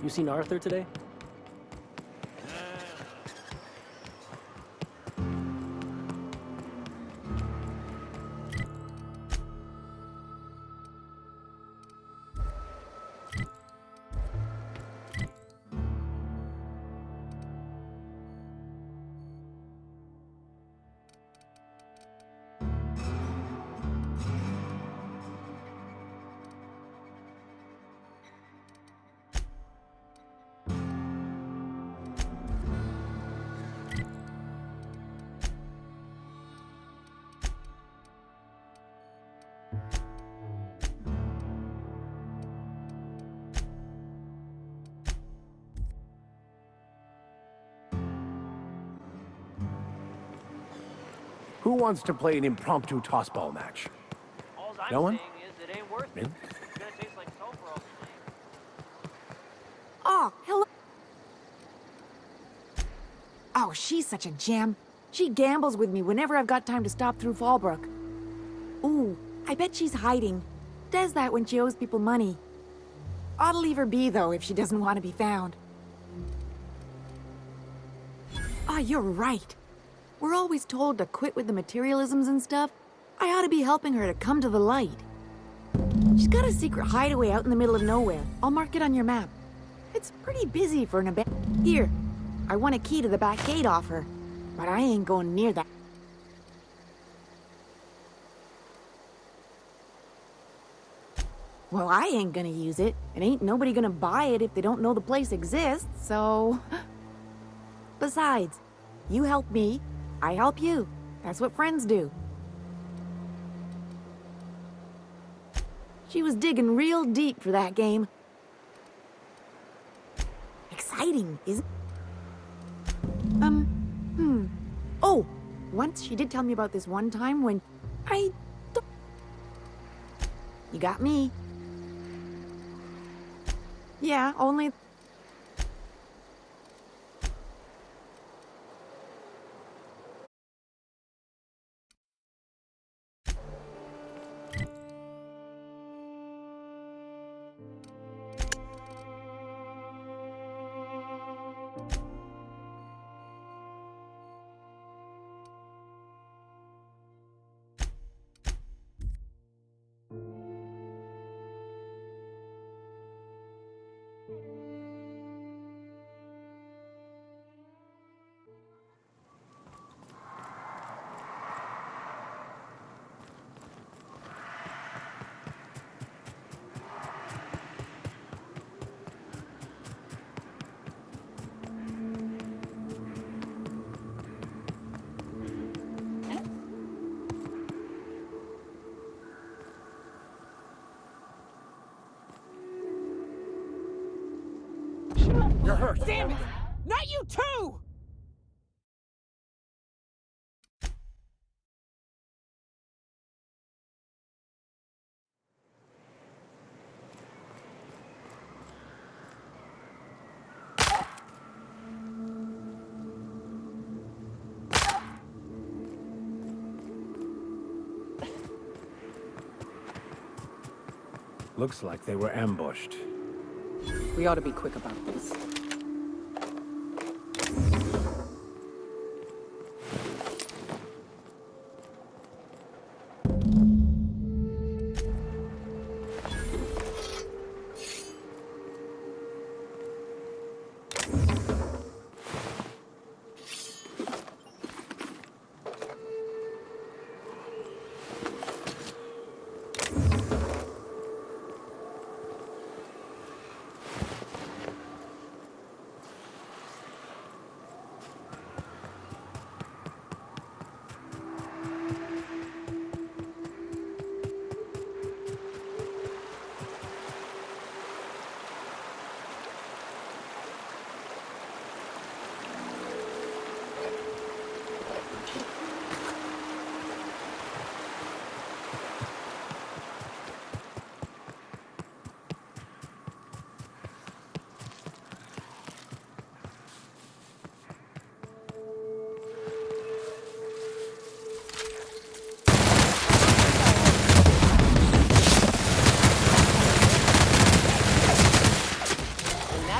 You seen Arthur today? Who wants to play an impromptu tossball match? All I'm No one? saying is it ain't worth it. Really? It's gonna taste like sulfur all the same. Oh, hello. Oh, she's such a gem. She gambles with me whenever I've got time to stop through Fallbrook. Ooh, I bet she's hiding. Does that when she owes people money. Ought to leave her be, though, if she doesn't want to be found. Ah, you're right. We're always told to quit with the materialisms and stuff. I ought to be helping her to come to the light. She's got a secret hideaway out in the middle of nowhere. I'll mark it on your map. It's pretty busy for an abandoned... Here, I want a key to the back gate off her, but I ain't going near that. Well, I ain't gonna use it, and ain't nobody gonna buy it if they don't know the place exists, so... Besides, you help me, I help you. That's what friends do. She was digging real deep for that game. Exciting, isn't it? Oh, once she did tell me about this one time when You got me. Yeah, only... You're hurt. Damn it! Not you too! Looks like they were ambushed. We ought to be quick about this.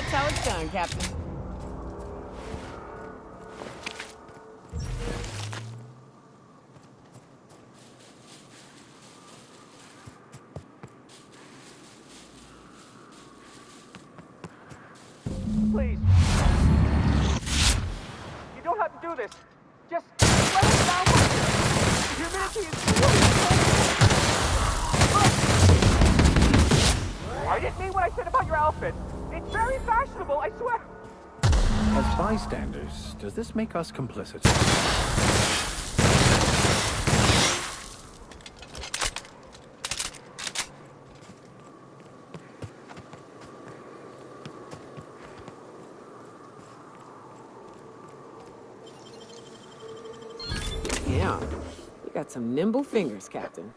That's how it's done, Captain. Please. You don't have to do this. Just let us down. Humidity is I didn't mean what I said about your outfit. It's very fashionable, I swear. As bystanders, does this make us complicit? Yeah, you got some nimble fingers, Captain.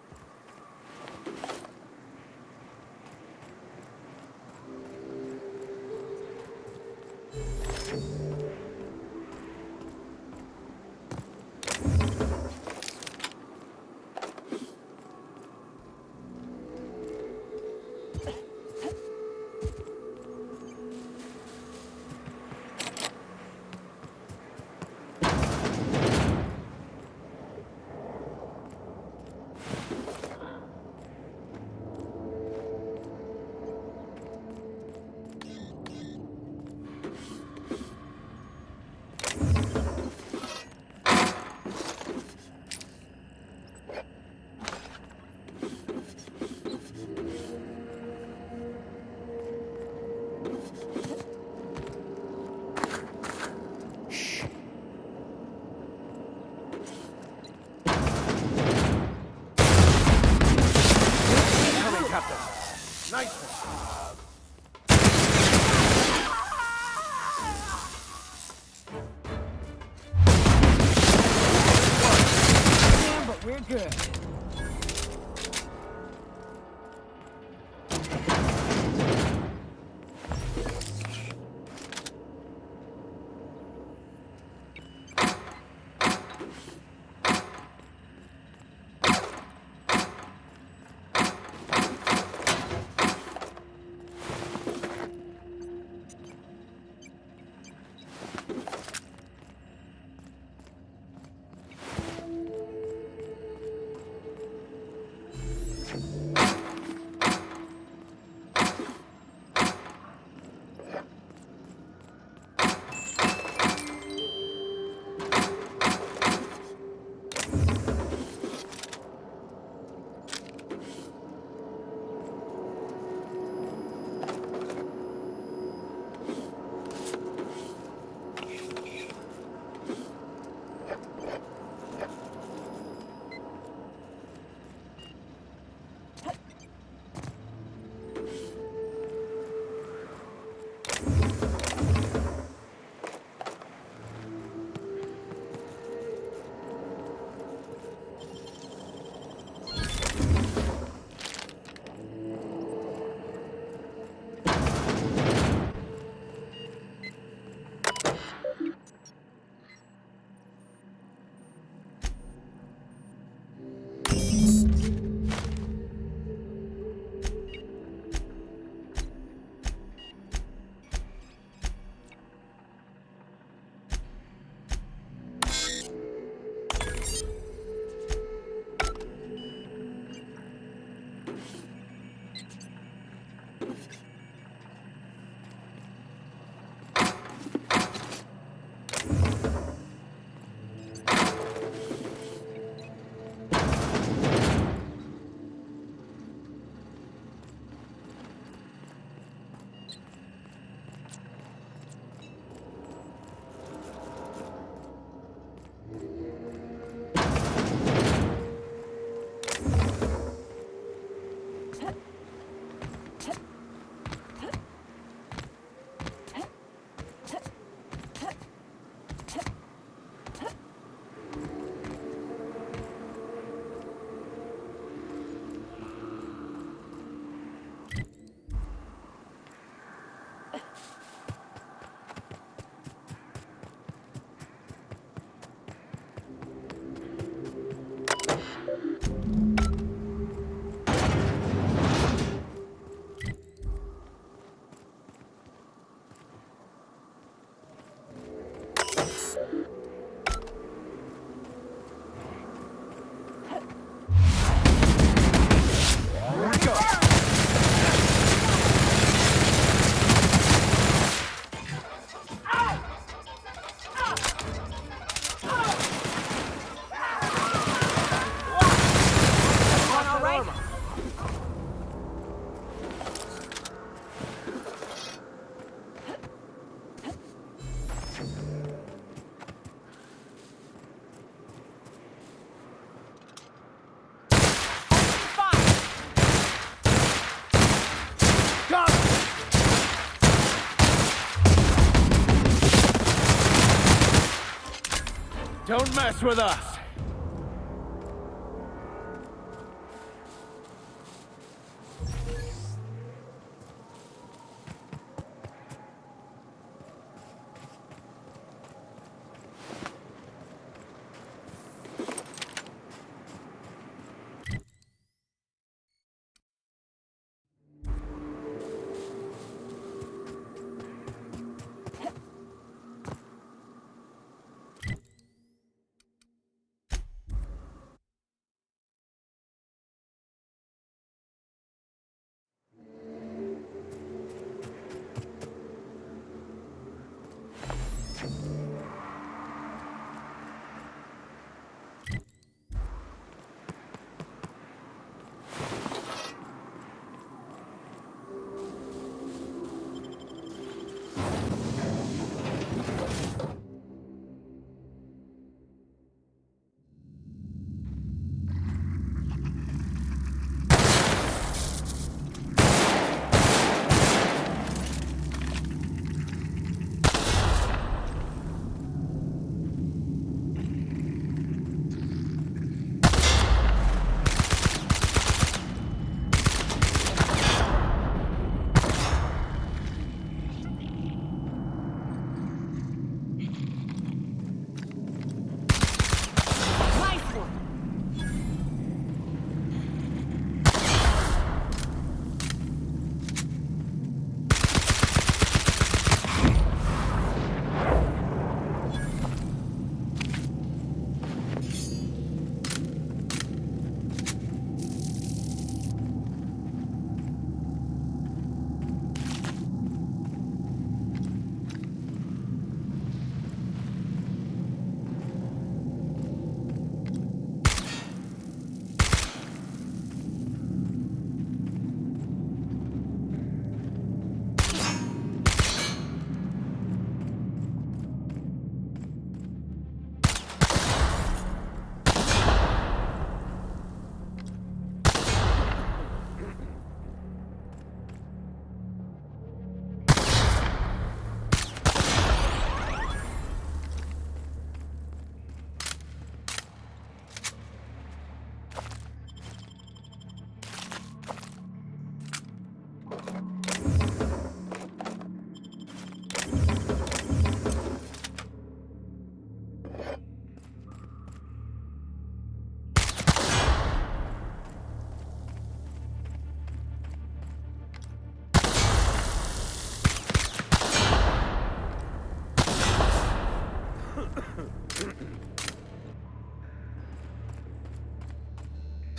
Don't mess with us!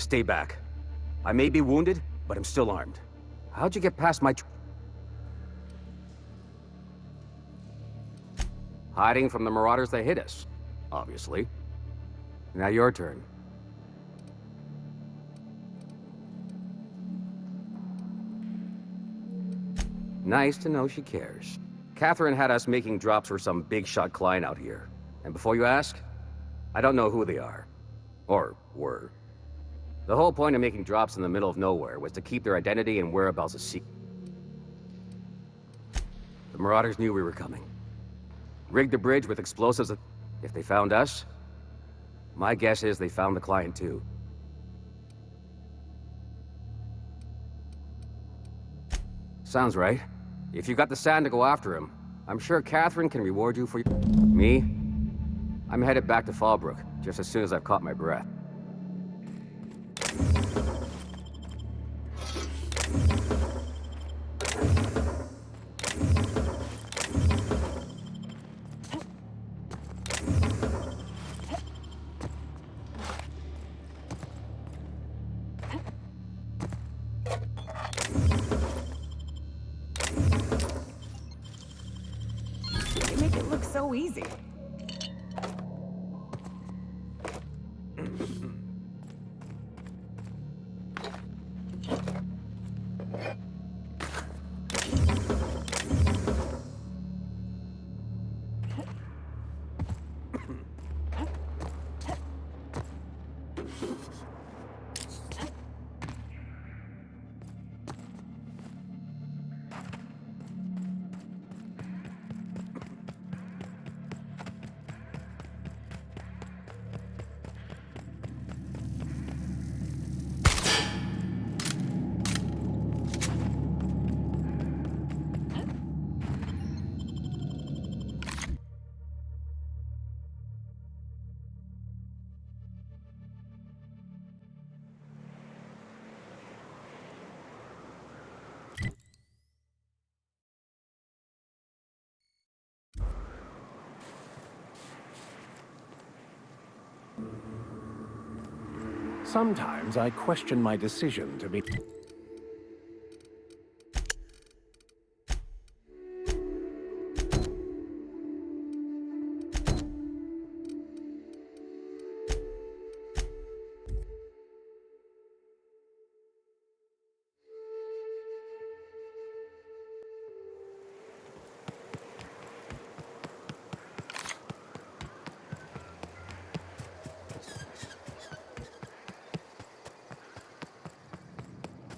Stay back. I may be wounded, but I'm still armed. How'd you get past my... Hiding from the marauders that hit us, obviously. Now your turn. Nice to know she cares. Catherine had us making drops for some big-shot client out here. And before you ask, I don't know who they are. Or were. The whole point of making drops in the middle of nowhere was to keep their identity and whereabouts a secret. The marauders knew we were coming. Rigged the bridge with explosives. If they found us, my guess is they found the client too. Sounds right. If you got the sand to go after him, I'm sure Catherine can reward you for... Me? I'm headed back to Fallbrook, just as soon as I've caught my breath. You make it look so easy. Sometimes I question my decision to be...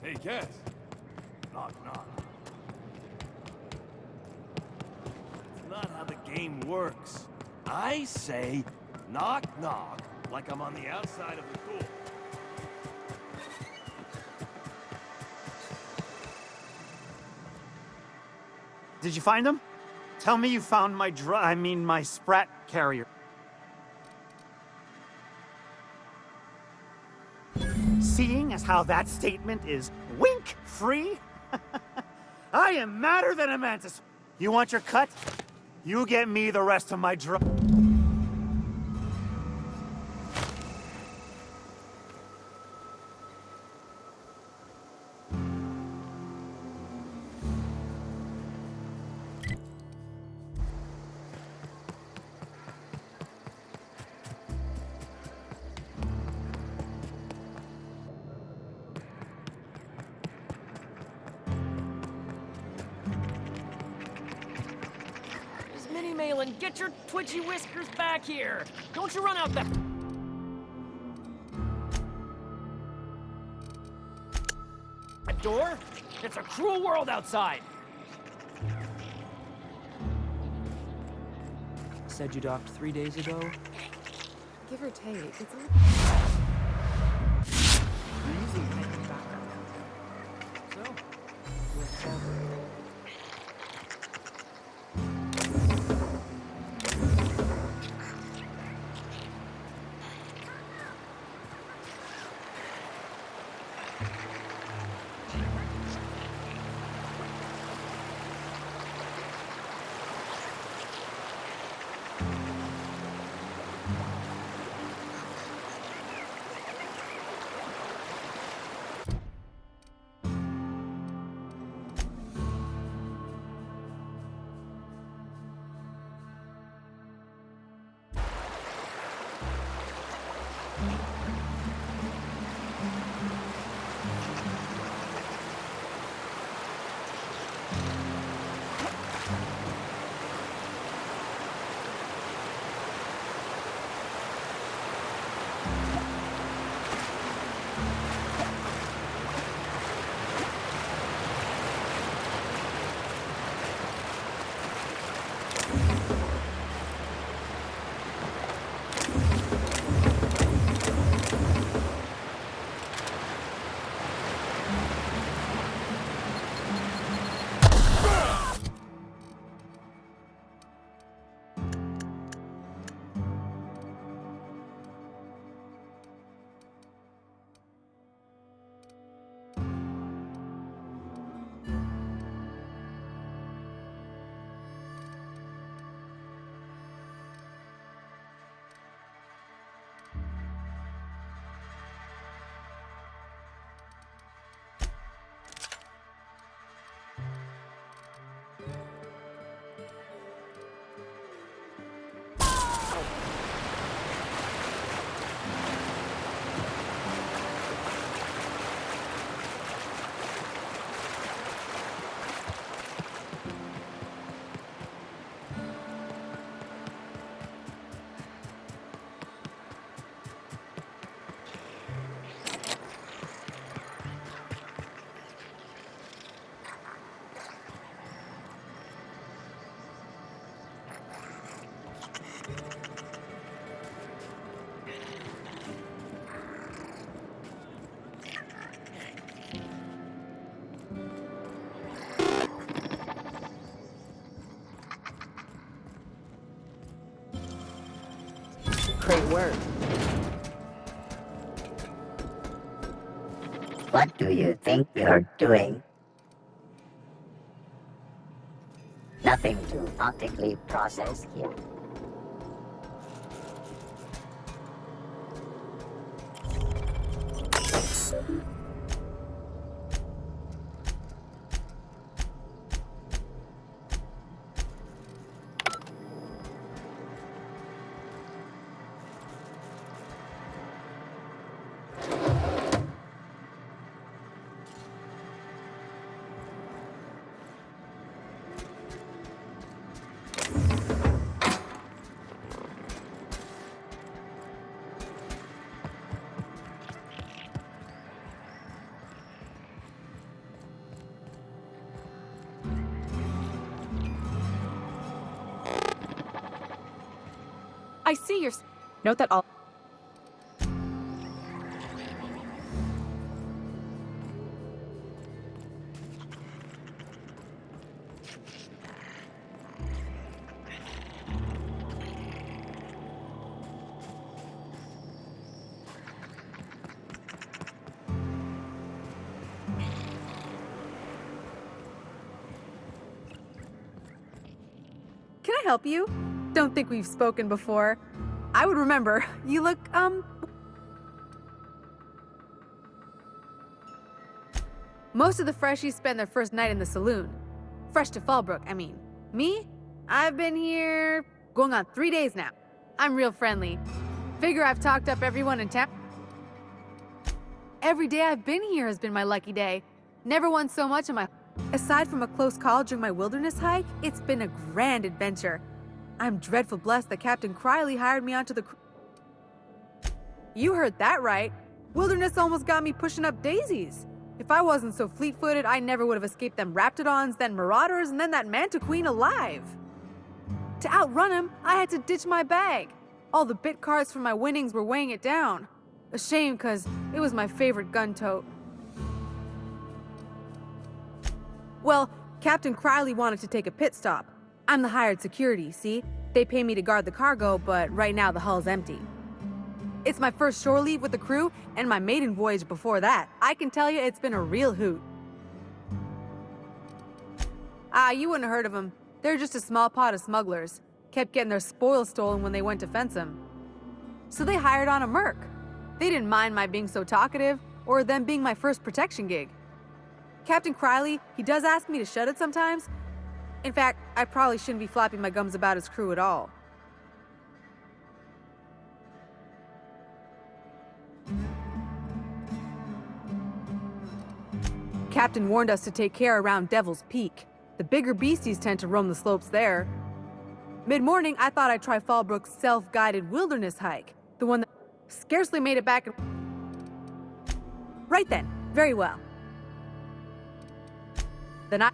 Hey, guess. Knock, knock. That's not how the game works. I say, knock, knock, like I'm on the outside of the door. Did you find them? Tell me you found my my Sprat carrier. Seeing as how that statement is wink-free, I am madder than a mantis. You want your cut? You get me the rest of my Mini Malin, get your twitchy whiskers back here! Don't you run out that... door? It's a cruel world outside! Said you docked 3 days ago? Give or take, it's all... So, what's up? Great work. What do you think you're doing? Nothing to optically process here. I see your... Note that all... Can I help you? Don't think we've spoken before. I would remember. You look, Most of the freshies spend their first night in the saloon. Fresh to Fallbrook, I mean. Me? I've been here going on 3 days now. I'm real friendly. Figure I've talked up everyone in town. Every day I've been here has been my lucky day. Never won so much in my... Aside from a close call during my wilderness hike, it's been a grand adventure. I'm dreadful blessed that Captain Criley hired me onto the... You heard that right. Wilderness almost got me pushing up daisies. If I wasn't so fleet-footed, I never would have escaped them raptidons, then marauders, and then that Mantiqueen alive. To outrun him, I had to ditch my bag. All the bit cards from my winnings were weighing it down. A shame, cause it was my favorite gun tote. Well, Captain Criley wanted to take a pit stop. I'm the hired security, see? They pay me to guard the cargo, but right now the hull's empty. It's my first shore leave with the crew, and my maiden voyage before that. I can tell you it's been a real hoot. You wouldn't have heard of them. They're just a small pot of smugglers. Kept getting their spoils stolen when they went to fence them. So they hired on a merc. They didn't mind my being so talkative, or them being my first protection gig. Captain Criley, he does ask me to shut it sometimes. In fact, I probably shouldn't be flapping my gums about his crew at all. Captain warned us to take care around Devil's Peak. The bigger beasties tend to roam the slopes there. Mid-morning, I thought I'd try Fallbrook's self-guided wilderness hike. The one that scarcely made it back. Right then. Very well. Then I...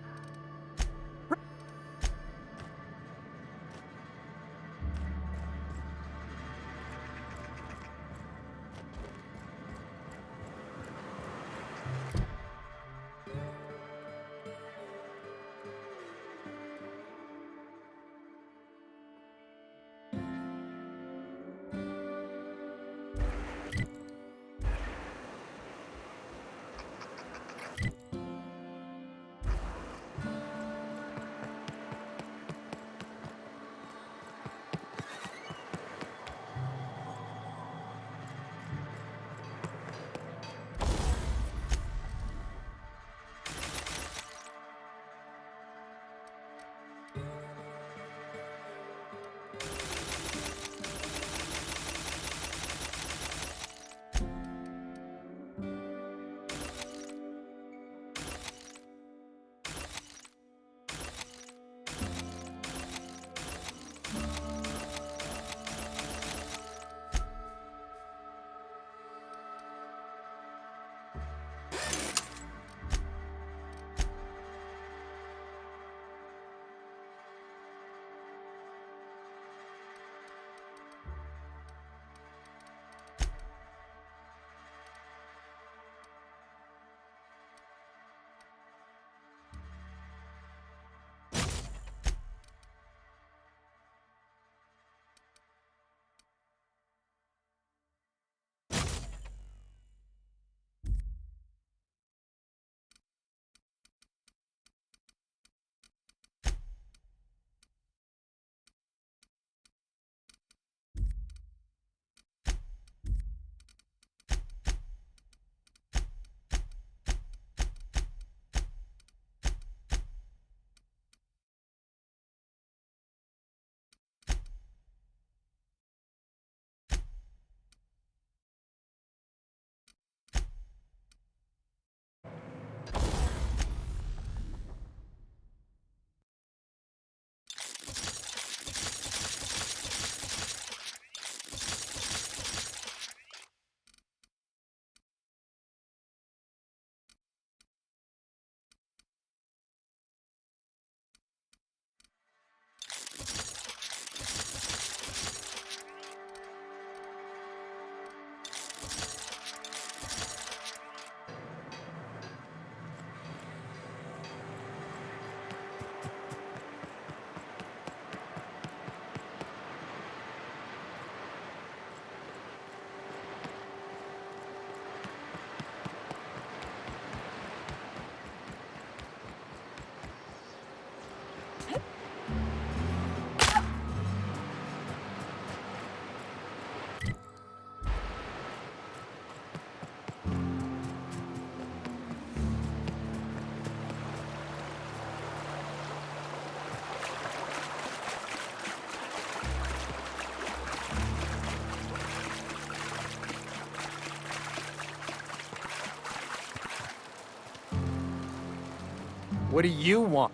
What do you want?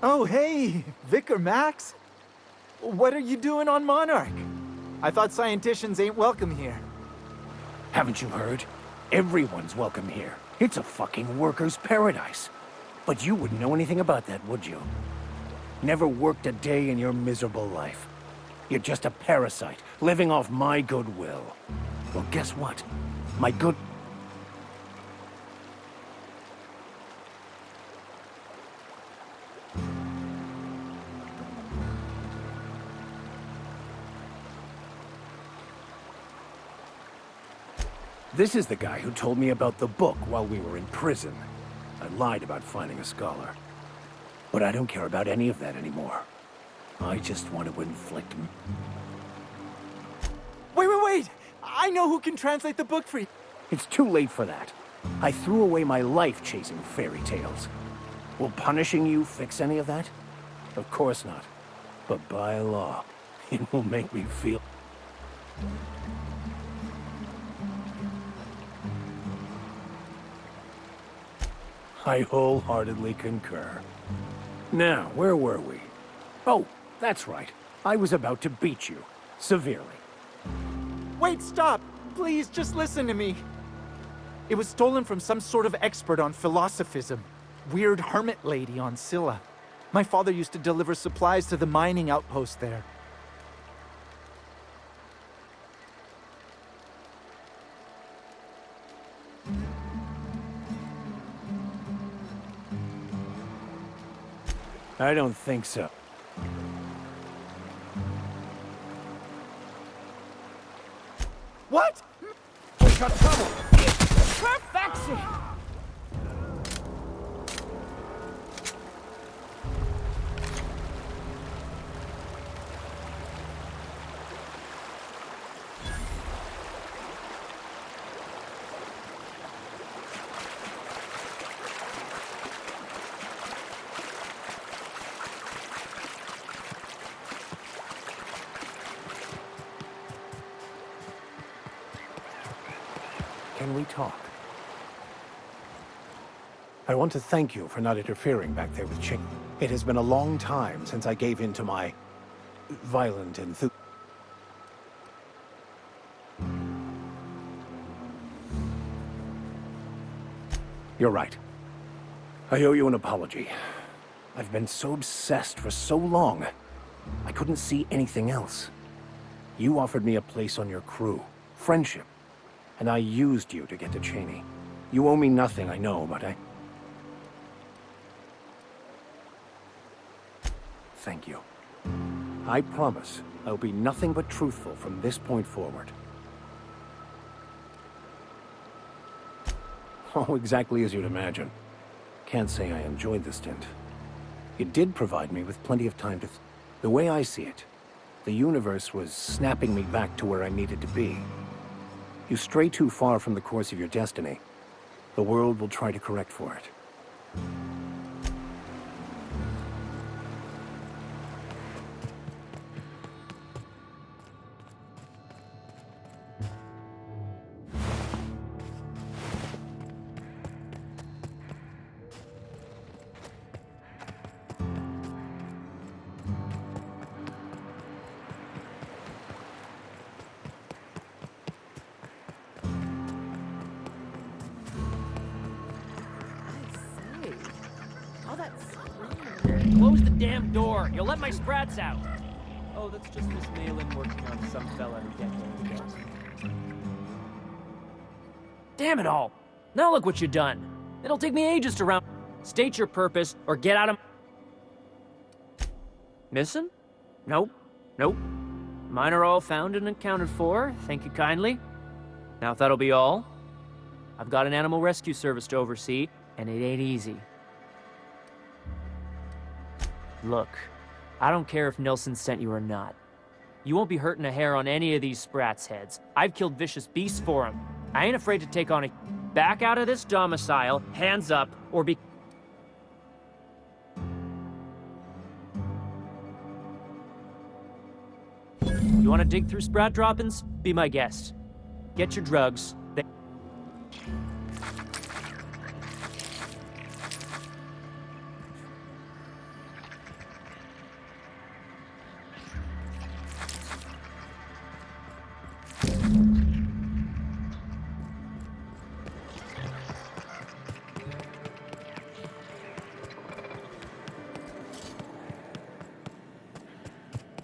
Oh, hey, Vicar Max. What are you doing on Monarch? I thought scienticians ain't welcome here. Haven't you heard? Everyone's welcome here. It's a fucking worker's paradise. But you wouldn't know anything about that, would you? Never worked a day in your miserable life. You're just a parasite, living off my goodwill. Well, guess what? My good... This is the guy who told me about the book while we were in prison. I lied about finding a scholar. But I don't care about any of that anymore. I just want to inflict... Wait! I know who can translate the book for you. It's too late for that. I threw away my life chasing fairy tales. Will punishing you fix any of that? Of course not. But by law, it will make me feel... I wholeheartedly concur. Now, where were we? Oh, that's right. I was about to beat you. Severely. Wait, stop! Please, just listen to me. It was stolen from some sort of expert on philosophism. Weird hermit lady on Scylla. My father used to deliver supplies to the mining outpost there. I don't think so. What? We got trouble! Perfection! Can we talk? I want to thank you for not interfering back there with Chick. It has been a long time since I gave in to my violent enthusiasm. You're right. I owe you an apology. I've been so obsessed for so long, I couldn't see anything else. You offered me a place on your crew, friendship. And I used you to get to Cheney. You owe me nothing, I know, but Thank you. I promise I'll be nothing but truthful from this point forward. Oh, exactly as you'd imagine. Can't say I enjoyed the stint. It did provide me with plenty of time to... The way I see it, the universe was snapping me back to where I needed to be. You stray too far from the course of your destiny, the world will try to correct for it. Close the damn door. You'll let my sprats out. Oh, that's just Miss Malin working on some fella who can't go. Damn it all. Now look what you done. It'll take me ages to round. State your purpose or get out of... Missing? Nope. Mine are all found and accounted for. Thank you kindly. Now if that'll be all, I've got an animal rescue service to oversee, and it ain't easy. Look, I don't care if Nelson sent you or not. You won't be hurting a hair on any of these sprats' heads. I've killed vicious beasts for them. I ain't afraid to take on a... Back out of this domicile, hands up, or be... You want to dig through sprat droppings? Be my guest. Get your drugs.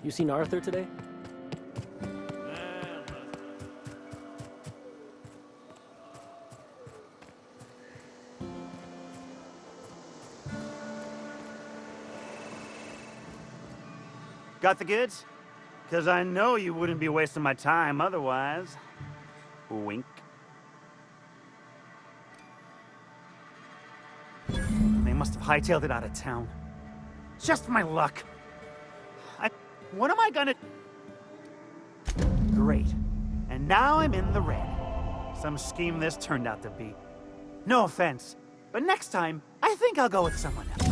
You seen Arthur today? Got the goods? Because I know you wouldn't be wasting my time otherwise. Wink. They must have hightailed it out of town. Just my luck. What am I gonna... Great. And now I'm in the red. Some scheme this turned out to be. No offense, but next time, I think I'll go with someone else.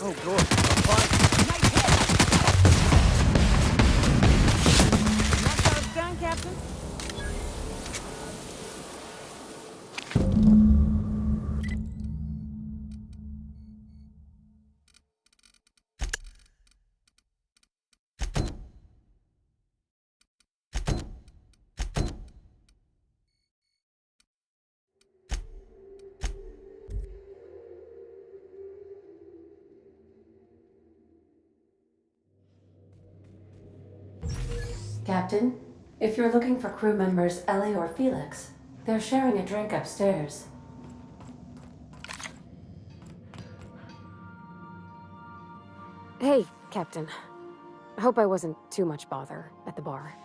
Oh, good. Fine. That's how it's done, Captain. Captain, if you're looking for crew members Ellie or Felix, they're sharing a drink upstairs. Hey, Captain. I hope I wasn't too much bother at the bar.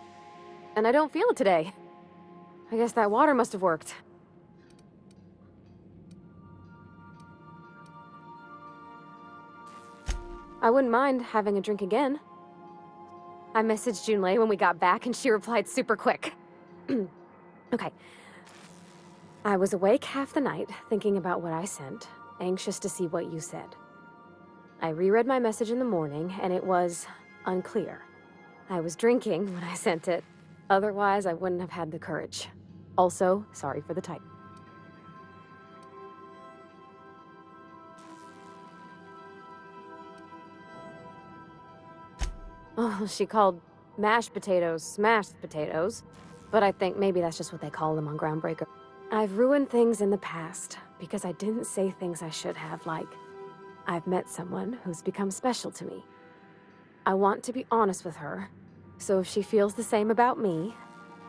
And I don't feel it today. I guess that water must have worked. I wouldn't mind having a drink again. I messaged Junlei when we got back and she replied super quick. Okay. I was awake half the night thinking about what I sent, anxious to see what you said. I reread my message in the morning and it was unclear. I was drinking when I sent it. Otherwise, I wouldn't have had the courage. Also, sorry for the type. Oh, she called mashed potatoes smashed potatoes, but I think maybe that's just what they call them on Groundbreaker. I've ruined things in the past because I didn't say things I should have, like, I've met someone who's become special to me. I want to be honest with her, so if she feels the same about me,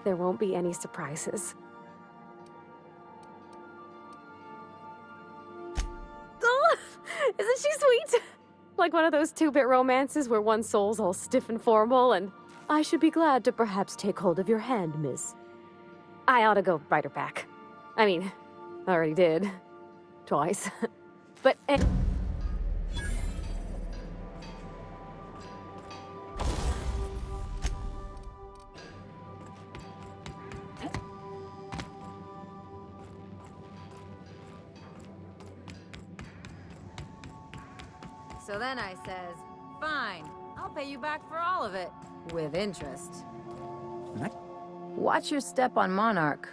there won't be any surprises. Oh, isn't she sweet? Like one of those two-bit romances where one soul's all stiff and formal and, I should be glad to perhaps take hold of your hand, miss. I ought to go write her back. I mean, I already did. Twice. But... So then I says, fine, I'll pay you back for all of it. With interest. Watch your step on Monarch.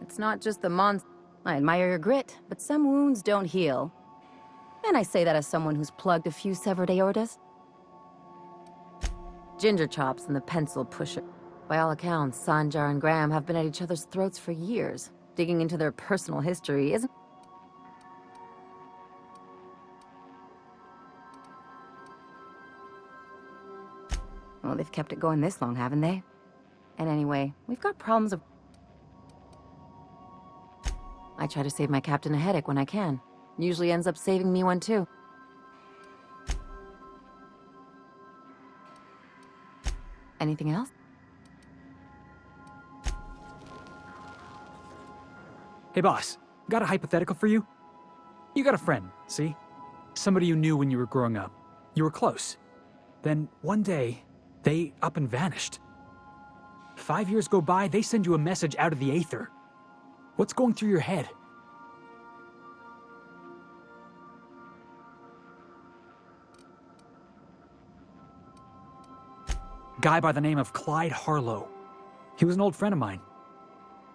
It's not just the I admire your grit, but some wounds don't heal. And I say that as someone who's plugged a few severed aortas. Ginger Chops and the Pencil Pusher. By all accounts, Sanjar and Graham have been at each other's throats for years. Digging into their personal history isn't... Well, they've kept it going this long, haven't they? And anyway, we've got problems of... I try to save my captain a headache when I can. Usually ends up saving me one too. Anything else? Hey boss, got a hypothetical for you? You got a friend, see? Somebody you knew when you were growing up. You were close. Then one day, they up and vanished. 5 years go by, they send you a message out of the aether. What's going through your head? Guy by the name of Clyde Harlow. He was an old friend of mine.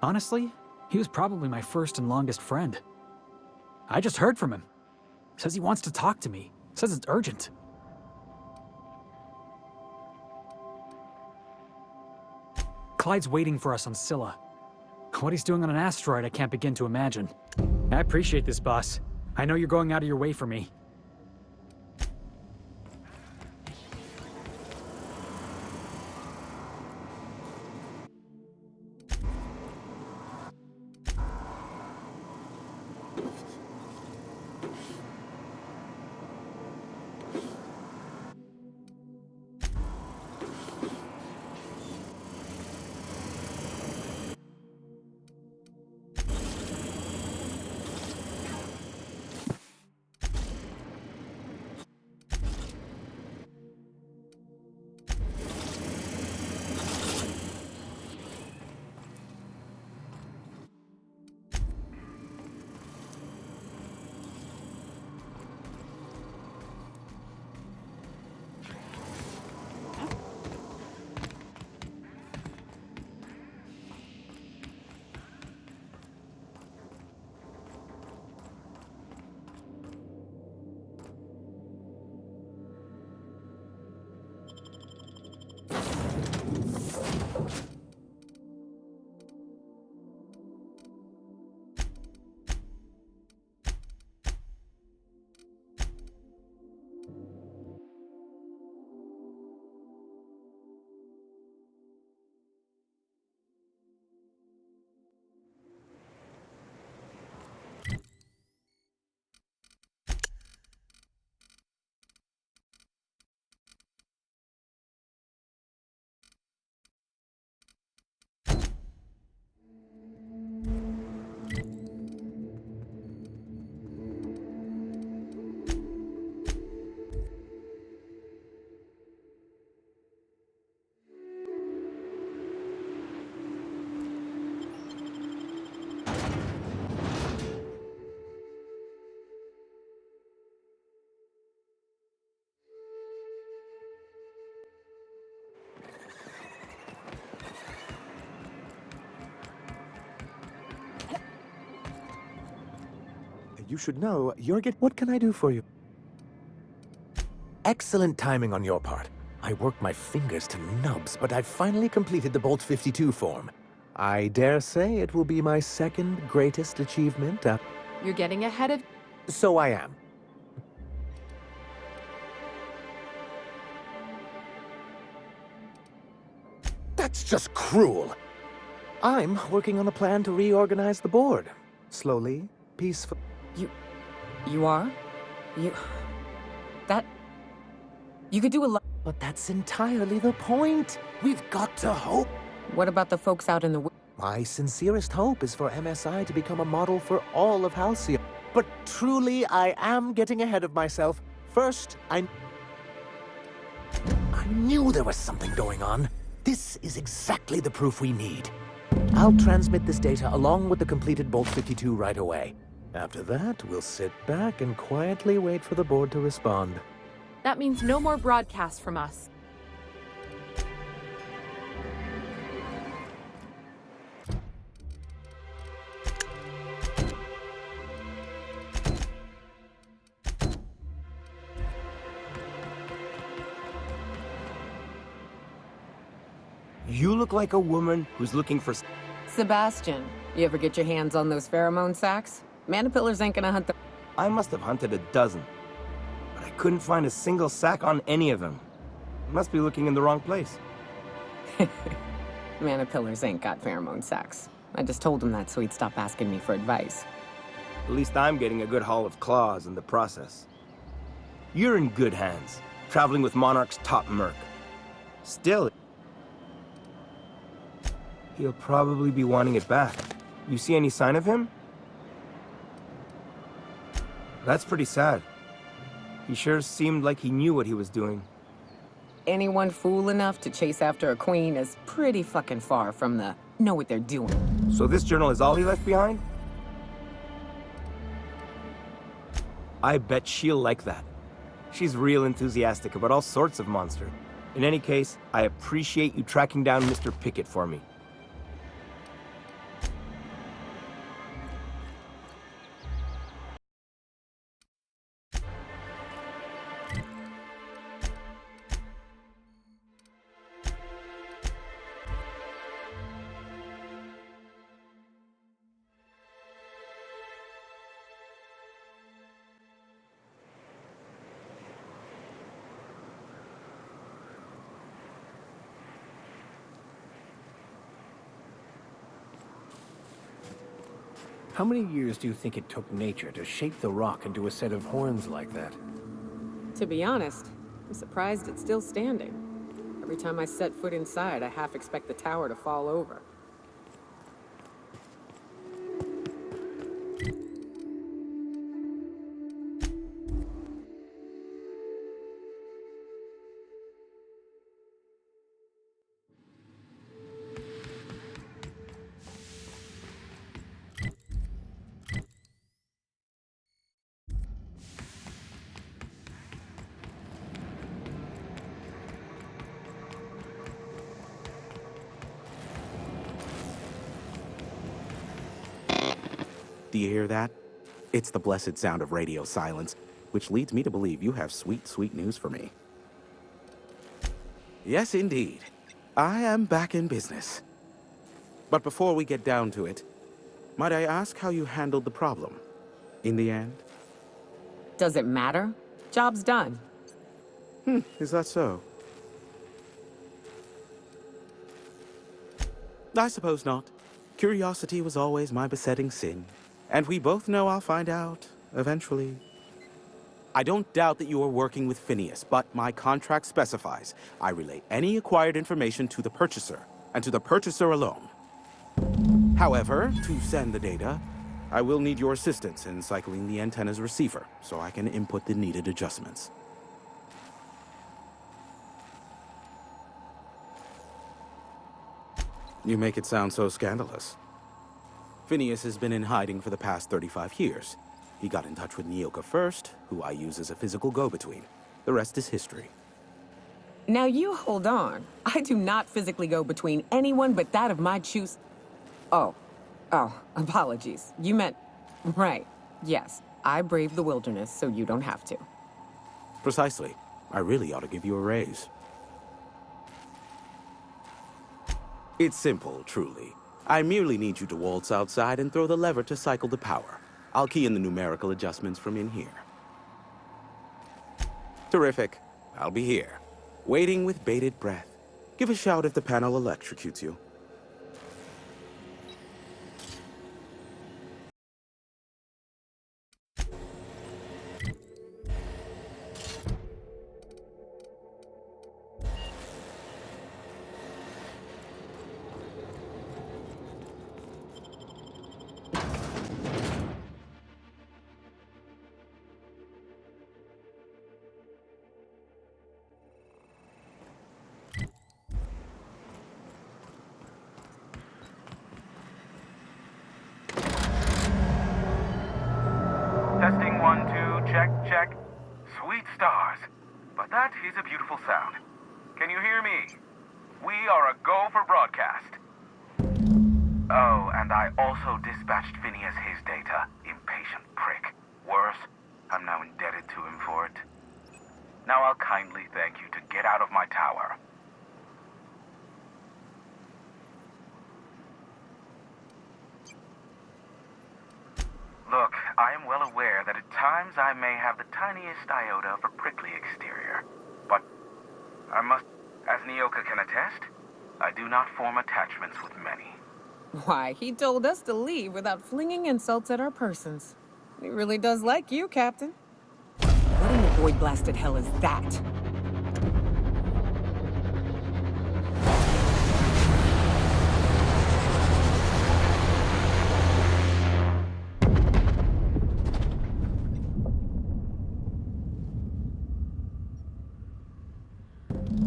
Honestly, he was probably my first and longest friend. I just heard from him. Says he wants to talk to me. Says it's urgent. Clyde's waiting for us on Scylla. What he's doing on an asteroid, I can't begin to imagine. I appreciate this, boss. I know you're going out of your way for me. You should know, what can I do for you? Excellent timing on your part. I worked my fingers to nubs, but I've finally completed the Bolt 52 form. I dare say it will be my second greatest achievement. You're getting ahead of... So I am. That's just cruel. I'm working on a plan to reorganize the board. Slowly, peacefully. You are? You could do a lot. But that's entirely the point. We've got to hope. What about the folks out in the... My sincerest hope is for MSI to become a model for all of Halcyon. But truly, I am getting ahead of myself. First, I knew there was something going on. This is exactly the proof we need. I'll transmit this data along with the completed Bolt 52 right away. After that, we'll sit back and quietly wait for the board to respond. That means no more broadcasts from us. You look like a woman who's looking for... Sebastian, you ever get your hands on those pheromone sacs? Manipillars ain't gonna hunt them. I must have hunted a dozen, but I couldn't find a single sack on any of them. Must be looking in the wrong place. Manipillars ain't got pheromone sacs. I just told him that so he'd stop asking me for advice. At least I'm getting a good haul of claws in the process. You're in good hands, traveling with Monarch's top merc. Still, he'll probably be wanting it back. You see any sign of him? That's pretty sad. He sure seemed like he knew what he was doing. Anyone fool enough to chase after a queen is pretty fucking far from the know what they're doing. So this journal is all he left behind? I bet she'll like that. She's real enthusiastic about all sorts of monsters. In any case, I appreciate you tracking down Mr. Pickett for me. How many years do you think it took nature to shape the rock into a set of horns like that? To be honest, I'm surprised it's still standing. Every time I set foot inside, I half expect the tower to fall over. Do you hear that? It's the blessed sound of radio silence, which leads me to believe you have sweet, sweet news for me. Yes, indeed. I am back in business. But before we get down to it, might I ask how you handled the problem? In the end? Does it matter? Job's done. Is that so? I suppose not. Curiosity was always my besetting sin. And we both know I'll find out, eventually. I don't doubt that you are working with Phineas, but my contract specifies I relay any acquired information to the purchaser, and to the purchaser alone. However, to send the data, I will need your assistance in cycling the antenna's receiver, so I can input the needed adjustments. You make it sound so scandalous. Phineas has been in hiding for the past 35 years. He got in touch with Nyoka first, who I use as a physical go-between. The rest is history. Now you hold on. I do not physically go between anyone but that of my choose. Oh, apologies. You meant... Right. Yes, I braved the wilderness, so you don't have to. Precisely. I really ought to give you a raise. It's simple, truly. I merely need you to waltz outside and throw the lever to cycle the power. I'll key in the numerical adjustments from in here. Terrific. I'll be here, waiting with bated breath. Give a shout if the panel electrocutes you. Testing 1, 2, check, check. Sweet stars. but that is a beautiful sound. Can you hear me? We are a go for broadcast. Oh, and I also dispatched Phineas his data. Impatient prick. Worse, I'm now indebted to him for it. Now I'll kindly thank you to get out of my tower. Look, I am well aware that at times I may have the tiniest iota of a prickly exterior. But I must, as Nyoka can attest, I do not form attachments with many. Why, he told us to leave without flinging insults at our persons. He really does like you, Captain. What in the void-blasted hell is that?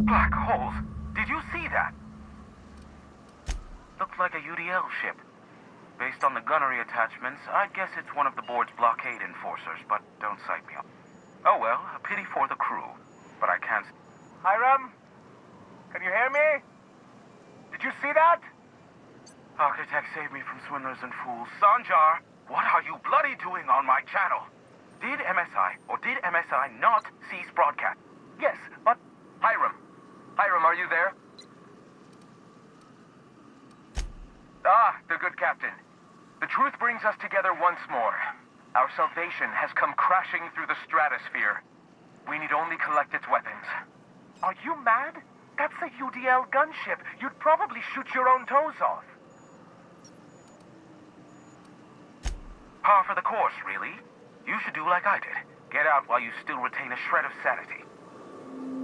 Black holes! Did you see that? Looks like a UDL ship. Based on the gunnery attachments, I'd guess it's one of the board's blockade enforcers, but don't cite me on. Oh well, a pity for the crew. But I can't... Hiram? Can you hear me? Did you see that? Architect saved me from swindlers and fools. Sanjar, what are you bloody doing on my channel? Did MSI, or did MSI not cease broadcast? Yes, but... Hiram. Hiram, are you there? Ah, the good captain. The truth brings us together once more. Our salvation has come crashing through the stratosphere. We need only collect its weapons. Are you mad? That's a UDL gunship. You'd probably shoot your own toes off. Par for the course, really. You should do like I did. Get out while you still retain a shred of sanity.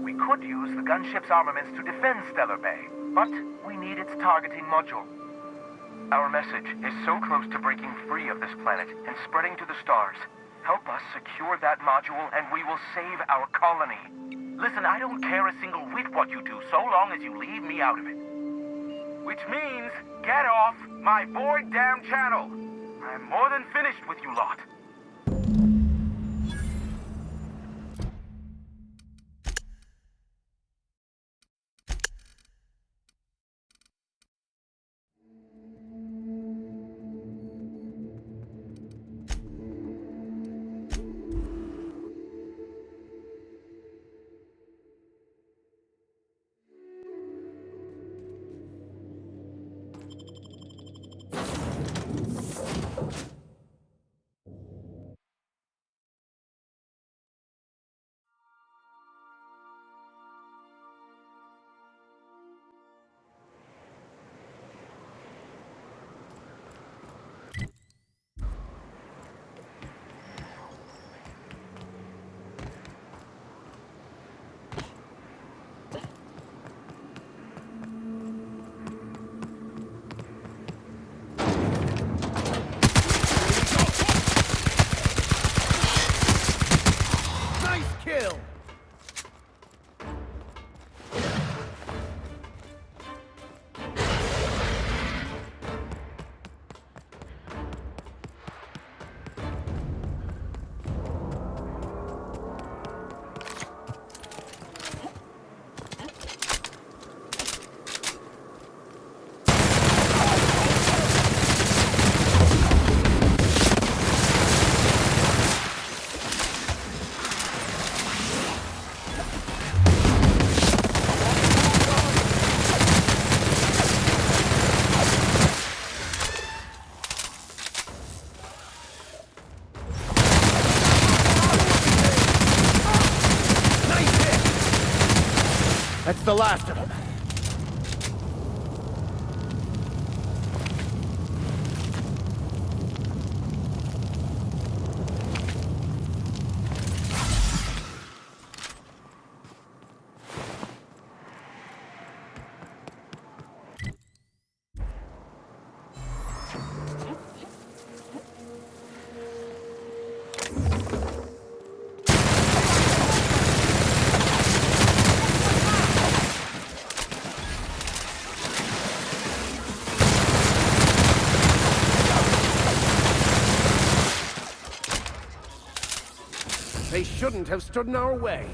We could use the gunship's armaments to defend Stellar Bay, but we need its targeting module. Our message is so close to breaking free of this planet and spreading to the stars. Help us secure that module and we will save our colony. Listen, I don't care a single whit what you do, so long as you leave me out of it. Which means, get off my void damn channel. I'm more than finished with you lot. That's the last of them. They shouldn't have stood in our way.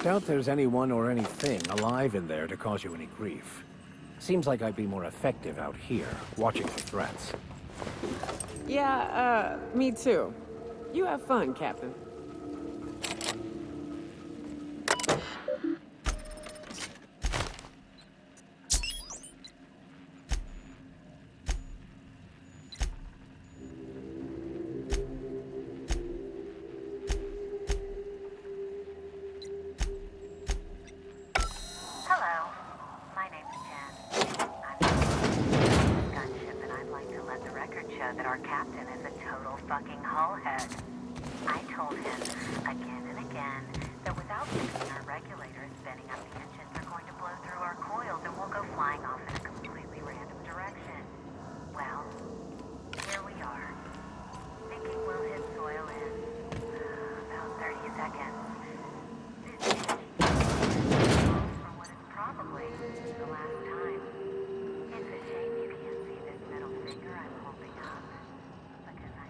Doubt there's anyone or anything alive in there to cause you any grief. Seems like I'd be more effective out here, watching for threats. Yeah, me too. You have fun, Captain. Hello, my name's Jen. I'm a gunship, and I'd like to let the record show that our captain is a total fucking hullhead. I told him again and again that without fixing our regulators, spinning up the engines are going to blow through our coils and we'll go flying off in a completely random direction. Well, here we are. Thinking we'll hit soil in about 30 seconds. Probably the last time. It's a shame you can't see this middle finger I'm holding up. Because I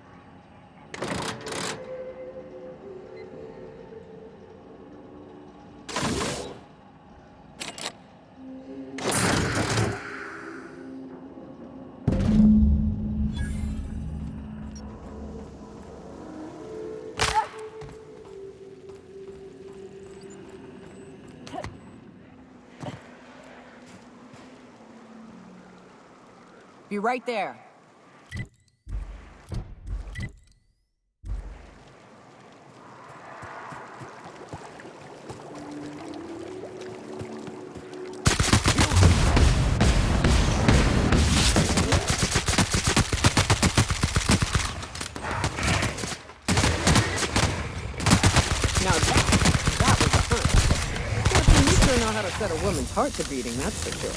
Be right there. Now that was a hunt. Captain, you sure know how to set a woman's heart to beating, that's for sure.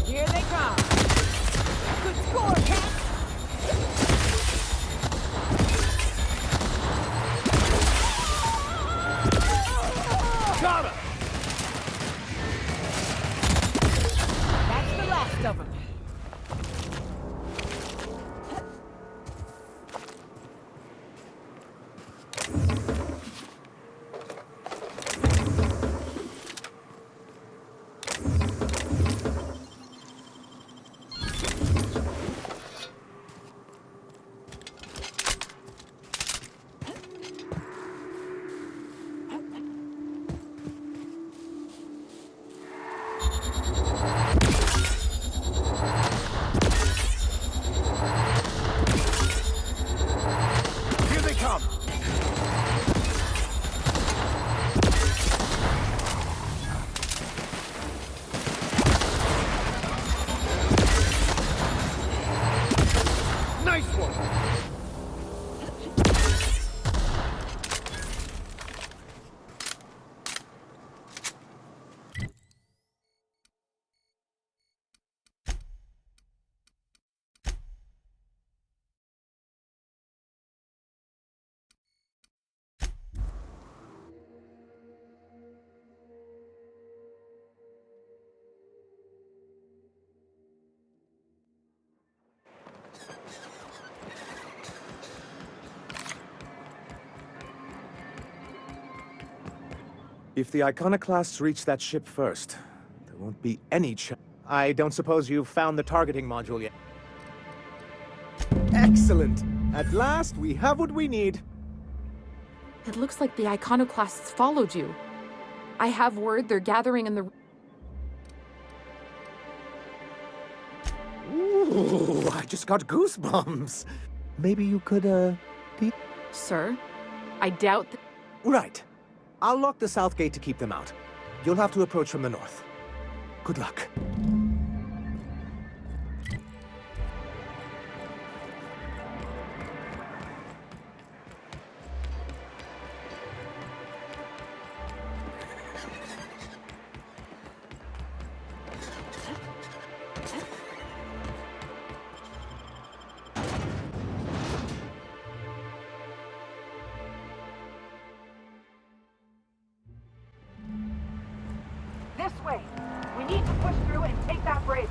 Here they come. Good score, Cap. Got him. That's the last of them. Here they come! Nice one! If the Iconoclasts reach that ship first, there won't be any chance. I don't suppose you've found the targeting module yet. Excellent! At last, we have what we need. It looks like the iconoclasts followed you. I have word they're gathering in the... Ooh, I just got goosebumps. Maybe you could, Sir, I doubt that... Right. I'll lock the south gate to keep them out. You'll have to approach from the north. Good luck. need to push through and take that bridge.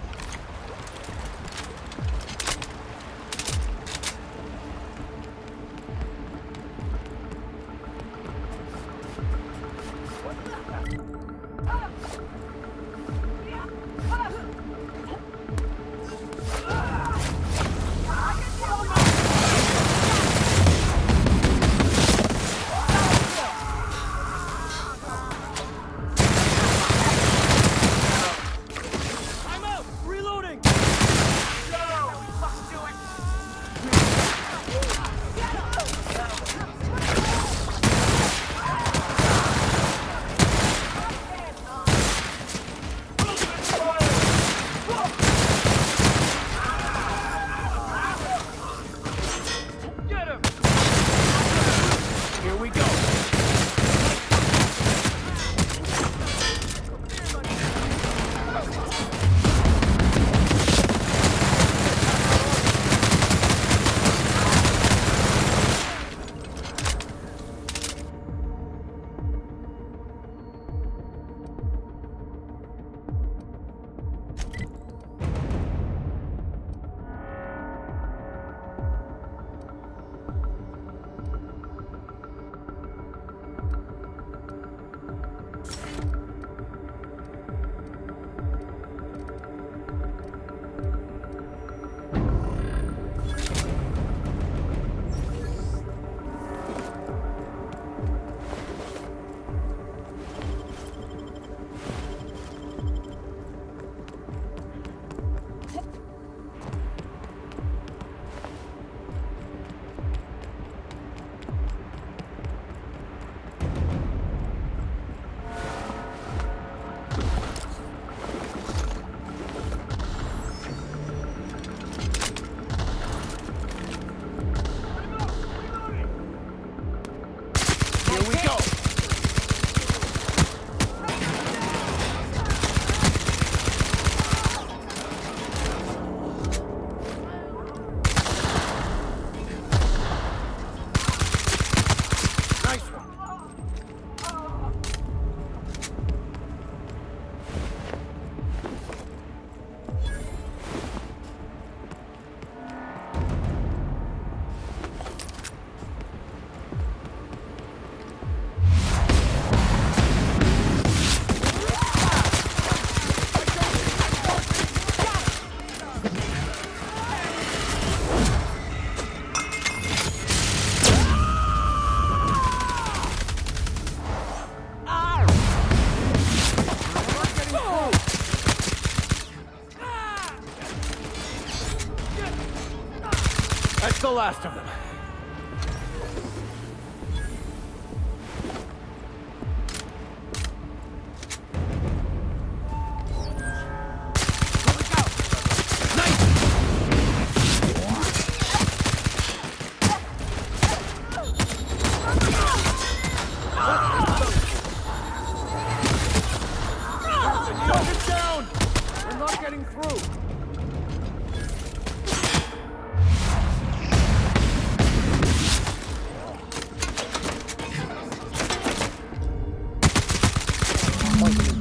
That's the last of them.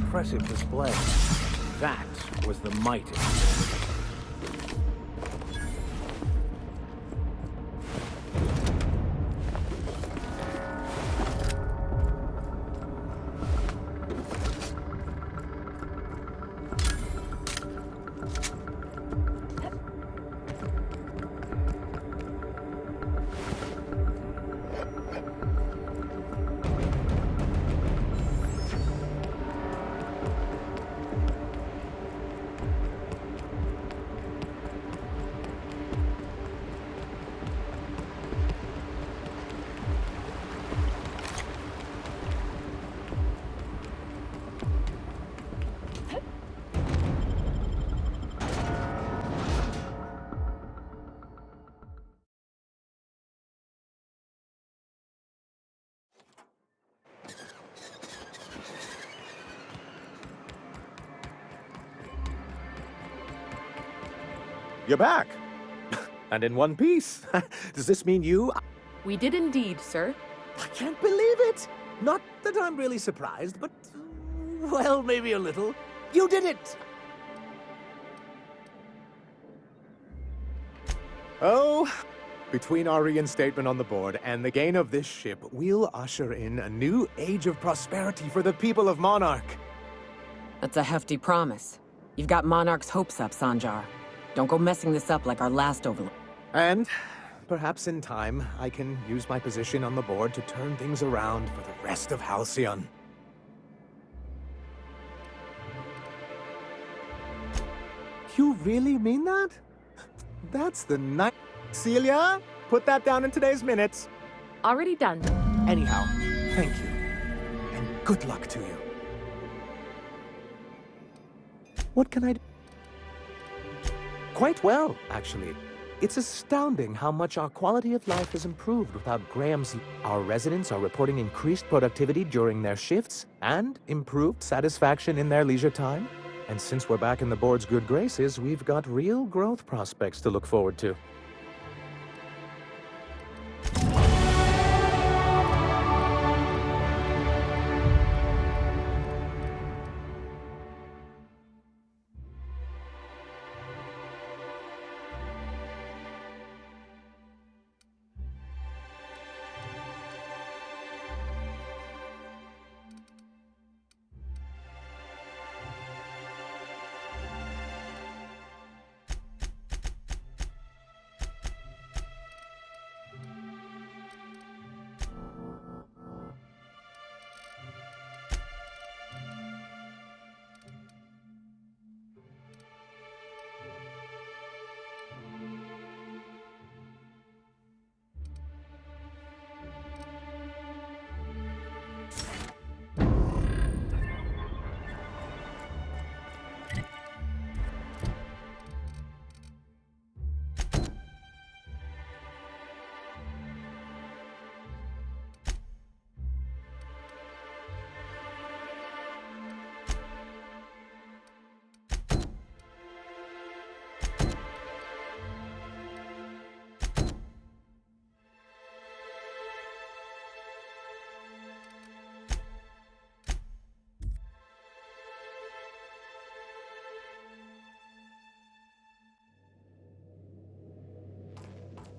Impressive display. That was the mighty. You're back! And in one piece. Does this mean you... We did indeed, sir. I can't believe it! Not that I'm really surprised, but... well, maybe a little. You did it! Oh, between our reinstatement on the board and the gain of this ship, we'll usher in a new age of prosperity for the people of Monarch. That's a hefty promise. You've got Monarch's hopes up, Sanjar. Don't go messing this up like our last overlord. And perhaps in time, I can use my position on the board to turn things around for the rest of Halcyon. You really mean that? That's the night. Celia, put that down in today's minutes. Already done. Anyhow, thank you. And good luck to you. What can I do? Quite well, actually. It's astounding how much our quality of life has improved without Graham's. Our residents are reporting increased productivity during their shifts and improved satisfaction in their leisure time. And since we're back in the board's good graces, we've got real growth prospects to look forward to.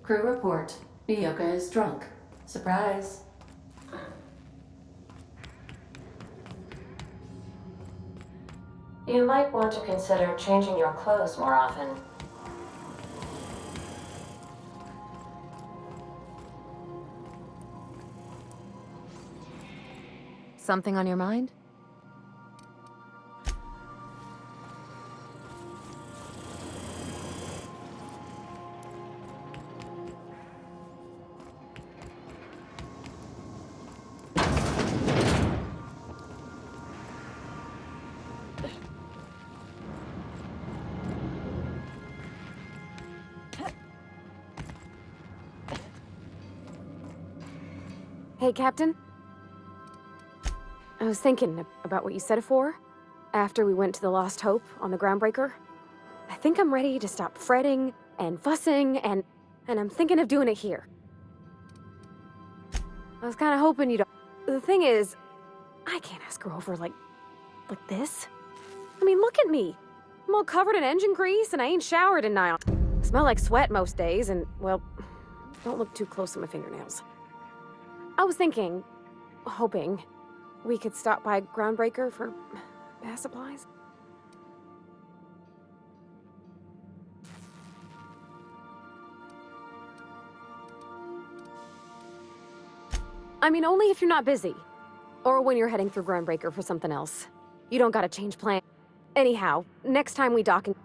Crew report. Nyoka is drunk. Surprise. You might want to consider changing your clothes more often. Something on your mind? Hey, Captain. I was thinking about what you said before, after we went to the Lost Hope on the Groundbreaker. I think I'm ready to stop fretting and fussing, and I'm thinking of doing it here. I was kind of hoping you'd... The thing is, I can't ask her over like this. I mean, look at me. I'm all covered in engine grease, and I ain't showered in nigh on. Smell like sweat most days, and, well, don't look too close to my fingernails. I was thinking, hoping, we could stop by Groundbreaker for bath supplies. I mean, only if you're not busy. Or when you're heading through Groundbreaker for something else. You don't gotta change plans. Anyhow, next time we dock and...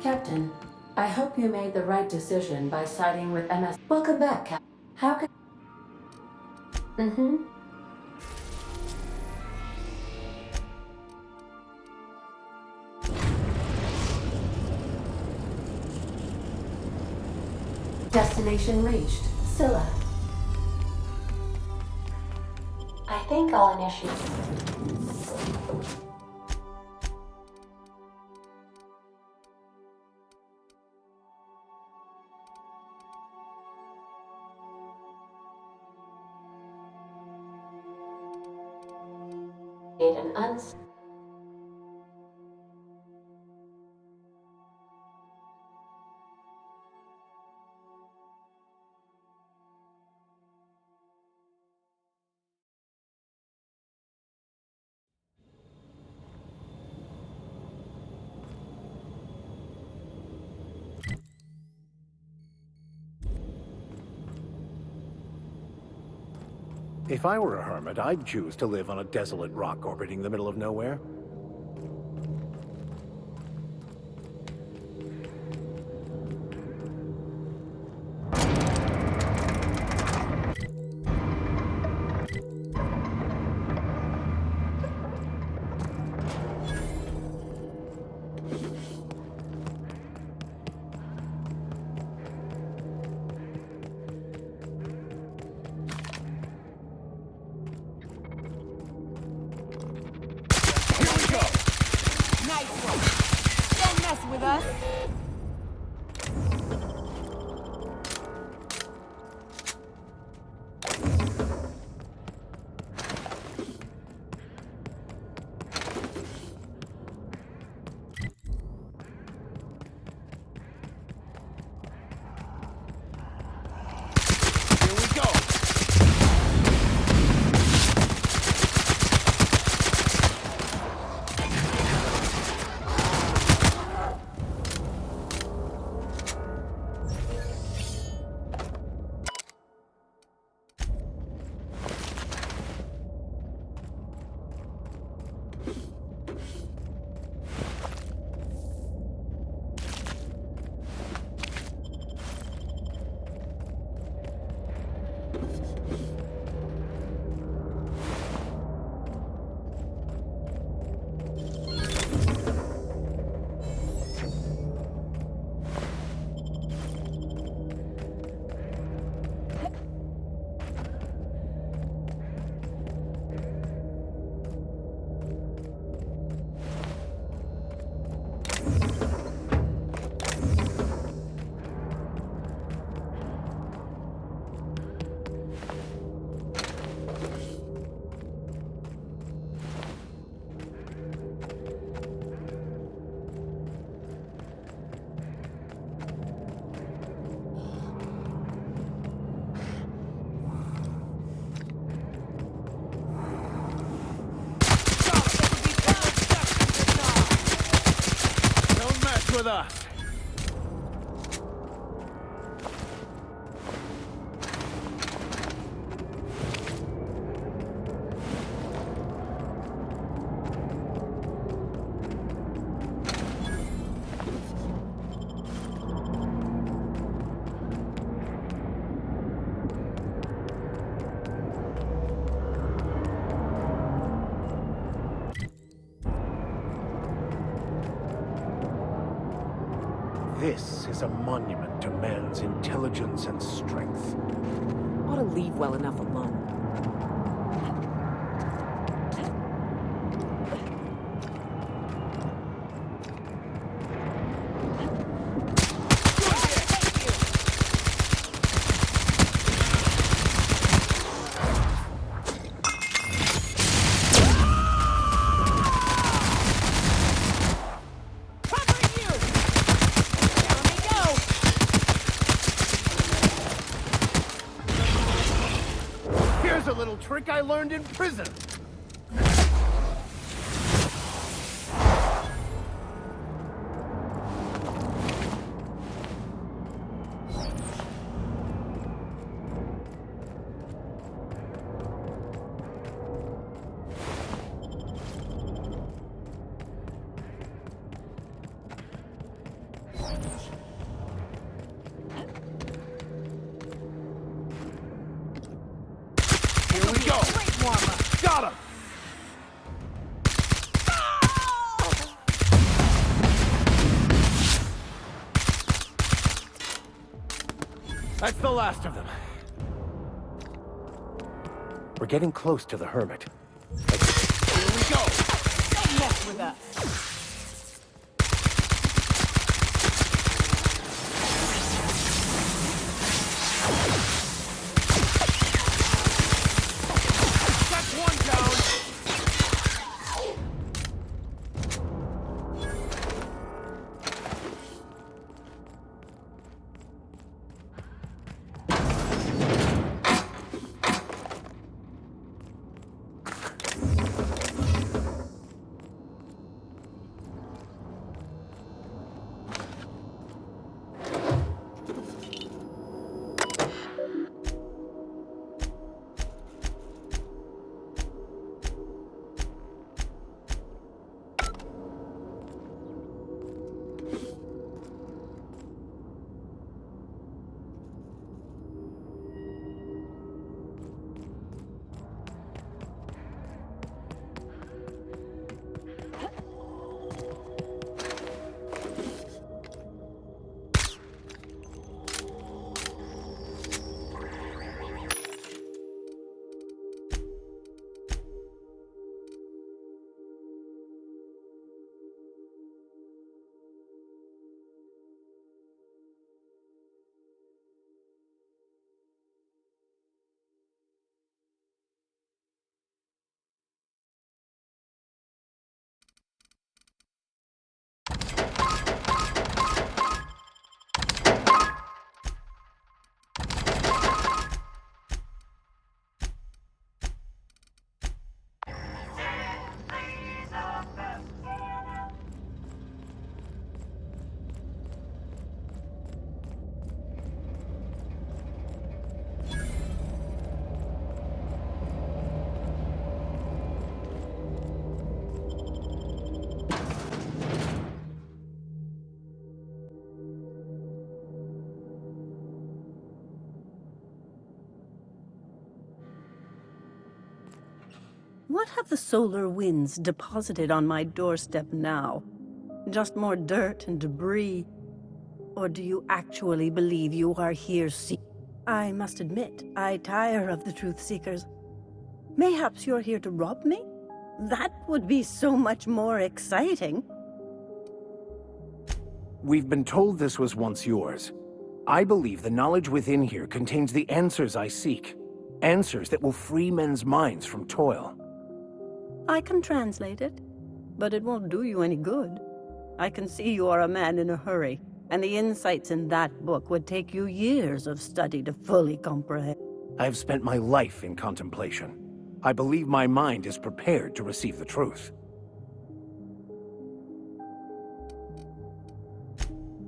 Captain, I hope you made the right decision by siding with MS. Welcome back, Captain. How can... Mm-hmm. Destination reached. Scylla. I think I'll initiate. An uns. If I were a hermit, I'd choose to live on a desolate rock orbiting the middle of nowhere. With us? With us. This is a monument to man's intelligence and strength. Ought to leave well enough alone. A little trick I learned in prison. That's the last of them. We're getting close to the hermit. Here we go! Don't mess with us. That's one down! What have the solar winds deposited on my doorstep now? Just more dirt and debris? Or do you actually believe you are here I must admit, I tire of the truth seekers. Mayhaps you're here to rob me? That would be so much more exciting. We've been told this was once yours. I believe the knowledge within here contains the answers I seek. Answers that will free men's minds from toil. I can translate it, but it won't do you any good. I can see you are a man in a hurry, and the insights in that book would take you years of study to fully comprehend. I've spent my life in contemplation. I believe my mind is prepared to receive the truth.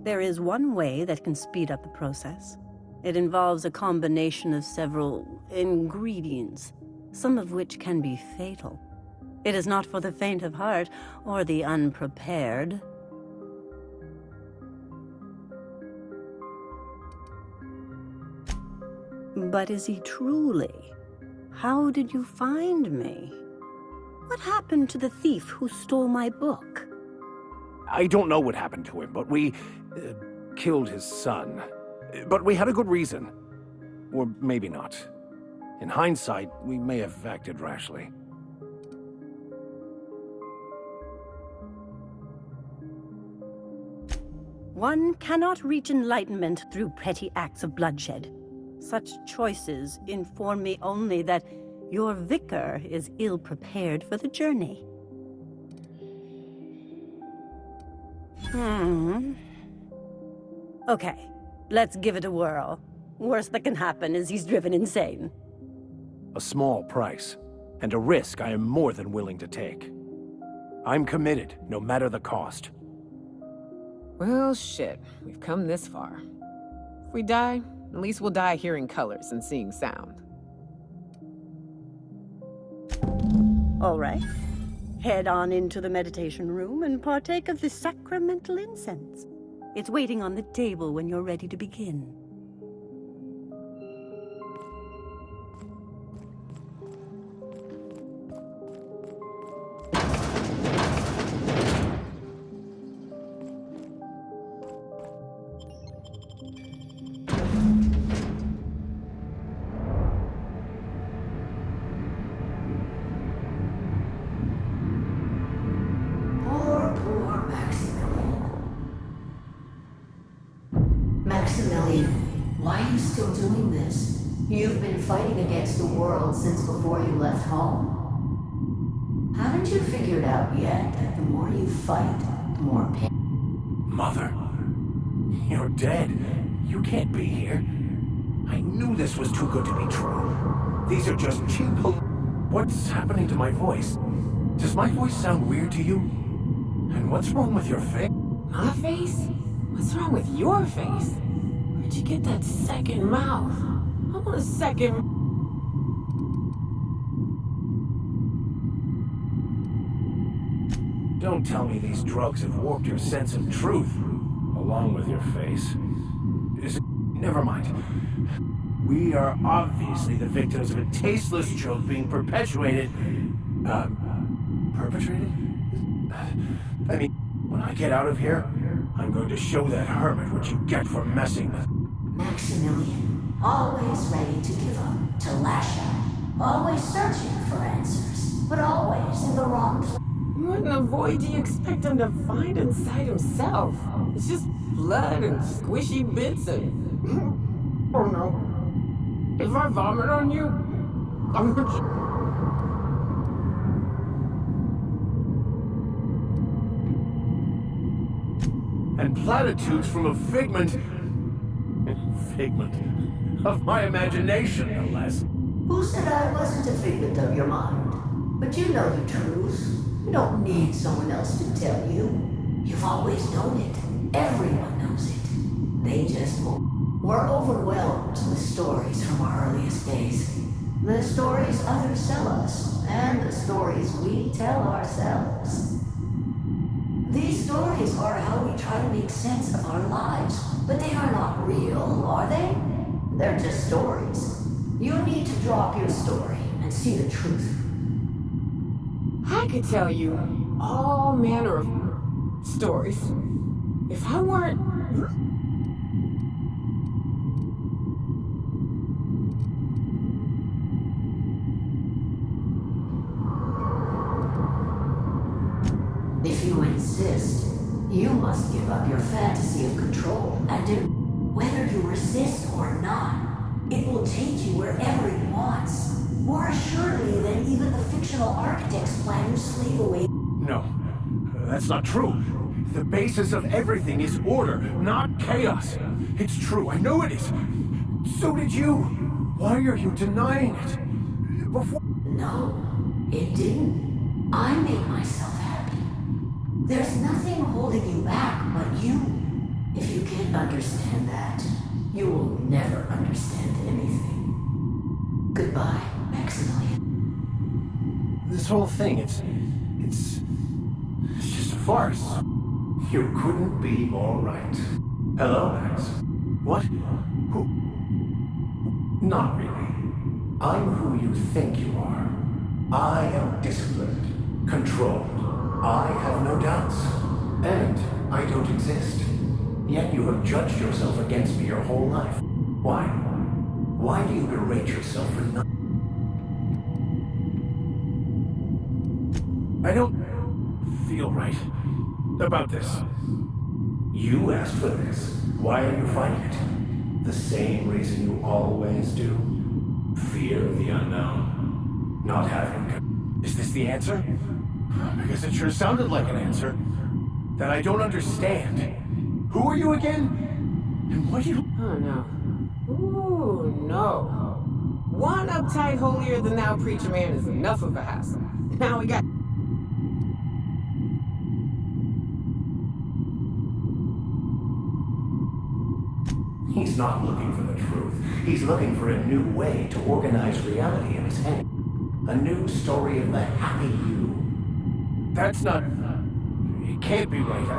There is one way that can speed up the process. It involves a combination of several ingredients, some of which can be fatal. It is not for the faint of heart or the unprepared. But is he truly? How did you find me? What happened to the thief who stole my book? I don't know what happened to him, but we killed his son. But we had a good reason. Or maybe not. In hindsight, we may have acted rashly. One cannot reach enlightenment through petty acts of bloodshed. Such choices inform me only that your vicar is ill-prepared for the journey. Okay, let's give it a whirl. Worst that can happen is he's driven insane. A small price, and a risk I am more than willing to take. I'm committed, no matter the cost. Well, shit. We've come this far. If we die, at least we'll die hearing colors and seeing sound. All right. Head on into the meditation room and partake of the sacramental incense. It's waiting on the table when you're ready to begin. doing this? You've been fighting against the world since before you left home. Haven't you figured out yet that the more you fight, the more pain? Mother, you're dead. You can't be here. I knew this was too good to be true. These are just cheap. What's happening to my voice? Does my voice sound weird to you? And what's wrong with your face? My face? What's wrong with your face? Where'd you get that second mouth? I want a second. Don't tell me these drugs have warped your sense of truth, along with your face. Never mind. We are obviously the victims of a tasteless joke being perpetuated. Perpetrated? I mean, when I get out of here, I'm going to show that hermit what you get for messing with. Maximilian, always ready to give up, to lash out, always searching for answers, but always in the wrong place. What in the void do you expect him to find inside himself? It's just blood and squishy bits and... Oh no. If I vomit on you, I'm gonna... And platitudes from a figment of my imagination, no less. Who said I wasn't a figment of your mind? But you know the truth. You don't need someone else to tell you. You've always known it. Everyone knows it. They just won't. We're overwhelmed with stories from our earliest days. The stories others tell us, and the stories we tell ourselves. These stories are how we try to make sense of our lives, but they are not real, are they? They're just stories. You need to drop your story and see the truth. I could tell you all manner of stories. If I weren't... If you insist, you must give up your fantasy of control and do. Whether you resist or not, it will take you wherever it wants. More assuredly than even the fictional architects plan to slave away. No, that's not true. The basis of everything is order, not chaos. It's true, I know it is. So did you. Why are you denying it? Before... No, it didn't. I made myself happy. There's nothing holding you back but you. If you can't understand that, you will never understand anything. Goodbye, Maximilian. This whole thing, it's just a farce. You couldn't be more right. Hello, Max. What? Who? Not really. I'm who you think you are. I am disciplined, controlled. I have no doubts. And I don't exist. Yet you have judged yourself against me your whole life. Why? Why do you berate yourself for nothing? I don't feel right about this. You asked for this. Why are you fighting it? The same reason you always do. Fear of the unknown. Not having... Is this the answer? Because it sure sounded like an answer that I don't understand. Who are you again? And what do you... Oh no. Ooh, no. One uptight holier-than-thou preacher man is enough of a hassle. Now we got... He's not looking for the truth. He's looking for a new way to organize reality in his head. A new story of the happy you. That's not... It can't be right.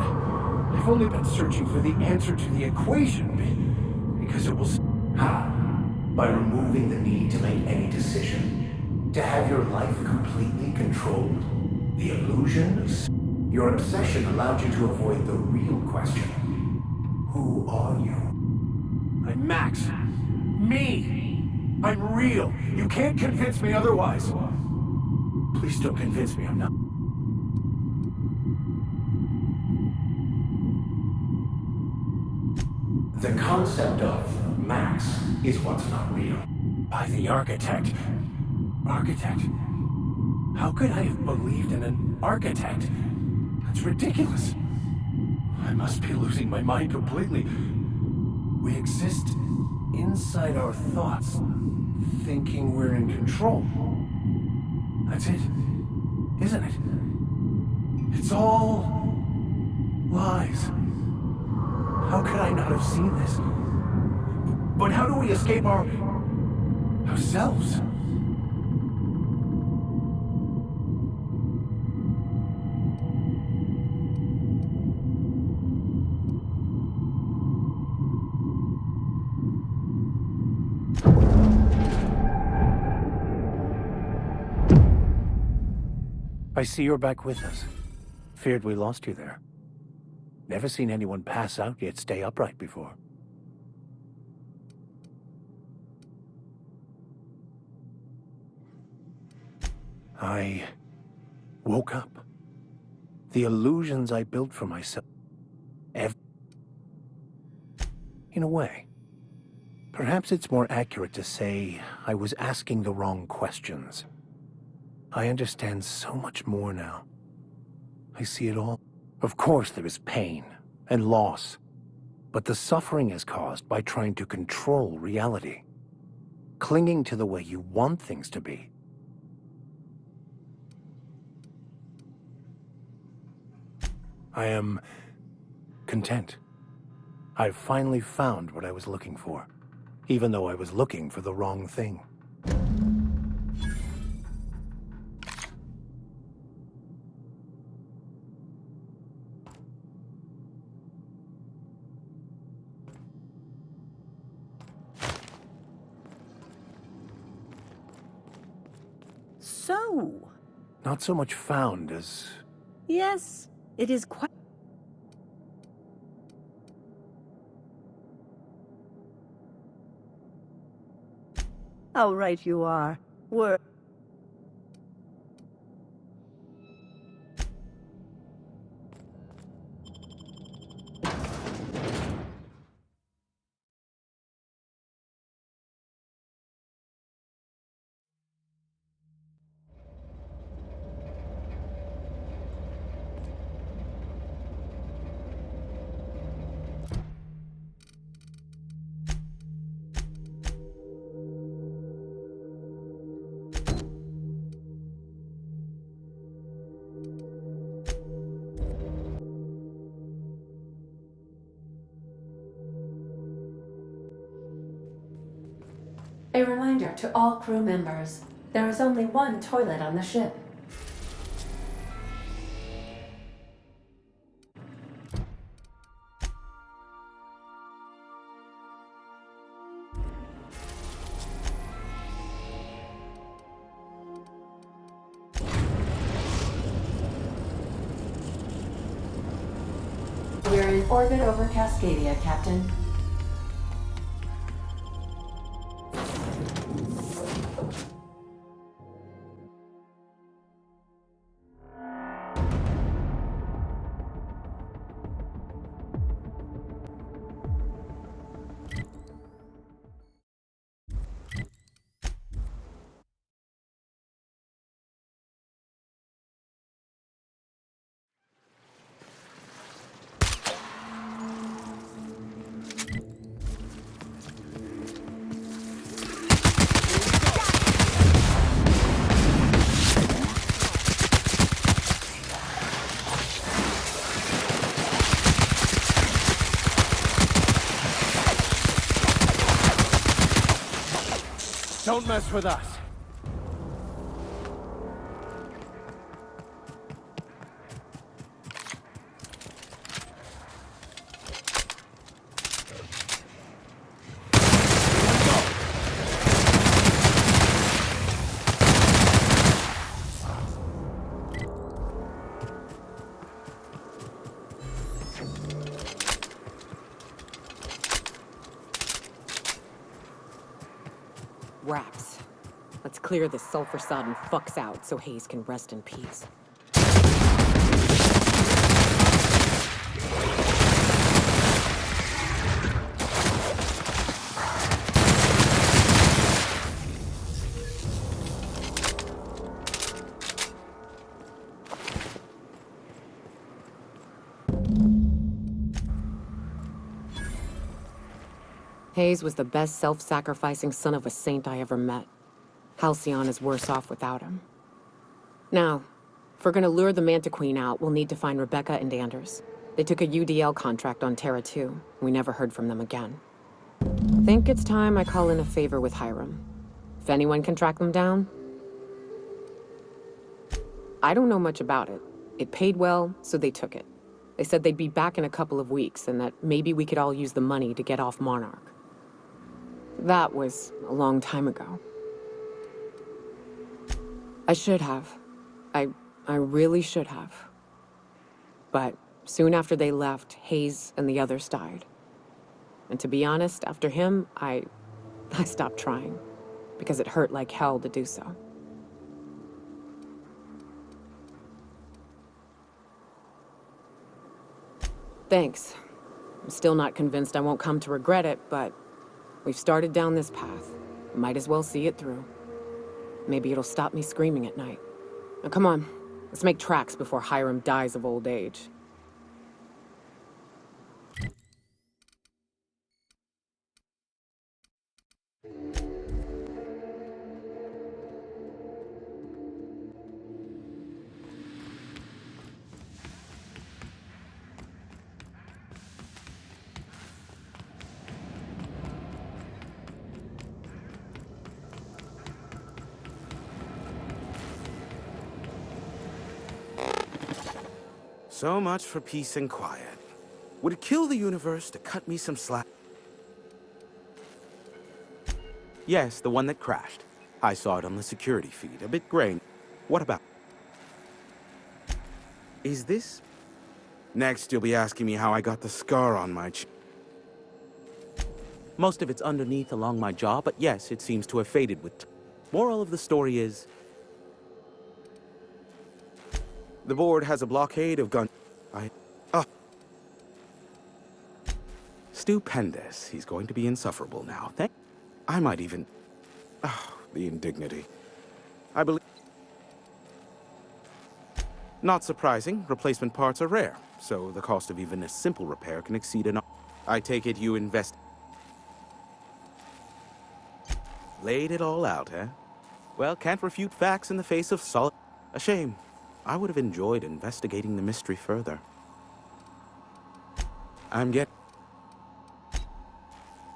I've only been searching for the answer to the equation, because it was... How? By removing the need to make any decision. To have your life completely controlled. The illusion of... Your obsession allowed you to avoid the real question. Who are you? I'm Max. Me! I'm real. You can't convince me otherwise. Please don't convince me I'm not. The concept of Max is what's not real. By the architect. Architect? How could I have believed in an architect? That's ridiculous. I must be losing my mind completely. We exist inside our thoughts, thinking we're in control. That's it, isn't it? It's all lies. How could I not have seen this? But how do we escape ourselves? I see you're back with us. Feared we lost you there. Never seen anyone pass out yet stay upright before. I woke up. The illusions I built for myself. In a way. Perhaps it's more accurate to say I was asking the wrong questions. I understand so much more now. I see it all. Of course there is pain and loss, but the suffering is caused by trying to control reality, clinging to the way you want things to be. I am content. I've finally found what I was looking for, even though I was looking for the wrong thing. So, Not so much found as... yes, it is quite... How right you are. Were... A reminder to all crew members, there is only one toilet on the ship. We're in orbit over Cascadia, Captain. Don't mess with us. Raps. Let's clear this sulfur-sodden fucks out so Hayes can rest in peace. Hayes was the best self-sacrificing son of a saint I ever met. Halcyon is worse off without him. Now, if we're gonna lure the Manta Queen out, we'll need to find Rebecca and Anders. They took a UDL contract on Terra 2. We never heard from them again. Think it's time I call in a favor with Hiram. If anyone can track them down. I don't know much about it. It paid well, so they took it. They said they'd be back in a couple of weeks, and that maybe we could all use the money to get off Monarch. That was a long time ago. I should have. I really should have. But soon after they left, Hayes and the others died. And to be honest, after him, I stopped trying. Because it hurt like hell to do so. Thanks. I'm still not convinced I won't come to regret it, but we've started down this path. Might as well see it through. Maybe it'll stop me screaming at night. Now come on, let's make tracks before Hiram dies of old age. So much for peace and quiet. Would it kill the universe to cut me some slack? Yes, the one that crashed. I saw it on the security feed, a bit grainy. What about? Is this? Next, you'll be asking me how I got the scar on my cheek. Most of it's underneath along my jaw, but yes, it seems to have faded with Moral of the story is, the board has a blockade of gun. Stupendous. He's going to be insufferable now. I might even... the indignity. I believe... Not surprising. Replacement parts are rare, so the cost of even a simple repair can exceed an... I take it you invest... Laid it all out, eh? Well, can't refute facts in the face of solid... A shame. I would have enjoyed investigating the mystery further. I'm getting...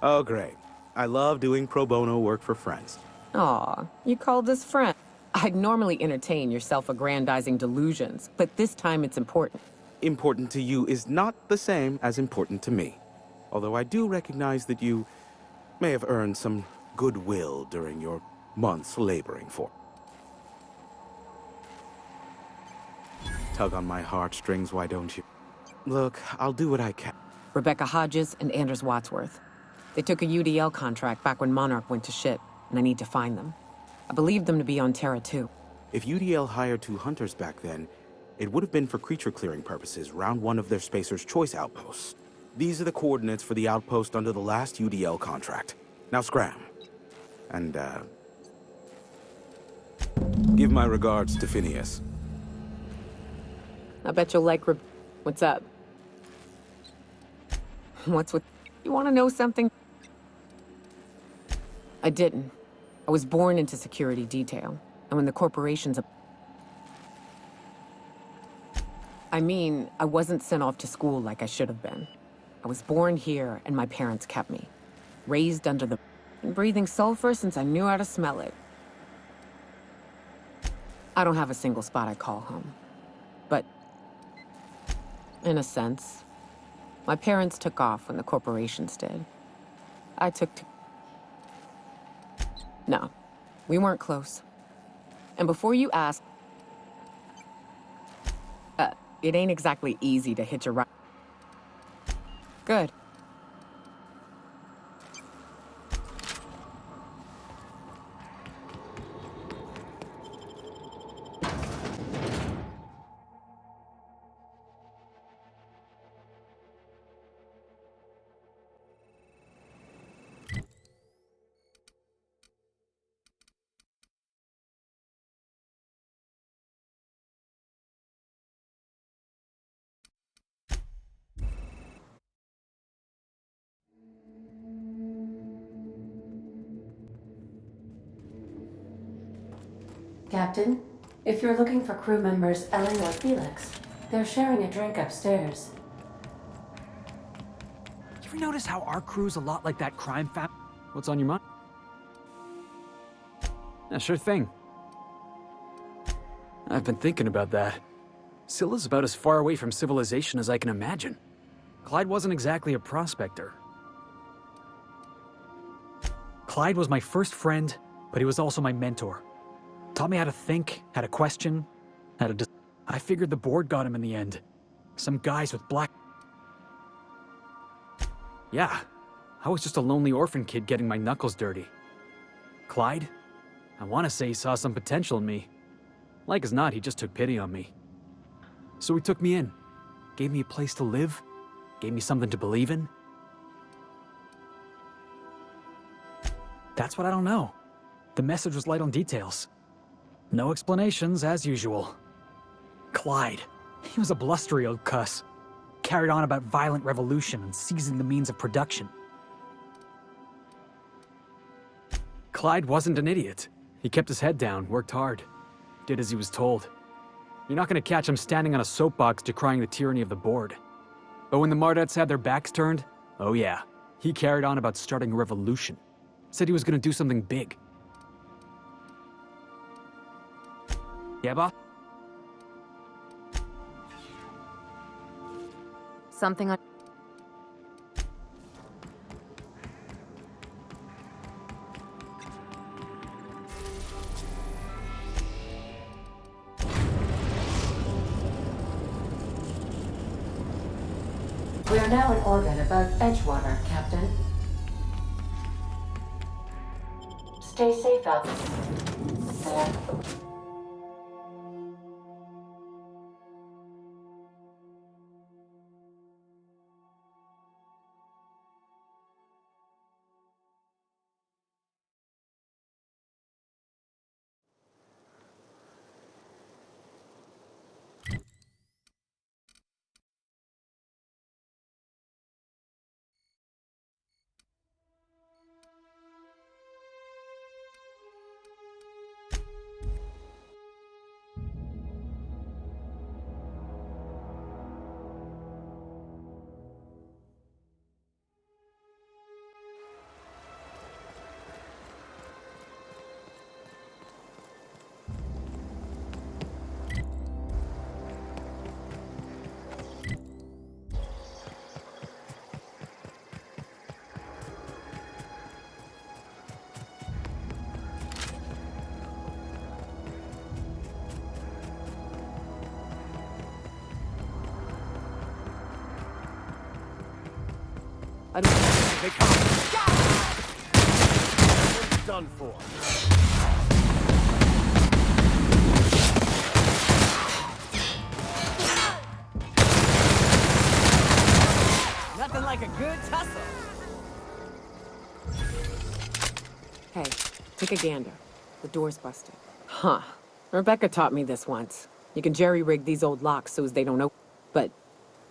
Oh, great. I love doing pro bono work for friends. Aw, you called us friends. I'd normally entertain your self-aggrandizing delusions, but this time it's important. Important to you is not the same as important to me. Although I do recognize that you may have earned some goodwill during your months laboring for. Tug on my heartstrings, why don't you? Look, I'll do what I can. Rebecca Hodges and Anders Wadsworth. They took a UDL contract back when Monarch went to shit, and I need to find them. I believe them to be on Terra 2. If UDL hired 2 hunters back then, it would have been for creature clearing purposes, round 1 of their Spacer's Choice outposts. These are the coordinates for the outpost under the last UDL contract. Now scram. And, give my regards to Phineas. I bet you'll like What's up? What's with... You want to know something? I didn't. I was born into security detail. And when the corporation's... I mean, I wasn't sent off to school like I should have been. I was born here, and my parents kept me. Raised under the... and breathing sulfur since I knew how to smell it. I don't have a single spot I call home. But... in a sense, my parents took off when the corporations did. I took to... No, we weren't close. And before you ask... it ain't exactly easy to hitch a ride. Good. Captain, if you're looking for crew members Ellie or Felix, they're sharing a drink upstairs. You ever notice how our crew's a lot like that crime family? What's on your mind? Yeah, sure thing. I've been thinking about that. Scylla's about as far away from civilization as I can imagine. Clyde wasn't exactly a prospector. Clyde was my first friend, but he was also my mentor. Taught me how to think, how to question, how to... I figured the board got him in the end. Some guys with black... Yeah, I was just a lonely orphan kid getting my knuckles dirty. Clyde? I want to say he saw some potential in me. Like as not, he just took pity on me. So he took me in, gave me a place to live, gave me something to believe in. That's what I don't know. The message was light on details. No explanations, as usual. Clyde, he was a blustery old cuss. Carried on about violent revolution and seizing the means of production. Clyde wasn't an idiot. He kept his head down, worked hard, did as he was told. You're not gonna catch him standing on a soapbox decrying the tyranny of the board. But when the Mardettes had their backs turned, oh yeah, he carried on about starting a revolution. Said he was gonna do something big. Yeah, boss? Something on... We are now in orbit above Edgewater, Captain. Stay safe out there. I don't think they come. It's done for. Nothing like a good tussle. Hey, take a gander. The door's busted. Huh. Rebecca taught me this once. You can jerry-rig these old locks so as they don't open. But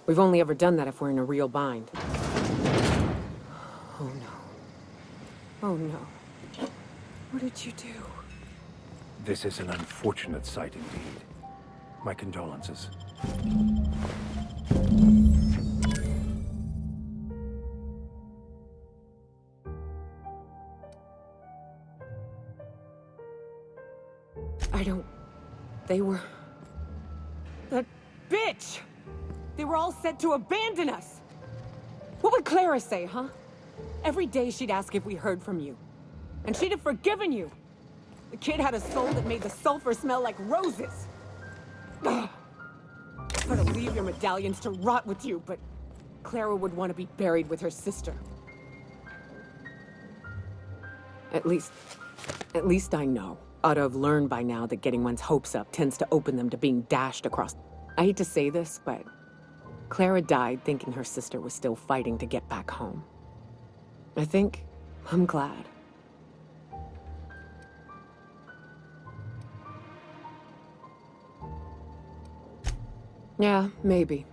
we've only ever done that if we're in a real bind. Oh no. Oh no. What did you do? This is an unfortunate sight indeed. My condolences. I don't... They were... That bitch! They were all set to abandon us! What would Clara say, huh? Every day she'd ask if we heard from you. And she'd have forgiven you! The kid had a soul that made the sulfur smell like roses! Ugh. I'd to leave your medallions to rot with you, but Clara would want to be buried with her sister. At least I know. Ought to have learned by now that getting one's hopes up tends to open them to being dashed across. I hate to say this, but Clara died thinking her sister was still fighting to get back home. I think I'm glad. Yeah, maybe.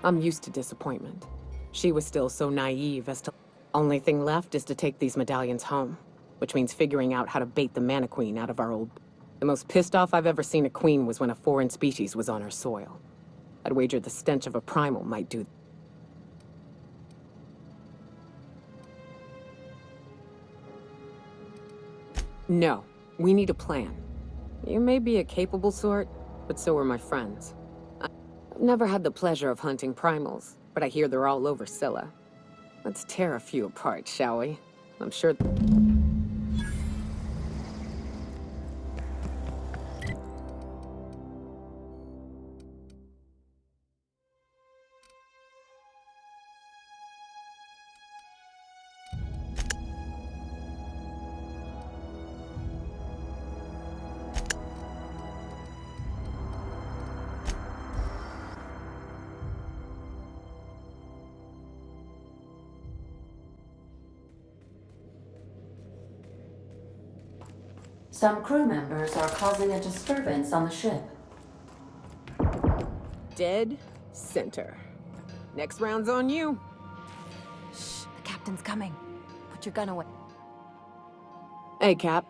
I'm used to disappointment. She was still so naive as to... Only thing left is to take these medallions home, which means figuring out how to bait the Mana Queen out of our old... The most pissed off I've ever seen a queen was when a foreign species was on her soil. I'd wager the stench of a primal might do. No, we need a plan. You may be a capable sort, but so are my friends. I've never had the pleasure of hunting primals, but I hear they're all over Scylla. Let's tear a few apart, shall we? I'm sure... Some crew members are causing a disturbance on the ship. Dead center. Next round's on you. Shh, the captain's coming. Put your gun away. Hey, Cap.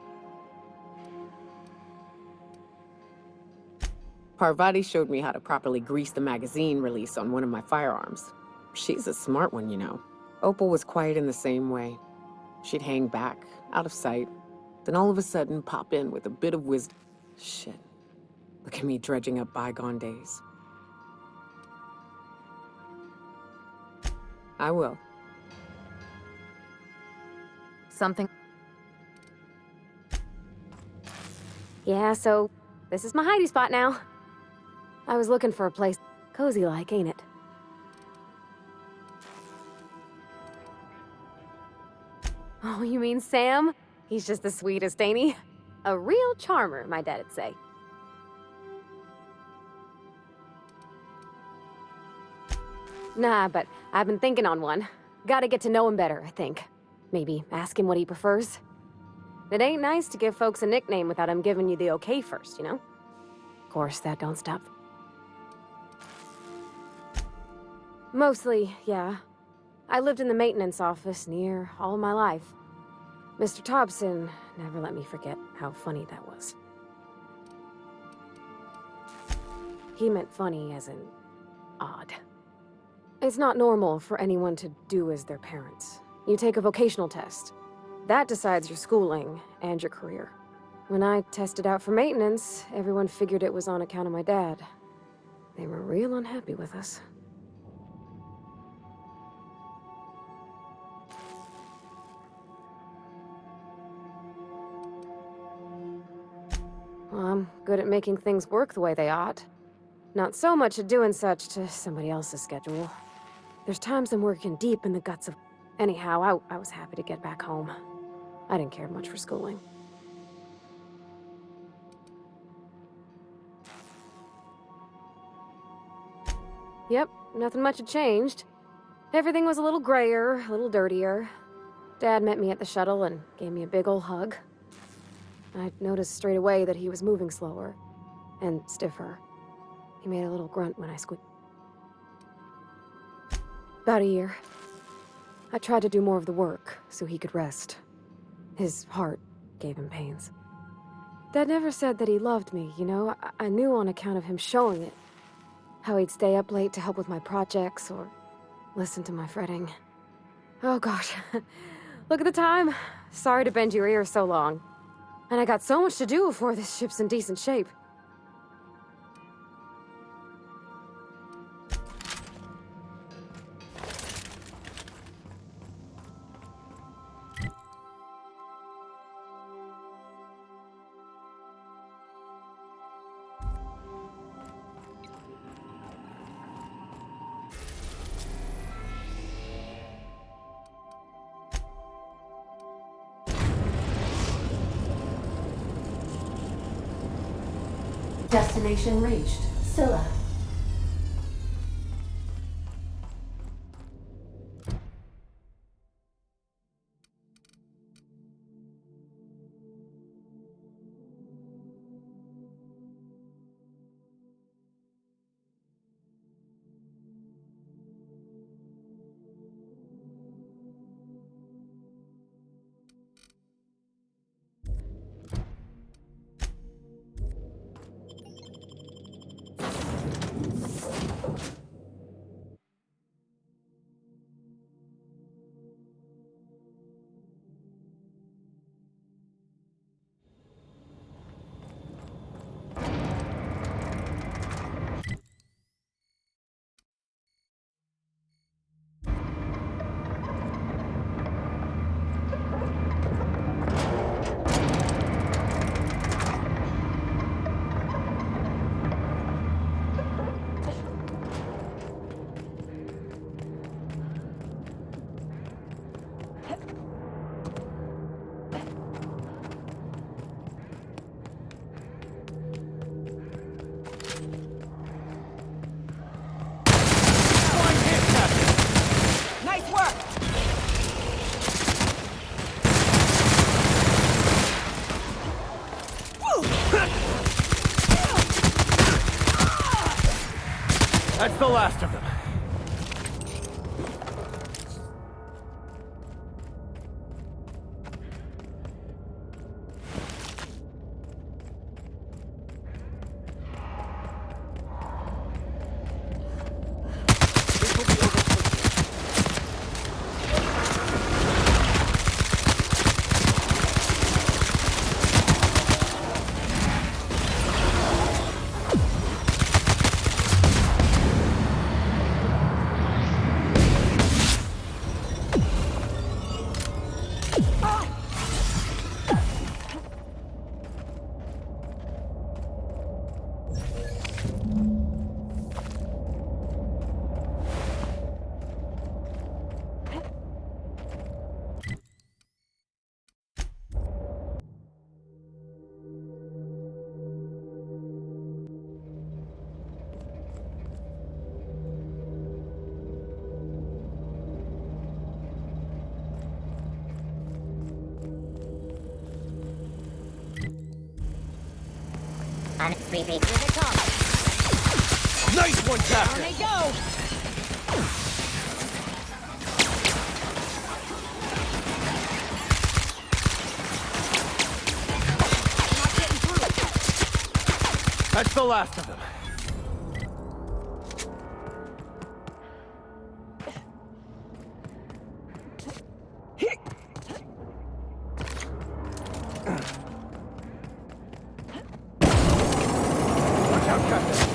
Parvati showed me how to properly grease the magazine release on one of my firearms. She's a smart one, you know. Opal was quiet in the same way. She'd hang back, out of sight, then all of a sudden pop in with a bit of wisdom. Shit. Look at me dredging up bygone days. I will. Something... Yeah, so this is my hidey spot now. I was looking for a place cozy-like, ain't it? Oh, you mean Sam? He's just the sweetest, ain't he? A real charmer, my dad'd say. Nah, but I've been thinking on one. Gotta get to know him better, I think. Maybe ask him what he prefers. It ain't nice to give folks a nickname without him giving you the okay first, you know? Of course, that don't stop. Mostly, yeah. I lived in the maintenance office near all my life. Mr. Thompson never let me forget how funny that was. He meant funny as in odd. It's not normal for anyone to do as their parents. You take a vocational test. That decides your schooling and your career. When I tested out for maintenance, everyone figured it was on account of my dad. They were real unhappy with us. Well, I'm good at making things work the way they ought. Not so much at doing such to somebody else's schedule. There's times I'm working deep in the guts of... Anyhow, I was happy to get back home. I didn't care much for schooling. Yep, nothing much had changed. Everything was a little grayer, a little dirtier. Dad met me at the shuttle and gave me a big ol' hug. I noticed straight away that he was moving slower and stiffer. He made a little grunt when I squeaked. About a year. I tried to do more of the work so he could rest. His heart gave him pains. Dad never said that he loved me, you know? I knew on account of him showing it. How he'd stay up late to help with my projects or listen to my fretting. Oh gosh. Look at the time. Sorry to bend your ear so long. And I got so much to do before this ship's in decent shape. Destination reached. Scylla. That's the last of them. Here they come. Nice one, Captain! Down they go! That's the last of them. Watch out, Captain!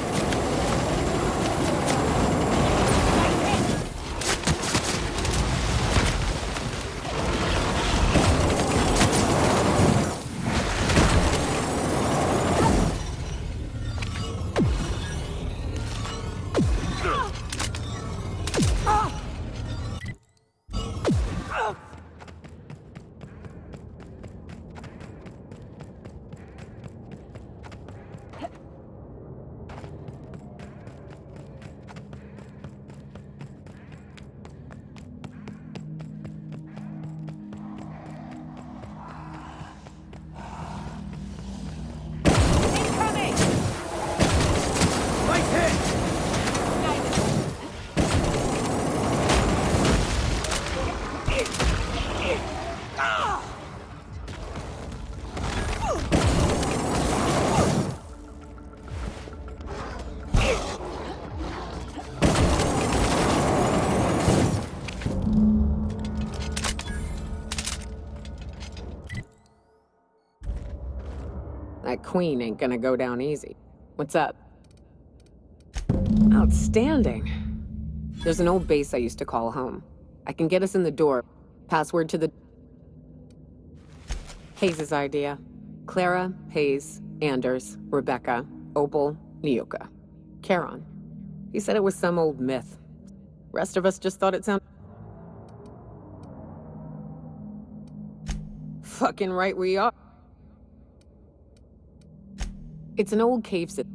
That queen ain't gonna go down easy. What's up? Outstanding. There's an old base I used to call home. I can get us in the door. Password to the... Hayes' idea. Clara, Hayes, Anders, Rebecca, Opal, Nyoka. Charon. He said it was some old myth. Rest of us just thought it sounded... Fucking right we are. It's an old cave system.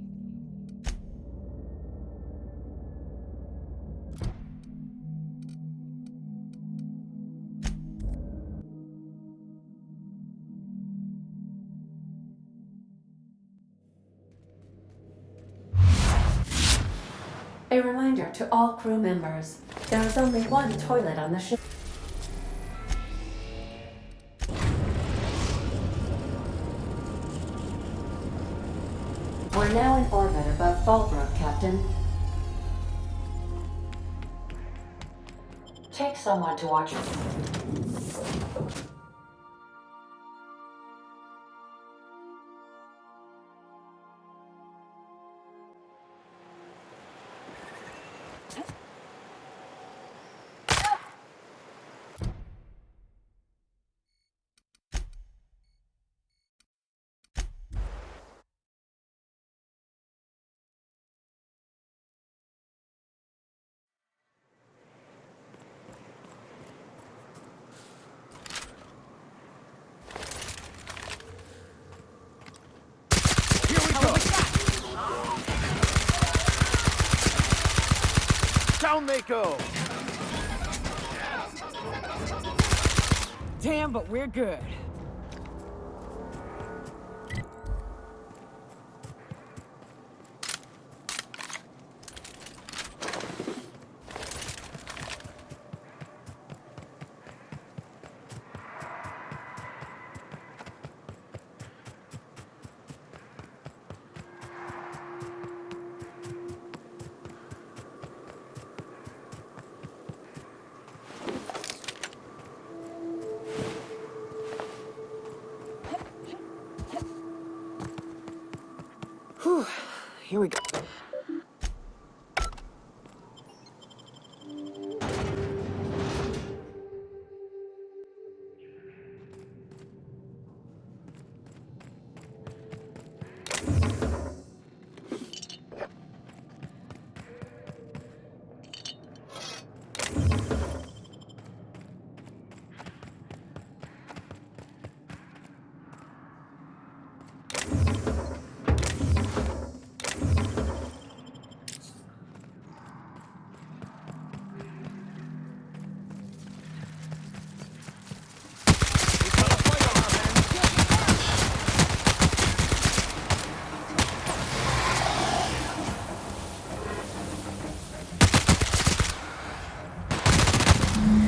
A reminder to all crew members, there is only one toilet on the ship. We're now in orbit above Fallbrook, Captain. Take someone to watch it. Down they go! Damn, but we're good. Here we go.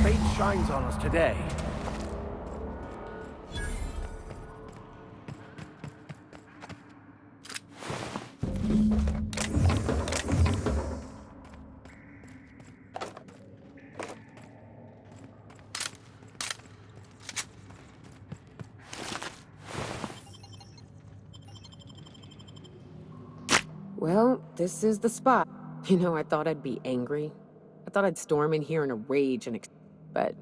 Fate shines on us today. Well, this is the spot. You know, I thought I'd be angry. I thought I'd storm in here in a rage but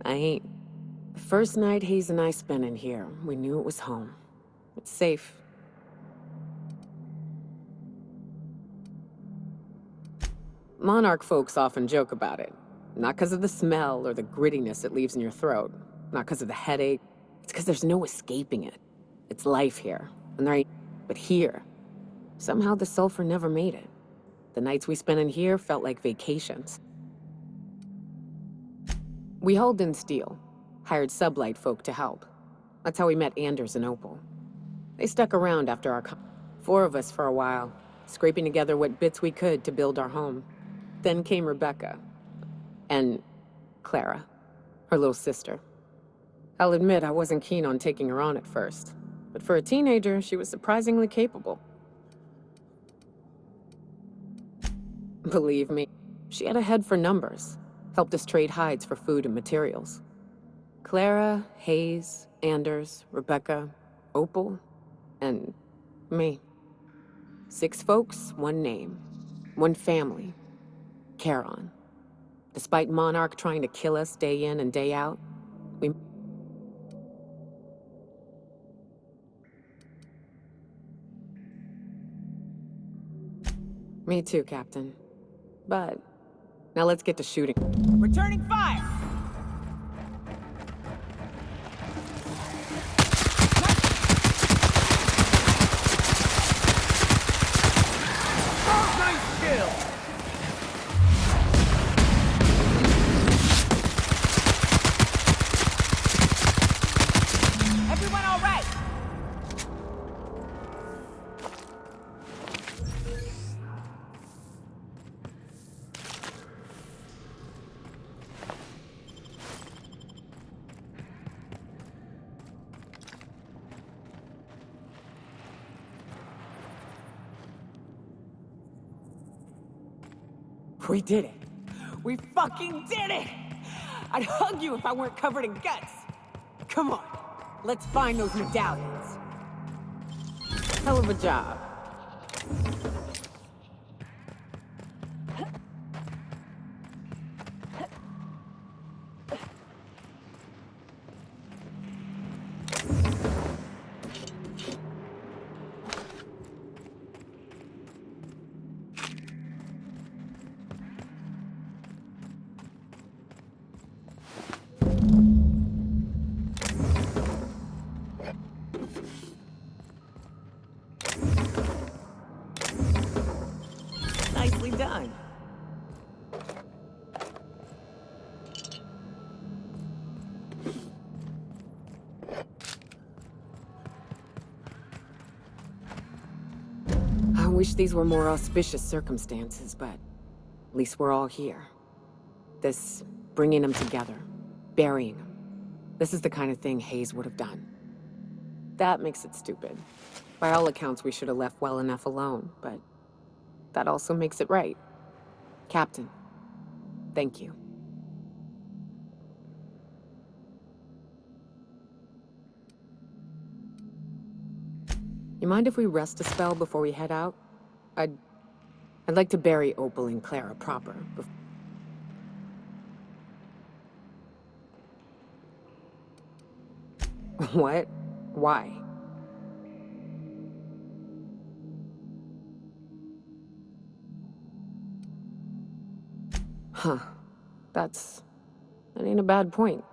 I ain't. The first night Hayes and I spent in here, we knew it was home. It's safe. Monarch folks often joke about it. Not because of the smell or the grittiness it leaves in your throat. Not because of the headache. It's because there's no escaping it. It's life here. And there ain't... But here, somehow the sulfur never made it. The nights we spent in here felt like vacations. We hauled in steel. Hired sublight folk to help. That's how we met Anders and Opal. They stuck around after our... 4 of us for a while, scraping together what bits we could to build our home. Then came Rebecca. And Clara, her little sister. I'll admit I wasn't keen on taking her on at first, but for a teenager, she was surprisingly capable. Believe me, she had a head for numbers, helped us trade hides for food and materials. Clara, Hayes, Anders, Rebecca, Opal, and me. 6 folks, 1 name, 1 family. Charon. Despite Monarch trying to kill us day in and day out, we... Me too, Captain. But now let's get to shooting. Returning fire! Nice kill! Everyone all right? We did it. We fucking did it! I'd hug you if I weren't covered in guts. Come on, let's find those medallions. Hell of a job. Nicely done. I wish these were more auspicious circumstances, but at least we're all here. This bringing them together, burying them. This is the kind of thing Hayes would have done. That makes it stupid. By all accounts, we should have left well enough alone, but that also makes it right. Captain, thank you. You mind if we rest a spell before we head out? I'd like to bury Opal and Clara proper. What? Why? Huh. That ain't a bad point.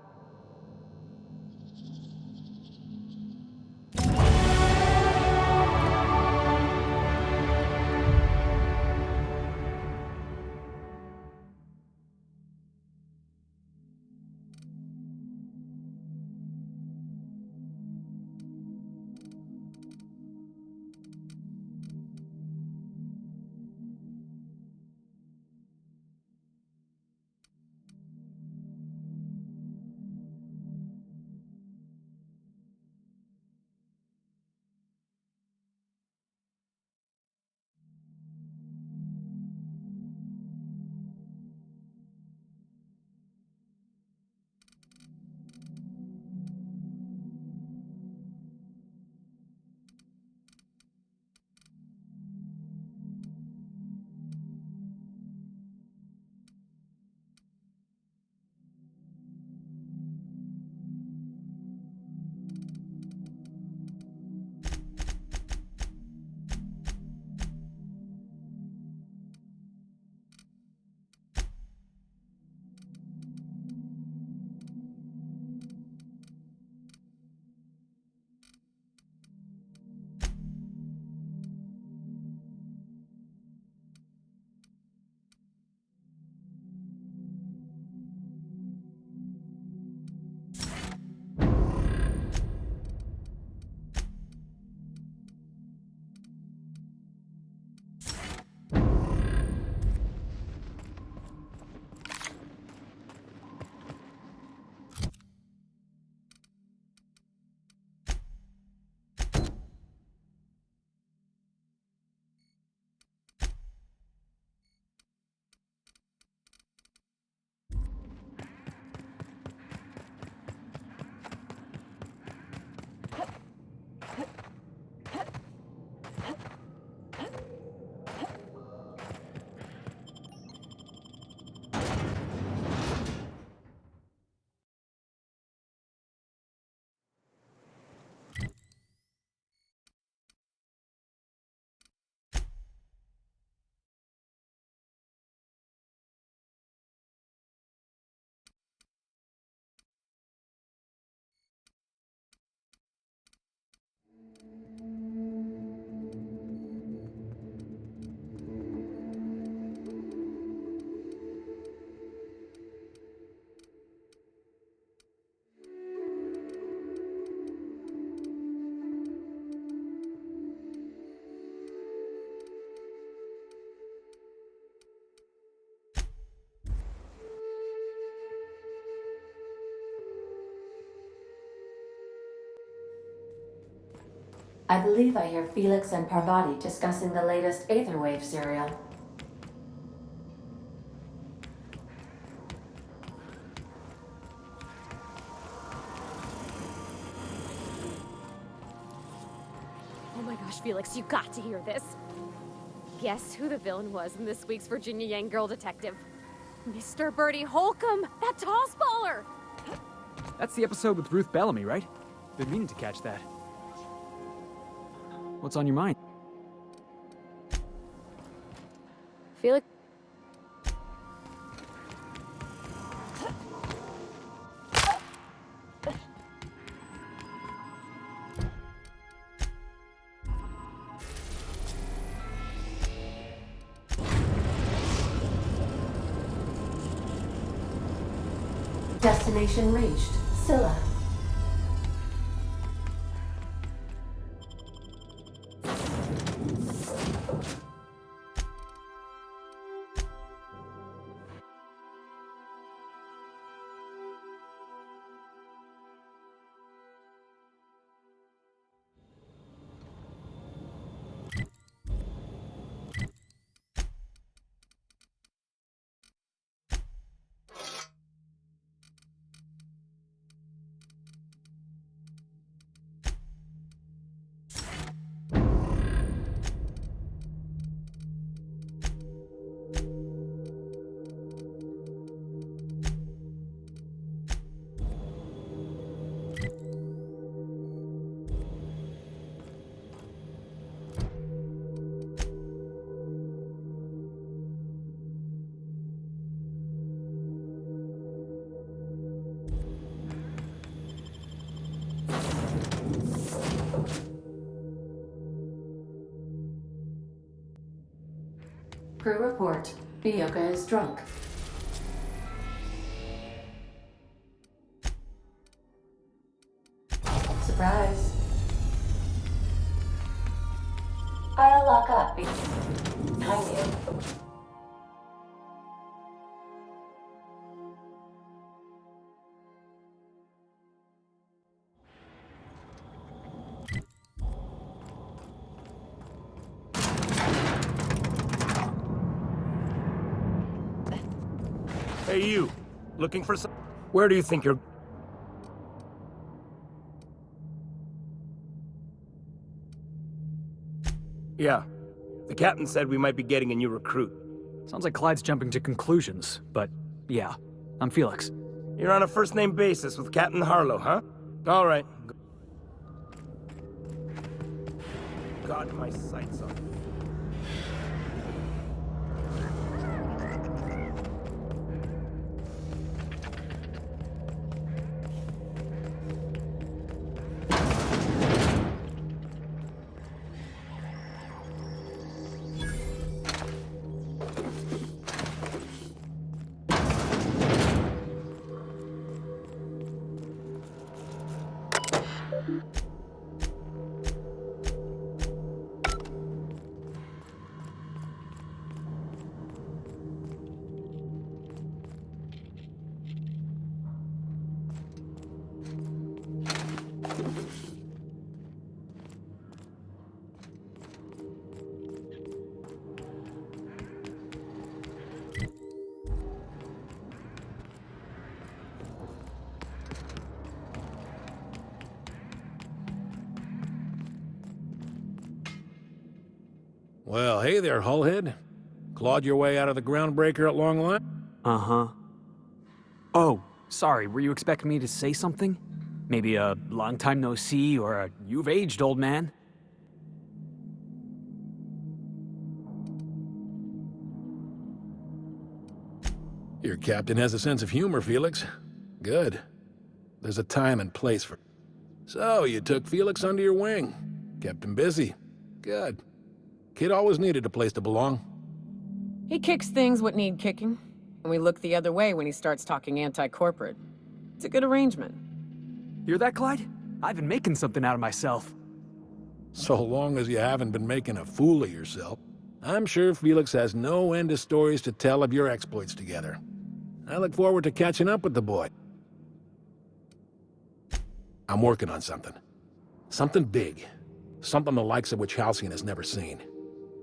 I believe I hear Felix and Parvati discussing the latest Aetherwave serial. Oh my gosh, Felix, you got to hear this. Guess who the villain was in this week's Virginia Yang Girl Detective? Mr. Bertie Holcomb, that toss baller! That's the episode with Ruth Bellamy, right? Been meaning to catch that. What's on your mind? Felix... Destination reached. Scylla. Crew report. Bioka is drunk. Surprise. I'll lock up. Behind you. Hey, you. Looking for some... Where do you think you're... Yeah. The captain said we might be getting a new recruit. Sounds like Clyde's jumping to conclusions, but yeah, I'm Felix. You're on a first-name basis with Captain Harlow, huh? All right. Got my sights on. Well, hey there, Hullhead. Clawed your way out of the groundbreaker at long last? Uh-huh. Oh, sorry, were you expecting me to say something? Maybe a long time no see, or a you've aged, old man? Your captain has a sense of humor, Felix. Good. There's a time and place for... So, you took Felix under your wing. Kept him busy. Good. Kid always needed a place to belong. He kicks things what need kicking, and we look the other way when he starts talking anti-corporate. It's a good arrangement. Hear that, Clyde? I've been making something out of myself. So long as you haven't been making a fool of yourself, I'm sure Felix has no end of stories to tell of your exploits together. I look forward to catching up with the boy. I'm working on something. Something big. Something the likes of which Halcyon has never seen.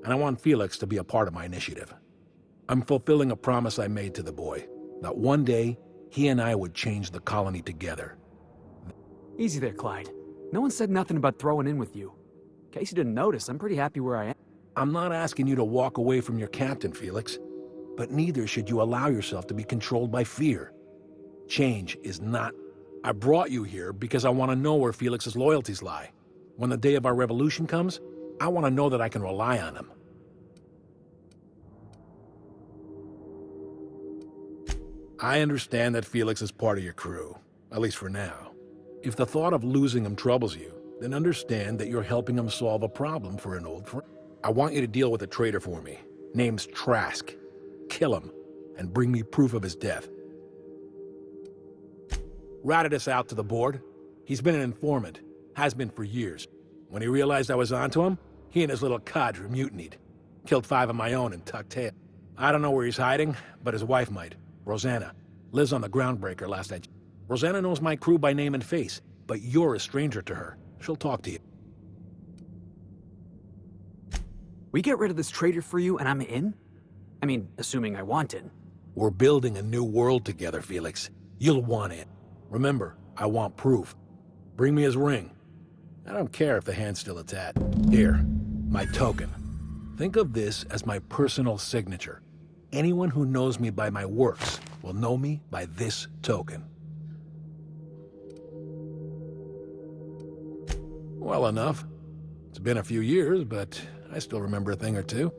And I want Felix to be a part of my initiative. I'm fulfilling a promise I made to the boy, that one day, he and I would change the colony together. Easy there, Clyde. No one said nothing about throwing in with you. In case you didn't notice, I'm pretty happy where I am. I'm not asking you to walk away from your captain, Felix. But neither should you allow yourself to be controlled by fear. Change is not... I brought you here because I want to know where Felix's loyalties lie. When the day of our revolution comes, I want to know that I can rely on him. I understand that Felix is part of your crew, at least for now. If the thought of losing him troubles you, then understand that you're helping him solve a problem for an old friend. I want you to deal with a traitor for me. Name's Trask. Kill him, and bring me proof of his death. Ratted us out to the board. He's been an informant. Has been for years. When he realized I was onto him, he and his little cadre mutinied. Killed 5 of my own and tucked tail. I don't know where he's hiding, but his wife might. Rosanna. Lives on the groundbreaker last I... Rosanna knows my crew by name and face, but you're a stranger to her. She'll talk to you. We get rid of this traitor for you and I'm in? I mean, assuming I want it. We're building a new world together, Felix. You'll want it. Remember, I want proof. Bring me his ring. I don't care if the hand's still attached. Here, my token. Think of this as my personal signature. Anyone who knows me by my works will know me by this token. Well enough. It's been a few years, but I still remember a thing or two.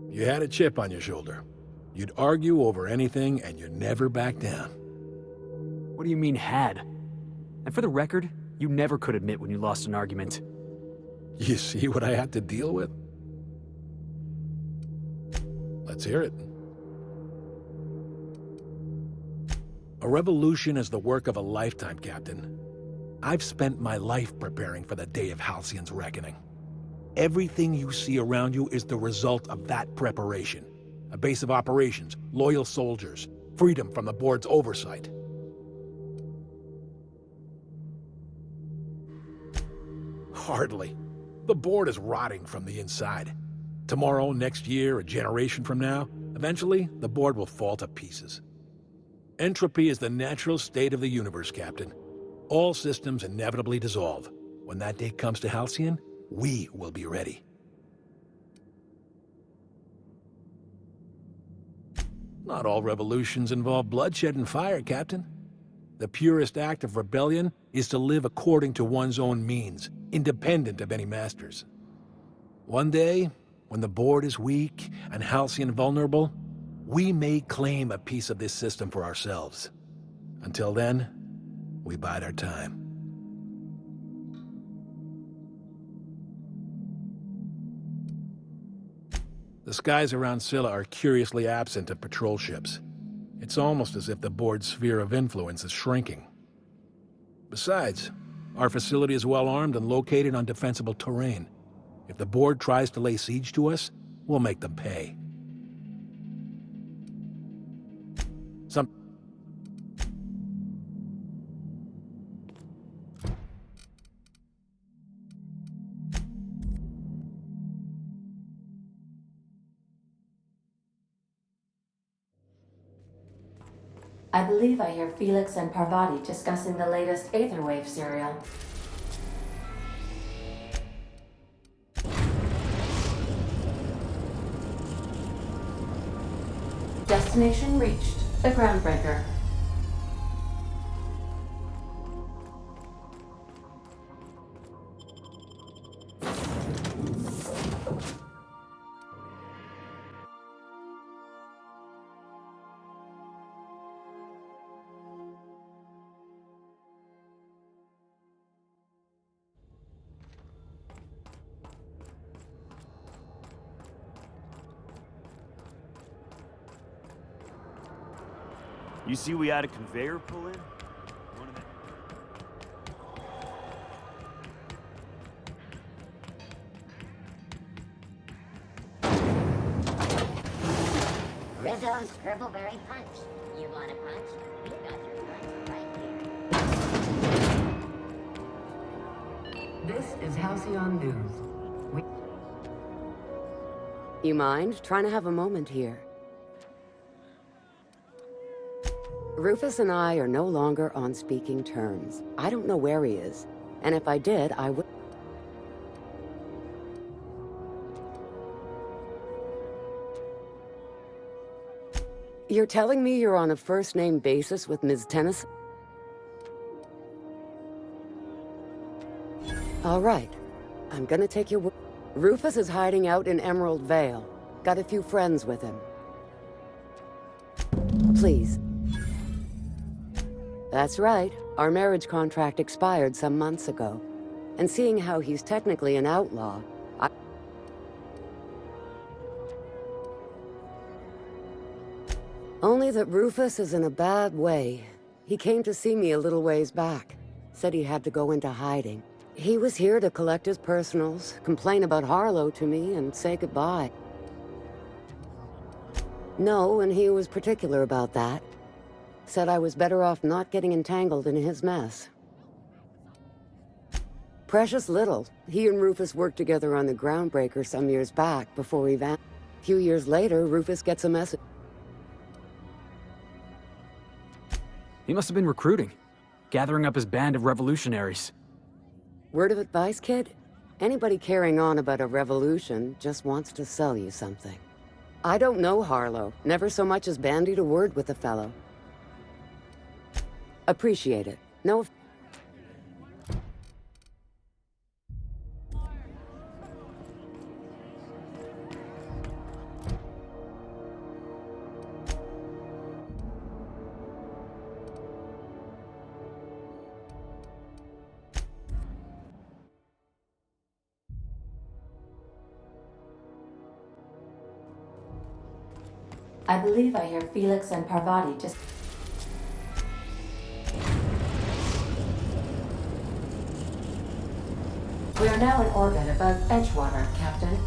You had a chip on your shoulder. You'd argue over anything and you'd never back down. What do you mean, had? And for the record, you never could admit when you lost an argument. You see what I had to deal with? Let's hear it. A revolution is the work of a lifetime, Captain. I've spent my life preparing for the day of Halcyon's reckoning. Everything you see around you is the result of that preparation. A base of operations, loyal soldiers, freedom from the board's oversight. Hardly. The board is rotting from the inside. Tomorrow, next year, a generation from now, eventually, the board will fall to pieces. Entropy is the natural state of the universe, Captain. All systems inevitably dissolve. When that day comes to Halcyon, we will be ready. Not all revolutions involve bloodshed and fire, Captain. The purest act of rebellion is to live according to one's own means, independent of any masters. One day, when the board is weak and Halcyon vulnerable, we may claim a piece of this system for ourselves. Until then, we bide our time. The skies around Scylla are curiously absent of patrol ships. It's almost as if the board's sphere of influence is shrinking. Besides, our facility is well armed and located on defensible terrain. If the board tries to lay siege to us, we'll make them pay. I believe I hear Felix and Parvati discussing the latest Aetherwave serial. Destination reached. The Groundbreaker. You see we had a conveyor pull in? Rizzo's Purpleberry Punch. You want a punch? You got your punch right here. This is Halcyon News. You mind trying to have a moment here? Rufus and I are no longer on speaking terms. I don't know where he is, and if I did, I would... You're telling me you're on a first-name basis with Ms. Tennyson? All right. I'm gonna take your word. Rufus is hiding out in Emerald Vale. Got a few friends with him. Please. That's right. Our marriage contract expired some months ago. And seeing how he's technically an outlaw, Only that Rufus is in a bad way. He came to see me a little ways back. Said he had to go into hiding. He was here to collect his personals, complain about Harlow to me, and say goodbye. No, and he was particular about that. Said I was better off not getting entangled in his mess. Precious little. He and Rufus worked together on the Groundbreaker some years back before he vanished. A few years later, Rufus gets a message. He must have been recruiting, gathering up his band of revolutionaries. Word of advice, kid? Anybody carrying on about a revolution just wants to sell you something. I don't know Harlow. Never so much as bandied a word with the fellow. Appreciate it. No. I believe I hear Felix and Parvati just... We are now in orbit above Edgewater, Captain.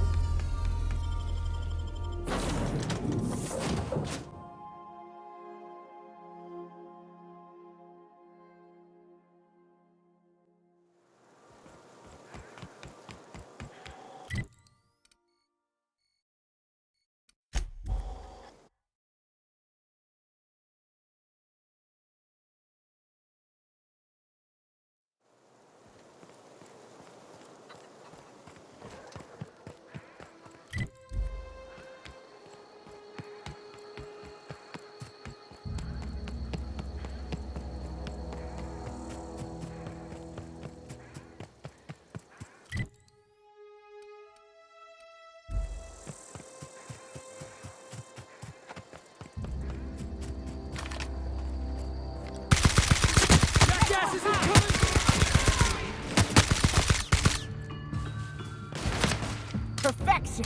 Perfection!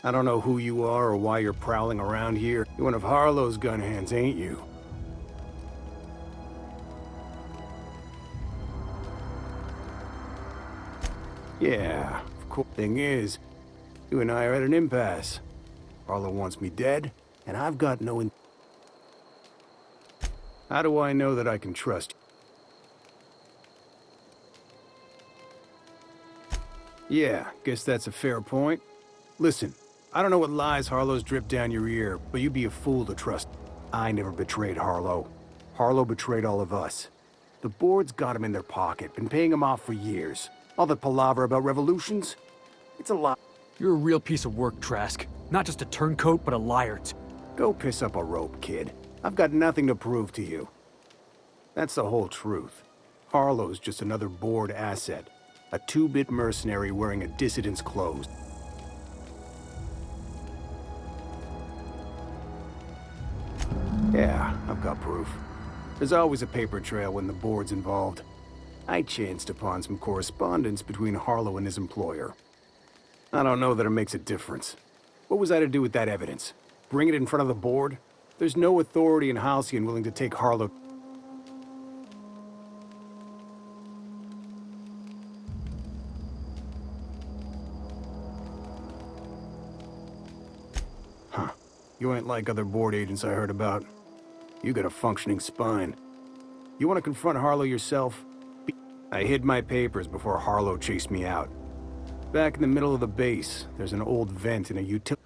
I don't know who you are or why you're prowling around here. You're one of Harlow's gun hands, ain't you? Yeah, of course. Thing is, you and I are at an impasse. Harlow wants me dead, and I've got no How do I know that I can trust you? Yeah, guess that's a fair point. Listen, I don't know what lies Harlow's dripped down your ear, but you'd be a fool to trust. I never betrayed Harlow. Harlow betrayed all of us. The board's got him in their pocket, been paying him off for years. All the palaver about revolutions? It's a lie. You're a real piece of work, Trask. Not just a turncoat, but a liar. Go piss up a rope, kid. I've got nothing to prove to you. That's the whole truth. Harlow's just another board asset. A two-bit mercenary wearing a dissident's clothes. Yeah, I've got proof. There's always a paper trail when the board's involved. I chanced upon some correspondence between Harlow and his employer. I don't know that it makes a difference. What was I to do with that evidence? Bring it in front of the board? There's no authority in Halcyon willing to take Harlow. Huh. You ain't like other board agents I heard about. You got a functioning spine. You want to confront Harlow yourself? I hid my papers before Harlow chased me out. Back in the middle of the base, there's an old vent in a utility.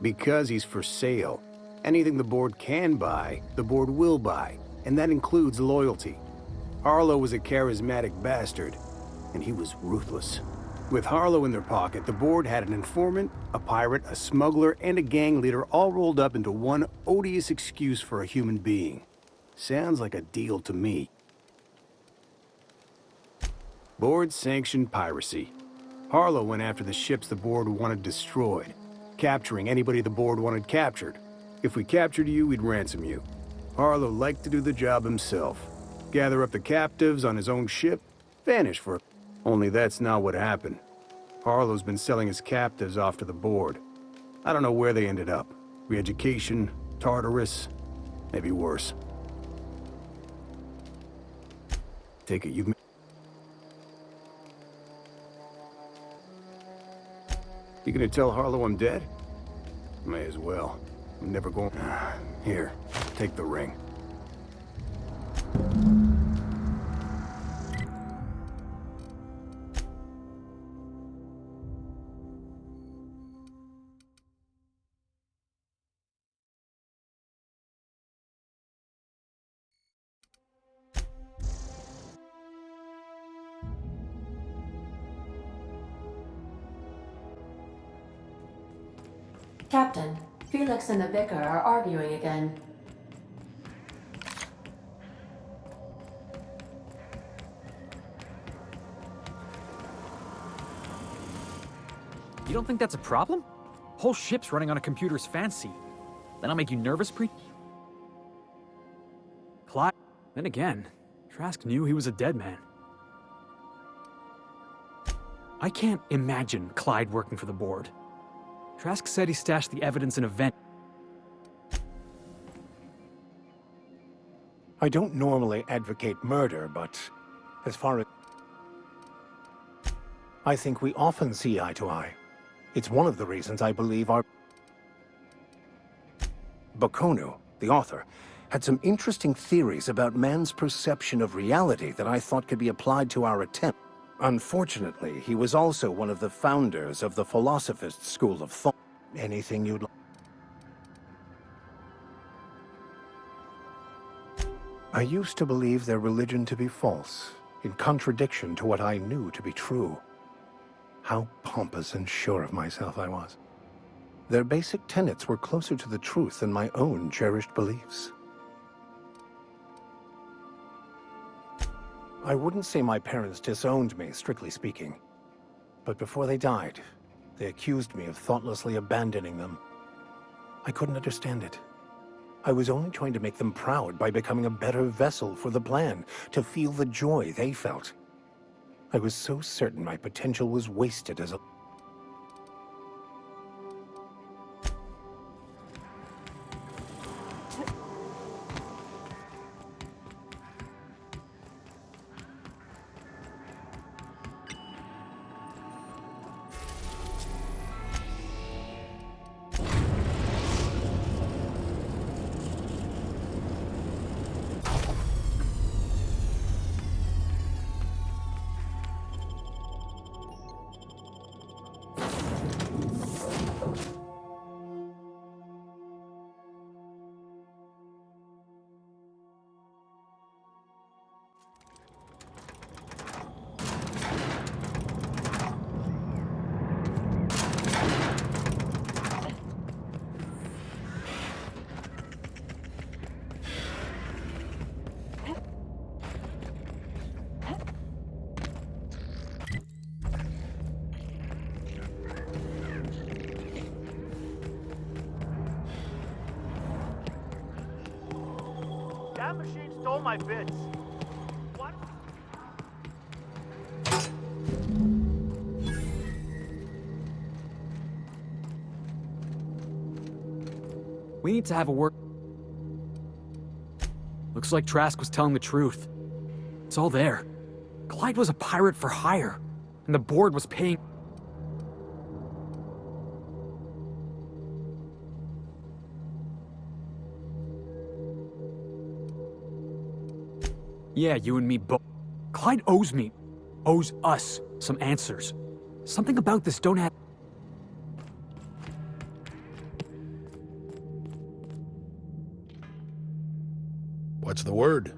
Because he's for sale. Anything the board can buy, the board will buy, and that includes loyalty. Harlow was a charismatic bastard, and he was ruthless. With Harlow in their pocket, the board had an informant, a pirate, a smuggler, and a gang leader all rolled up into one odious excuse for a human being. Sounds like a deal to me. Board-sanctioned piracy. Harlow went after the ships the board wanted destroyed, capturing anybody the board wanted captured. If we captured you, we'd ransom you. Harlow liked to do the job himself. Gather up the captives on his own ship, vanish for... Only that's not what happened. Harlow's been selling his captives off to the board. I don't know where they ended up. Re-education, Tartarus, maybe worse. Take it, you've... You gonna tell Harlow I'm dead? May as well. I'm never going... Here, take the ring. Captain, Felix and the vicar are arguing again. You don't think that's a problem? Whole ship's running on a computer's fancy. That'll make you nervous, Clyde? Then again, Trask knew he was a dead man. I can't imagine Clyde working for the board. Trask said he stashed the evidence in a vent. I don't normally advocate murder, but as far as... I think we often see eye to eye. It's one of the reasons I believe our... Bakonu, the author, had some interesting theories about man's perception of reality that I thought could be applied to our attempt. Unfortunately, he was also one of the founders of the philosophist school of thought. Anything you'd like? I used to believe their religion to be false, in contradiction to what I knew to be true. How pompous and sure of myself I was. Their basic tenets were closer to the truth than my own cherished beliefs. I wouldn't say my parents disowned me, strictly speaking. But before they died, they accused me of thoughtlessly abandoning them. I couldn't understand it. I was only trying to make them proud by becoming a better vessel for the plan, to feel the joy they felt. I was so certain my potential was wasted as a... That machine stole my bits. What? We need to have a work... Looks like Trask was telling the truth. It's all there. Clyde was a pirate for hire, and the board was paying... Yeah, you and me both. Clyde owes us some answers. Something about this don't have... What's the word?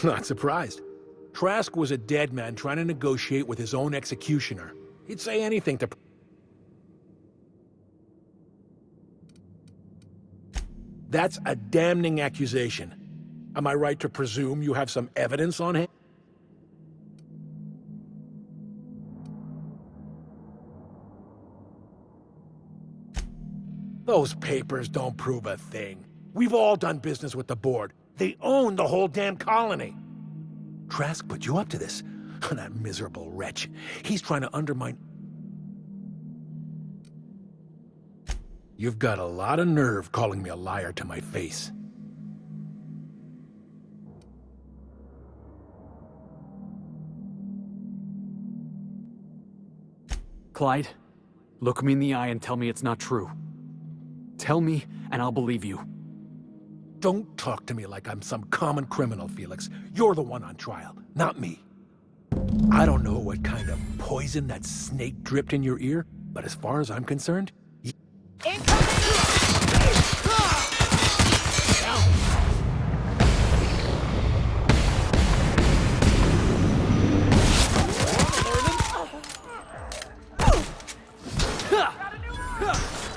Not surprised. Trask was a dead man trying to negotiate with his own executioner. He'd say anything to... That's a damning accusation. Am I right to presume you have some evidence on him? Those papers don't prove a thing. We've all done business with the board. They own the whole damn colony. Trask put you up to this. That miserable wretch. He's trying to undermine... You've got a lot of nerve calling me a liar to my face. Clyde, look me in the eye and tell me it's not true. Tell me, and I'll believe you. Don't talk to me like I'm some common criminal, Felix. You're the one on trial, not me. I don't know what kind of poison that snake dripped in your ear, but as far as I'm concerned...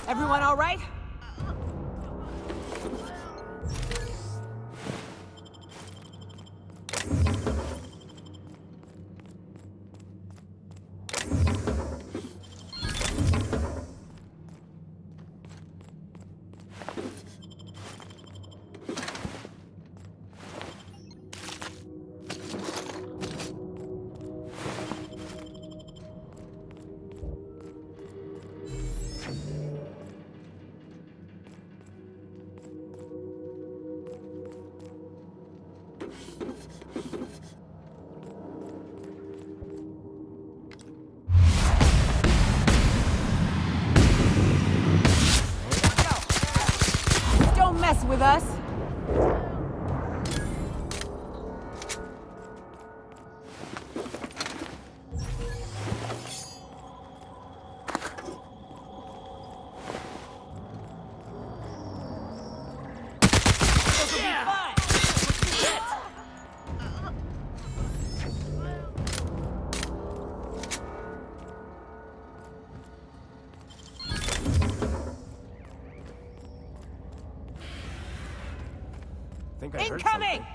Everyone all right? Don't mess with us! Think I heard Incoming!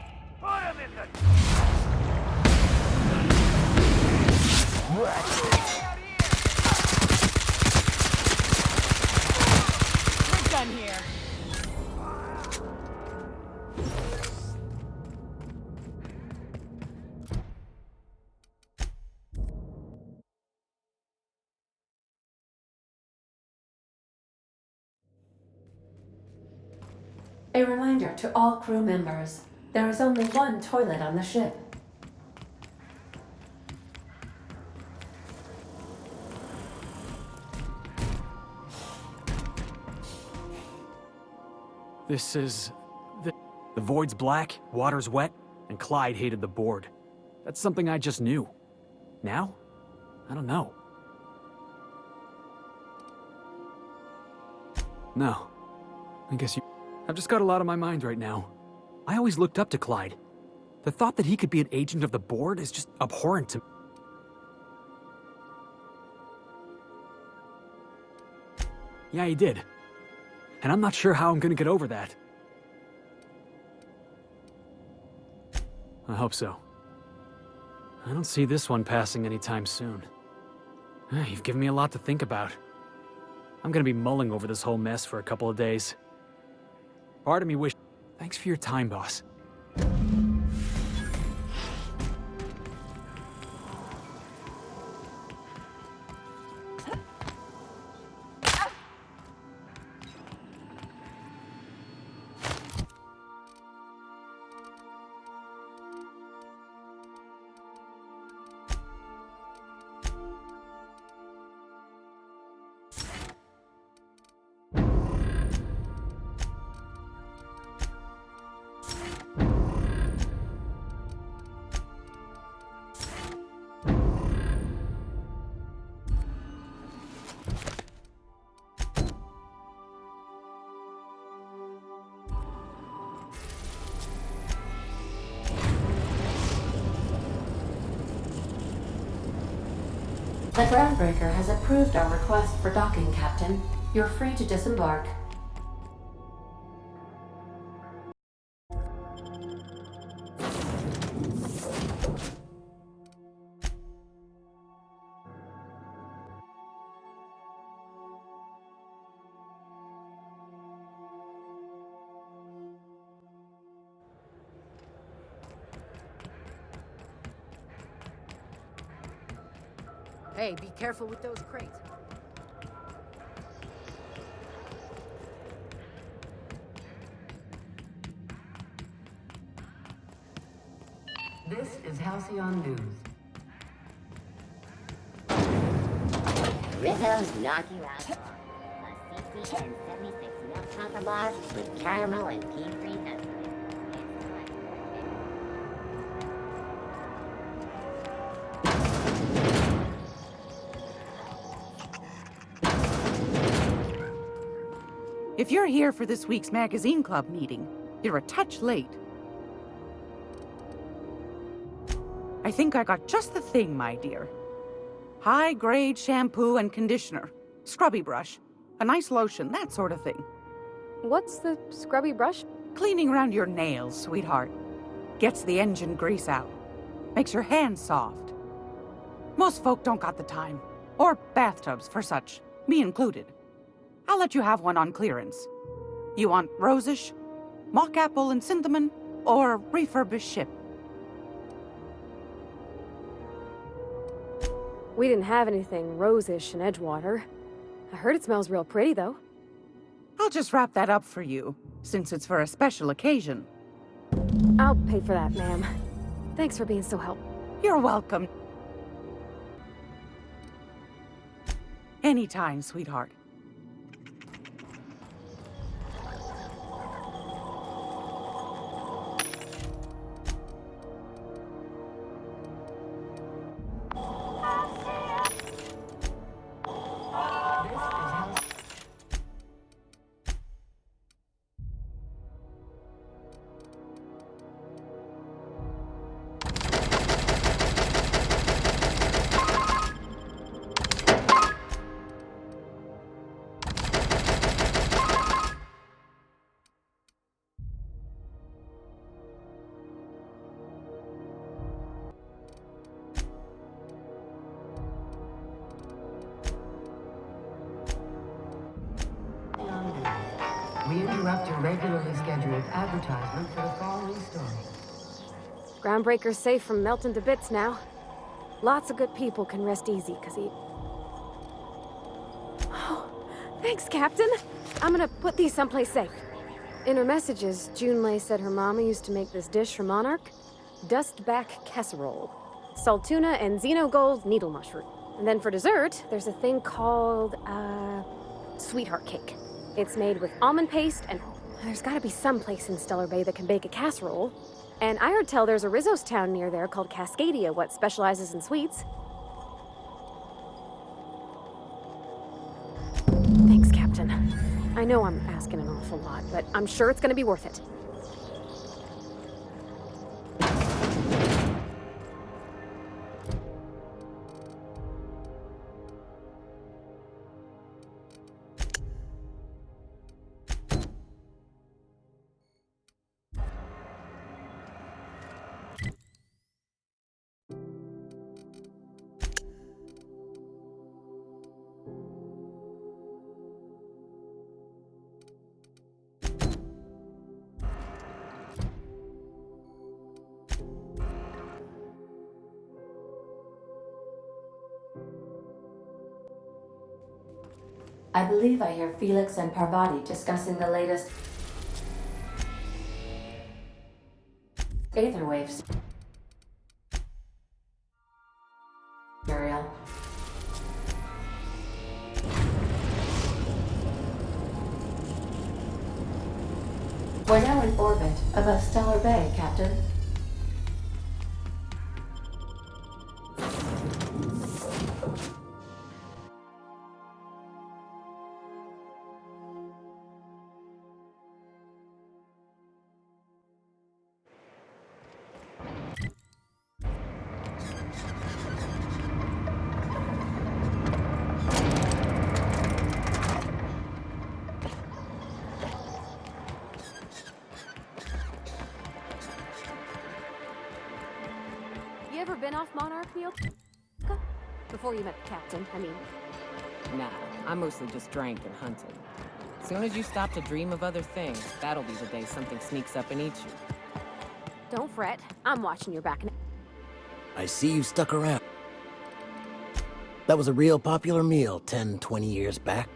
We're done here. A reminder to all crew members, there is only one toilet on the ship. This is... The void's black, water's wet, and Clyde hated the board. That's something I just knew. Now? I don't know. No. I guess you... I've just got a lot on my mind right now. I always looked up to Clyde. The thought that he could be an agent of the board is just abhorrent to me. Yeah, he did. And I'm not sure how I'm gonna get over that. I hope so. I don't see this one passing anytime soon. You've given me a lot to think about. I'm gonna be mulling over this whole mess for a couple of days. Part of me wish... Thanks for your time, boss. The groundbreaker has approved our request for docking, Captain. You're free to disembark. Hey, be careful with those crates. This is Halcyon News. Rizzo's knocking out a 60 and 76 milk chocolate bars with caramel and pea-free nuts. If you're here for this week's magazine club meeting, you're a touch late. I think I got just the thing, my dear. High-grade shampoo and conditioner, scrubby brush, a nice lotion, that sort of thing. What's the scrubby brush? Cleaning around your nails, sweetheart. Gets the engine grease out. Makes your hands soft. Most folk don't got the time. Or bathtubs for such, me included. I'll let you have one on clearance. You want rosish, mock apple and cinnamon, or refurbished ship? We didn't have anything rosish in Edgewater. I heard it smells real pretty, though. I'll just wrap that up for you, since it's for a special occasion. I'll pay for that, ma'am. Thanks for being so helpful. You're welcome. Anytime, sweetheart. We interrupt your regularly scheduled advertisement for the following story. Groundbreaker's safe from melting to bits now. Lots of good people can rest easy, because he... Oh, thanks, Captain. I'm gonna put these someplace safe. In her messages, Junlei said her mama used to make this dish for Monarch. Dustback casserole. Salt tuna and xenogold needle mushroom. And then for dessert, there's a thing called, sweetheart cake. It's made with almond paste, and there's gotta be some place in Stellar Bay that can bake a casserole. And I heard tell there's a Rizzo's town near there called Cascadia, what specializes in sweets. Thanks, Captain. I know I'm asking an awful lot, but I'm sure it's gonna be worth it. I believe I hear Felix and Parvati discussing the latest Aether waves. Material. We're now in orbit above Stellar Bay, Captain. You ever been off Monarch, Neil? Before you met the captain, I mean. Nah, I mostly just drank and hunted. Soon as you stop to dream of other things, that'll be the day something sneaks up and eats you. Don't fret. I'm watching your back. I see you stuck around. That was a real popular meal 10, 20 years back,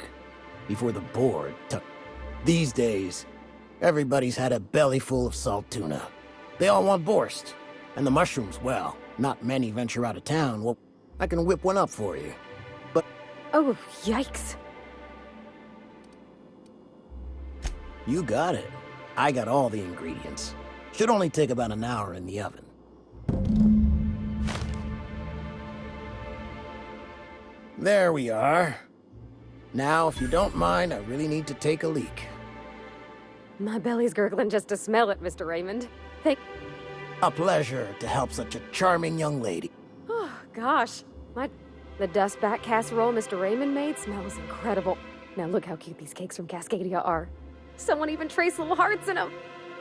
before the board took. These days, everybody's had a belly full of salt tuna. They all want borscht. And the mushrooms, well, not many venture out of town. Well, I can whip one up for you. But... Oh, yikes. You got it. I got all the ingredients. Should only take about an hour in the oven. There we are. Now, if you don't mind, I really need to take a leak. My belly's gurgling just to smell it, Mr. Raymond. A pleasure to help such a charming young lady. Oh, gosh. The dustback casserole Mr. Raymond made smells incredible. Now look how cute these cakes from Cascadia are. Someone even traced little hearts in them.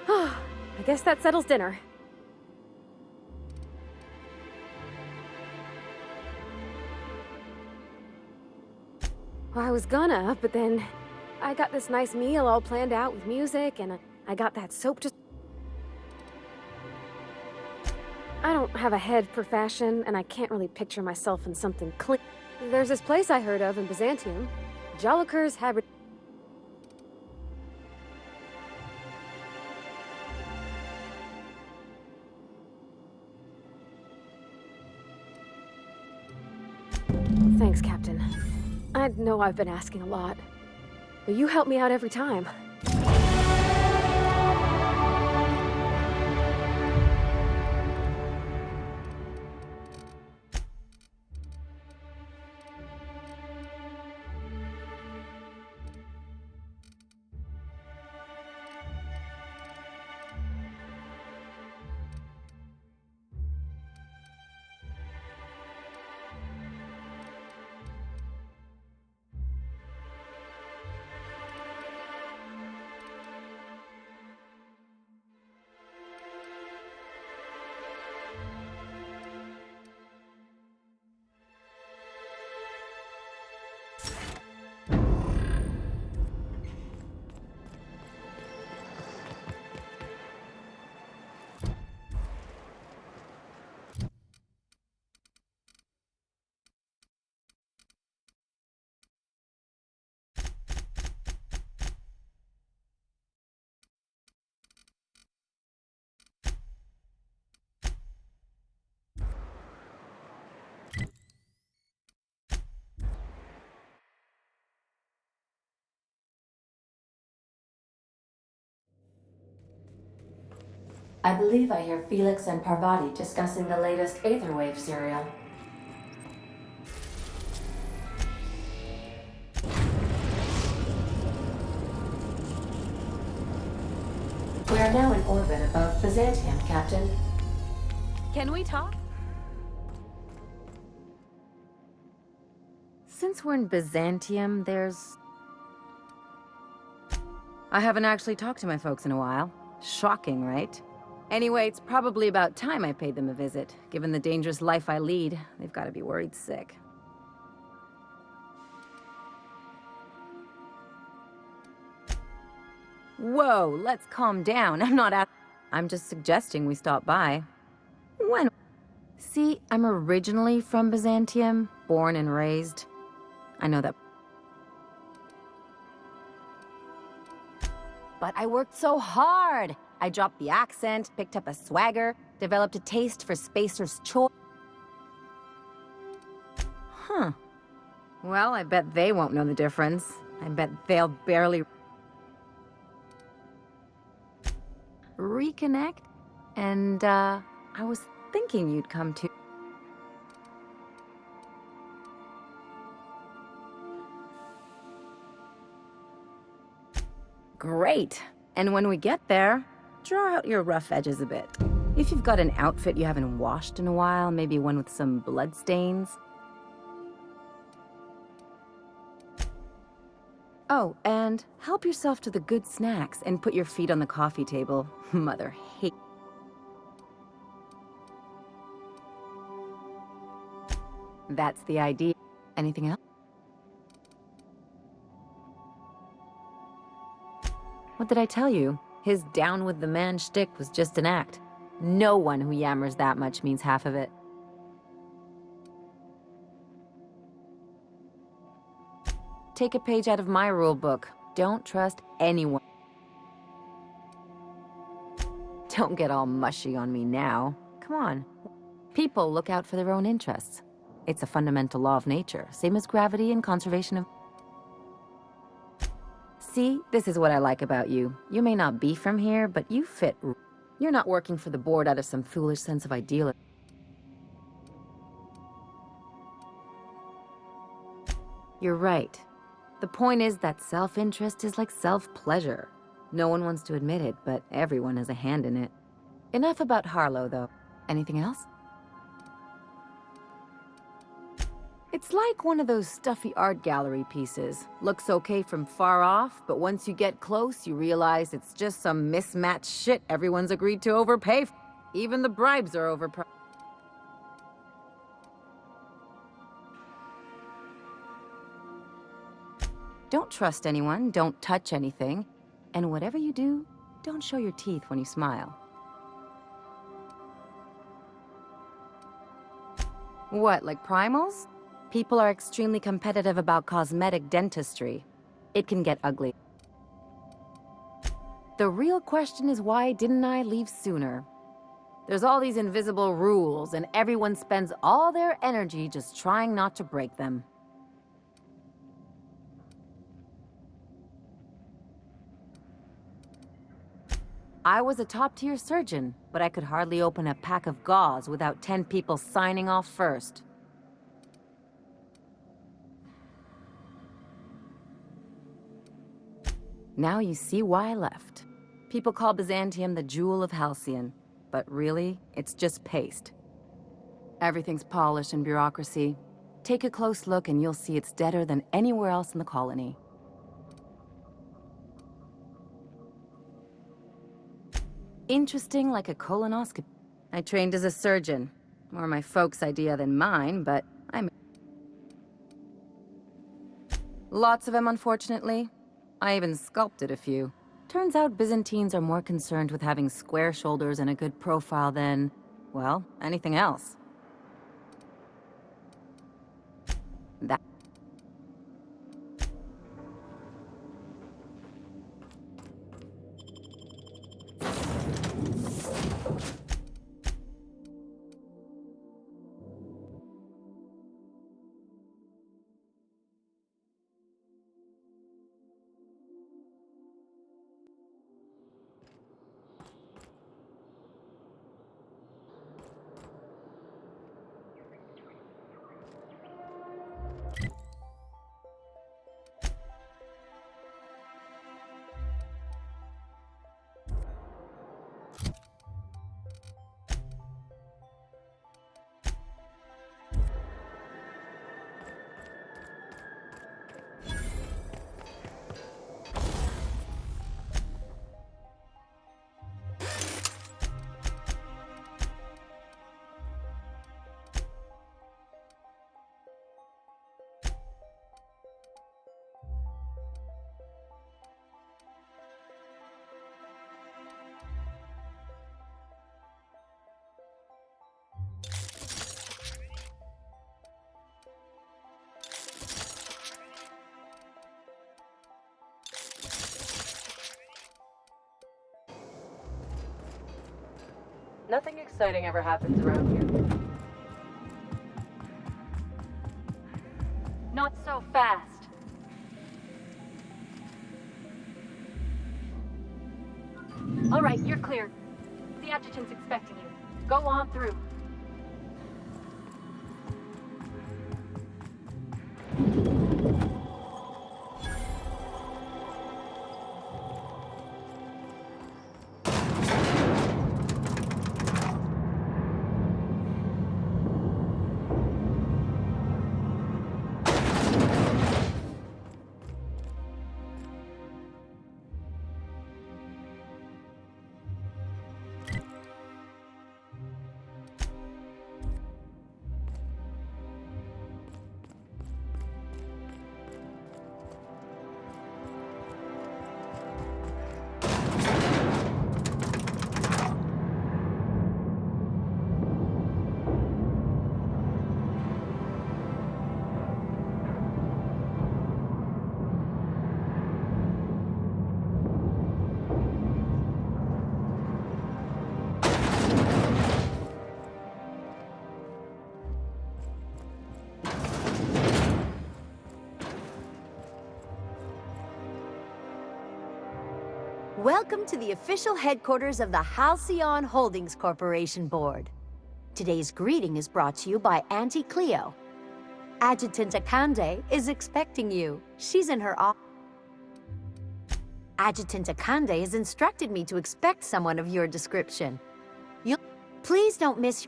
I guess that settles dinner. Well, I was gonna, but then I got this nice meal all planned out with music, and I got that soap just... I don't have a head for fashion, and I can't really picture myself in something clean. There's this place I heard of in Byzantium. Joliker's Habit... Thanks, Captain. I know I've been asking a lot, but you help me out every time. I believe I hear Felix and Parvati discussing the latest Aetherwave serial. We are now in orbit above Byzantium, Captain. Can we talk? Since we're in Byzantium, there's... I haven't actually talked to my folks in a while. Shocking, right? Anyway, it's probably about time I paid them a visit. Given the dangerous life I lead, they've got to be worried sick. Whoa, let's calm down. I'm just suggesting we stop by. When? See, I'm originally from Byzantium, born and raised. I know that. But I worked so hard. I dropped the accent, picked up a swagger, developed a taste for Spacer's choice. Huh. Well, I bet they won't know the difference. I bet they'll barely... reconnect? And, I was thinking you'd come to... Great. And when we get there, draw out your rough edges a bit. If you've got an outfit you haven't washed in a while, maybe one with some blood stains. Oh, and help yourself to the good snacks and put your feet on the coffee table. Mother hate. That's the idea. Anything else? What did I tell you? His down with the man shtick was just an act. No one who yammers that much means half of it. Take a page out of my rule book. Don't trust anyone. Don't get all mushy on me now. Come on. People look out for their own interests. It's a fundamental law of nature, same as gravity and conservation of... See, this is what I like about you. You may not be from here, but you fit. You're not working for the board out of some foolish sense of idealism. You're right. The point is that self-interest is like self-pleasure. No one wants to admit it, but everyone has a hand in it. Enough about Harlow, though. Anything else? It's like one of those stuffy art gallery pieces. Looks okay from far off, but once you get close, you realize it's just some mismatched shit everyone's agreed to overpay. Even the bribes are overpriced. Don't trust anyone, don't touch anything, and whatever you do, don't show your teeth when you smile. What, like primals? People are extremely competitive about cosmetic dentistry. It can get ugly. The real question is, why didn't I leave sooner? There's all these invisible rules, and everyone spends all their energy just trying not to break them. I was a top-tier surgeon, but I could hardly open a pack of gauze without 10 people signing off first. Now you see why I left. People call Byzantium the jewel of Halcyon, but really, it's just paste. Everything's polished and bureaucracy. Take a close look and you'll see it's deader than anywhere else in the colony. Interesting like a colonoscopy. I trained as a surgeon. More my folks' idea than mine, but I'm... Lots of them, unfortunately. I even sculpted a few. Turns out Byzantines are more concerned with having square shoulders and a good profile than, well, anything else. That... Nothing exciting ever happens around here. Not so fast. All right, you're clear. The adjutant's expecting you. Go on through. Welcome to the official headquarters of the Halcyon Holdings Corporation Board. Today's greeting is brought to you by Auntie Cleo. Adjutant Akande is expecting you. She's in her office. Adjutant Akande has instructed me to expect someone of your description. Please don't miss...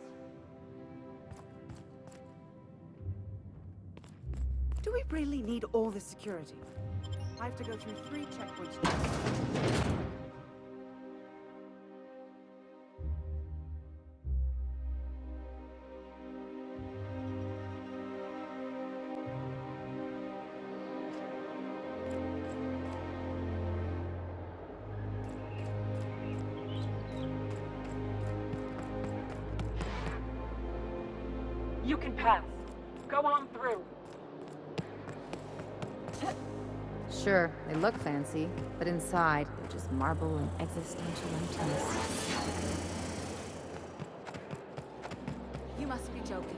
really need all the security? I have to go through 3 checkpoints now. You can pass. Go on through. Sure, they look fancy, but inside, they're just marble and existential emptiness. You must be joking.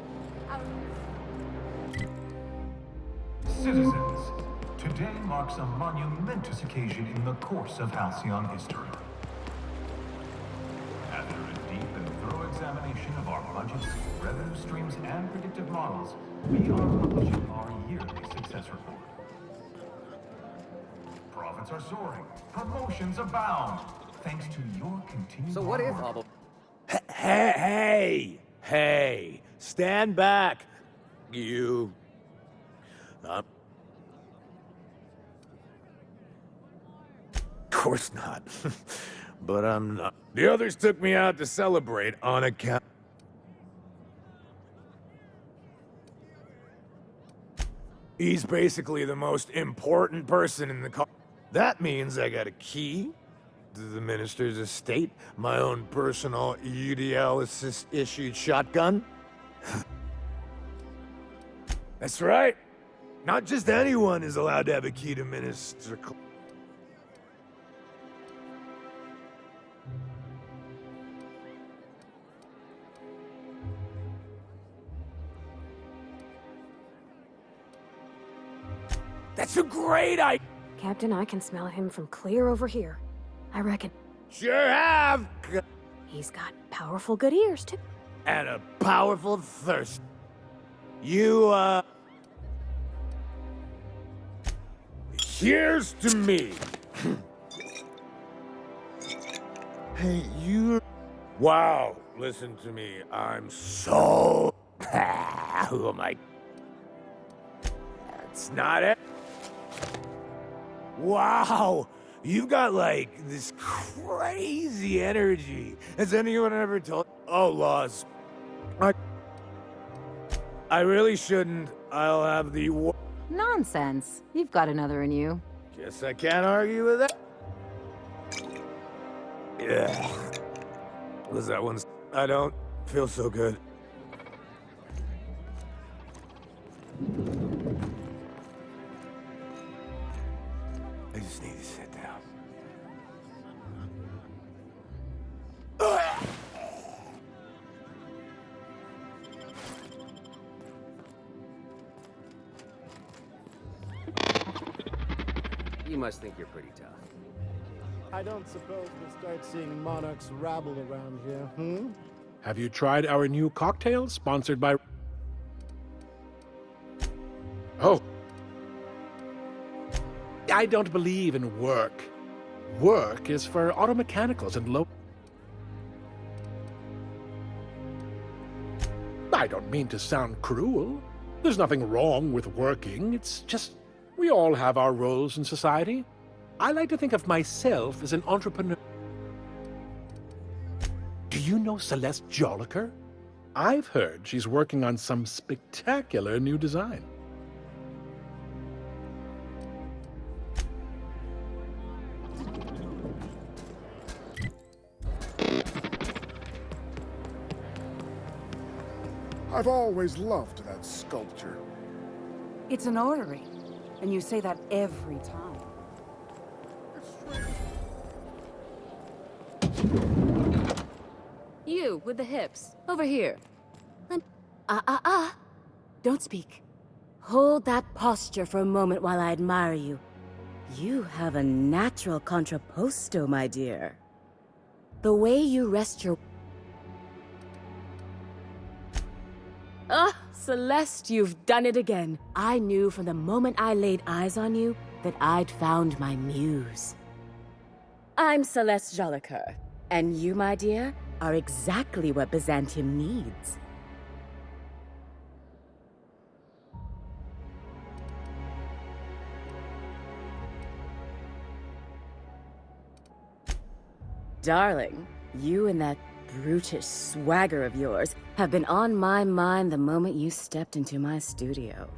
Citizens, today marks a monumentous occasion in the course of Halcyon history. After a deep and thorough examination of our budgets, revenue streams, and predictive models, we are publishing our yearly success report. Profits are soaring, promotions abound, thanks to your continued So what if hard work. Hey! Stand back! You... Of course not. But I'm not. The others took me out to celebrate on account... He's basically the most important person in the car. That means I got a key to the minister's estate, my own personal UDL-issued shotgun. That's right. Not just anyone is allowed to have a key to minister. That's a great idea. Captain, I can smell him from clear over here. I reckon. Sure have. He's got powerful good ears, too. And a powerful thirst. You, Here's to me. Hey, you... Wow, listen to me. I'm so... Who am I? That's not it. Wow, you've got, like, this crazy energy. Has anyone ever told... Oh, Laws. I really shouldn't. I'll have the... Nonsense. You've got another in you. Guess I can't argue with that. Yeah. Was that one... I don't feel so good. I just need to sit down. You must think you're pretty tough. I don't suppose we'll start seeing monarchs rabble around here, Have you tried our new cocktail sponsored by... Oh. I don't believe in work. Work is for auto mechanicals and low... I don't mean to sound cruel. There's nothing wrong with working. It's just we all have our roles in society. I like to think of myself as an entrepreneur. Do you know Celeste Jolliker? I've heard she's working on some spectacular new design. I've always loved that sculpture. It's an orrery, and you say that every time. You, with the hips. Over here. Don't speak. Hold that posture for a moment while I admire you. You have a natural contrapposto, my dear. The way you rest your... Celeste, you've done it again. I knew from the moment I laid eyes on you that I'd found my muse. I'm Celeste Jolliker, and you, my dear, are exactly what Byzantium needs. Darling, you and that brutish swagger of yours have been on my mind the moment you stepped into my studio.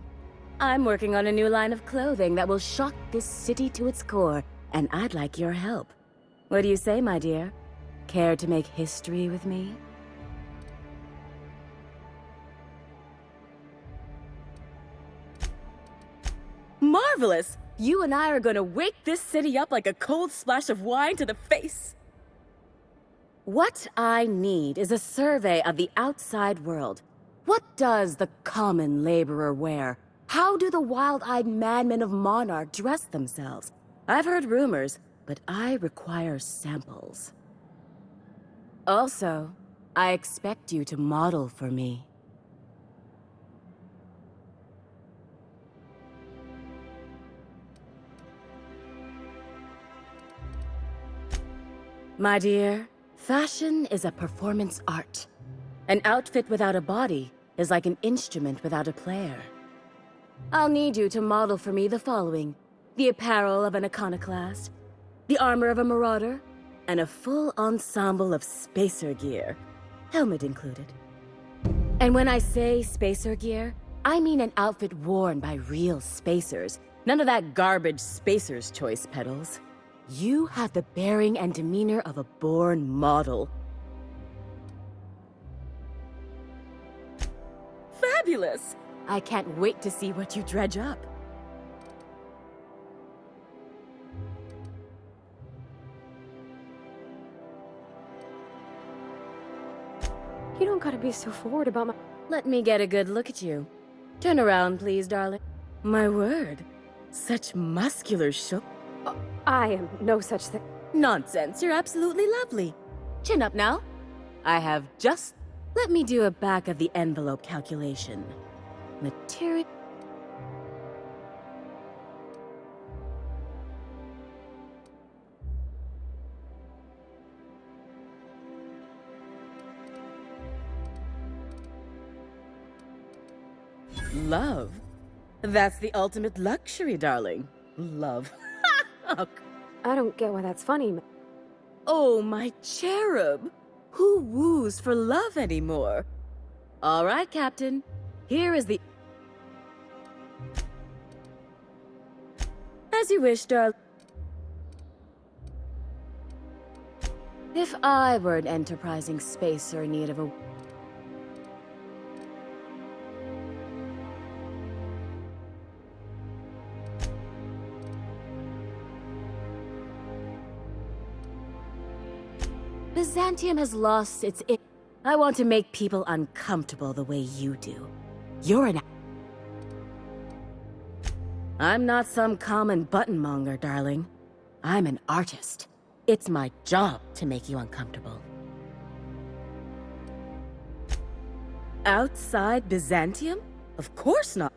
I'm working on a new line of clothing that will shock this city to its core, and I'd like your help. What do you say, my dear? Care to make history with me? Marvelous! You and I are gonna wake this city up like a cold splash of wine to the face. What I need is a survey of the outside world. What does the common laborer wear? How do the wild-eyed madmen of Monarch dress themselves? I've heard rumors, but I require samples. Also, I expect you to model for me. My dear, fashion is a performance art. An outfit without a body is like an instrument without a player. I'll need you to model for me the following: the apparel of an iconoclast, the armor of a marauder, and a full ensemble of spacer gear, helmet included. And when I say spacer gear, I mean an outfit worn by real spacers, none of that garbage spacer's choice pedals. You have the bearing and demeanor of a born model. Fabulous! I can't wait to see what you dredge up. You don't gotta be so forward about my... Let me get a good look at you. Turn around, please, darling. My word. Such muscular I am no such thing. Nonsense, you're absolutely lovely. Chin up now. I have just... Let me do a back-of-the-envelope calculation. Material... Love? That's the ultimate luxury, darling. Love. I don't get why that's funny. Oh, my cherub. Who woos for love anymore? All right, Captain. Here is the... As you wish, darling. If I were an enterprising spacer in need of a... Byzantium has lost its... I want to make people uncomfortable the way you do. You're an... I'm not some common buttonmonger, darling. I'm an artist. It's my job to make you uncomfortable. Outside Byzantium? Of course not.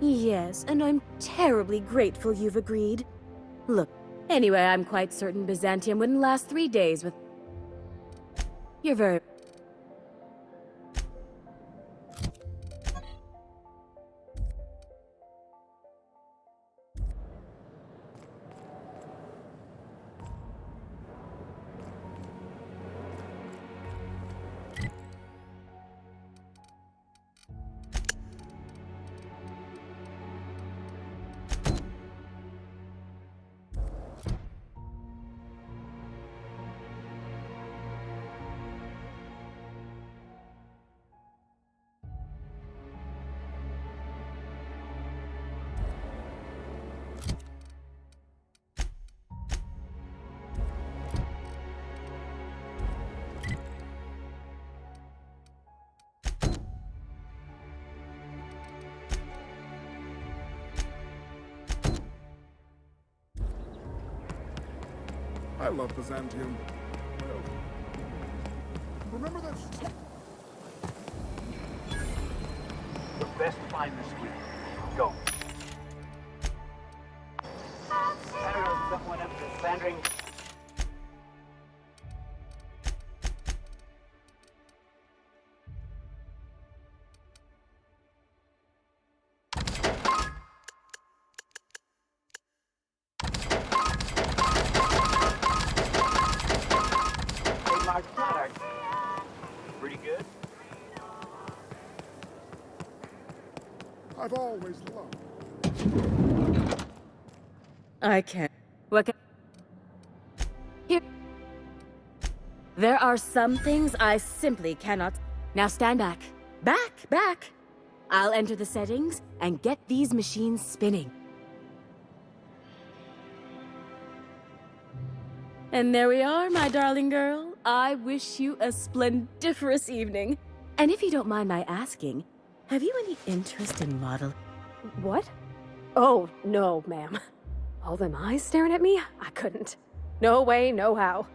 Yes, and I'm terribly grateful you've agreed. Look, anyway, I'm quite certain Byzantium wouldn't last 3 days with... You're very... I love Byzantium. Well, remember this? The best find this week. Go. Someone up to slandering. I've always loved. I can't. What can... Here. There are some things I simply cannot... Now stand back. Back! I'll enter the settings and get these machines spinning. And there we are, my darling girl. I wish you a splendiferous evening. And if you don't mind my asking, have you any interest in model? What? Oh, no, ma'am. All them eyes staring at me? I couldn't. No way, no how.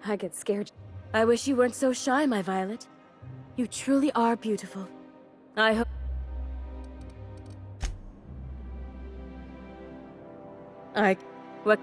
I get scared. I wish you weren't so shy, my Violet. You truly are beautiful. I hope... What?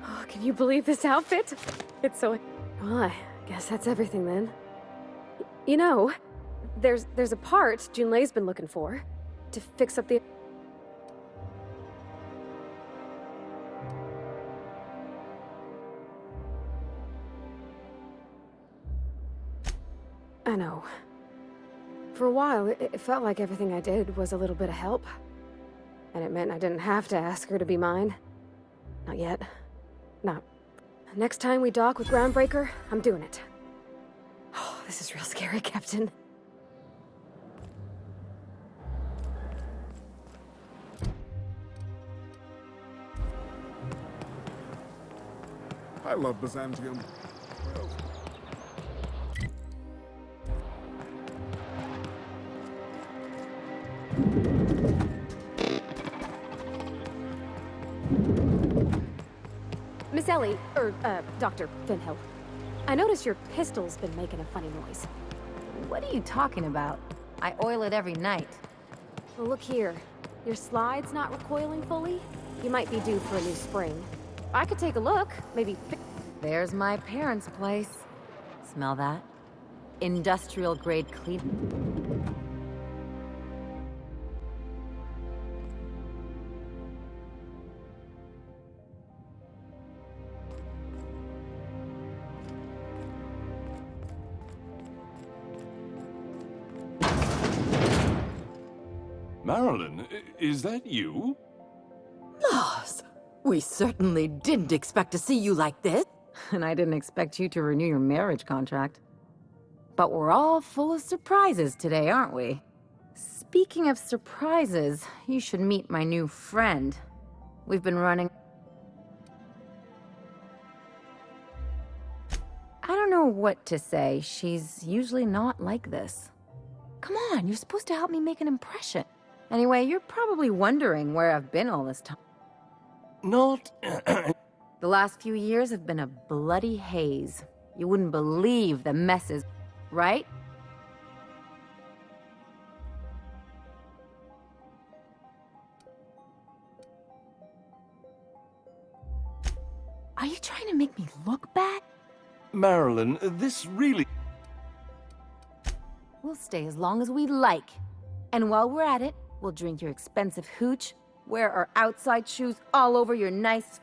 Oh, can you believe this outfit? It's so... Well, I guess that's everything then. You know, there's a part Junlei's been looking for to fix up the... I know. For a while, it felt like everything I did was a little bit of help. And it meant I didn't have to ask her to be mine. Not yet. Not. Next time we dock with Groundbreaker, I'm doing it. Oh, this is real scary, Captain. I love Byzantium. Well, Miss Ellie, Dr. Finhill. I noticed your pistol's been making a funny noise. What are you talking about? I oil it every night. Well, look here. Your slide's not recoiling fully? You might be due for a new spring. I could take a look, maybe... There's my parents' place. Smell that? Industrial grade clean... Marilyn, is that you? Lars, we certainly didn't expect to see you like this. And I didn't expect you to renew your marriage contract. But we're all full of surprises today, aren't we? Speaking of surprises, you should meet my new friend. We've been running... I don't know what to say. She's usually not like this. Come on, you're supposed to help me make an impression. Anyway, you're probably wondering where I've been all this time. Not... The last few years have been a bloody haze. You wouldn't believe the messes, right? Are you trying to make me look bad? Marilyn, this really... We'll stay as long as we like. And while we're at it, we'll drink your expensive hooch, wear our outside shoes all over your nice...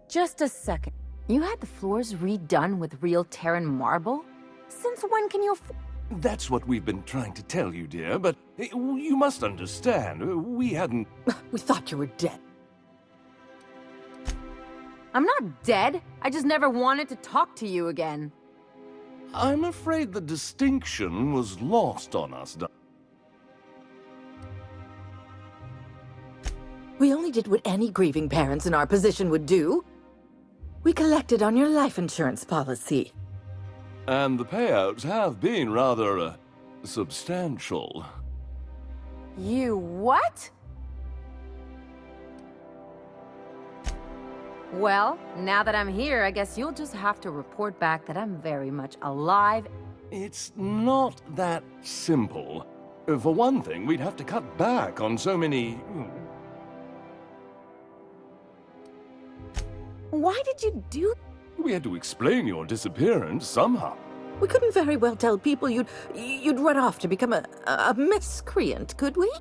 Just a second. You had the floors redone with real Terran marble? Since when can you That's what we've been trying to tell you, dear, but you must understand, we hadn't... We thought you were dead. I'm not dead. I just never wanted to talk to you again. I'm afraid the distinction was lost on us. We only did what any grieving parents in our position would do. We collected on your life insurance policy. And the payouts have been rather, substantial. You what? Well, now that I'm here, I guess you'll just have to report back that I'm very much alive. It's not that simple. For one thing, we'd have to cut back on so many... Why did you do... We had to explain your disappearance somehow. We couldn't very well tell people you'd run off to become a miscreant, could we?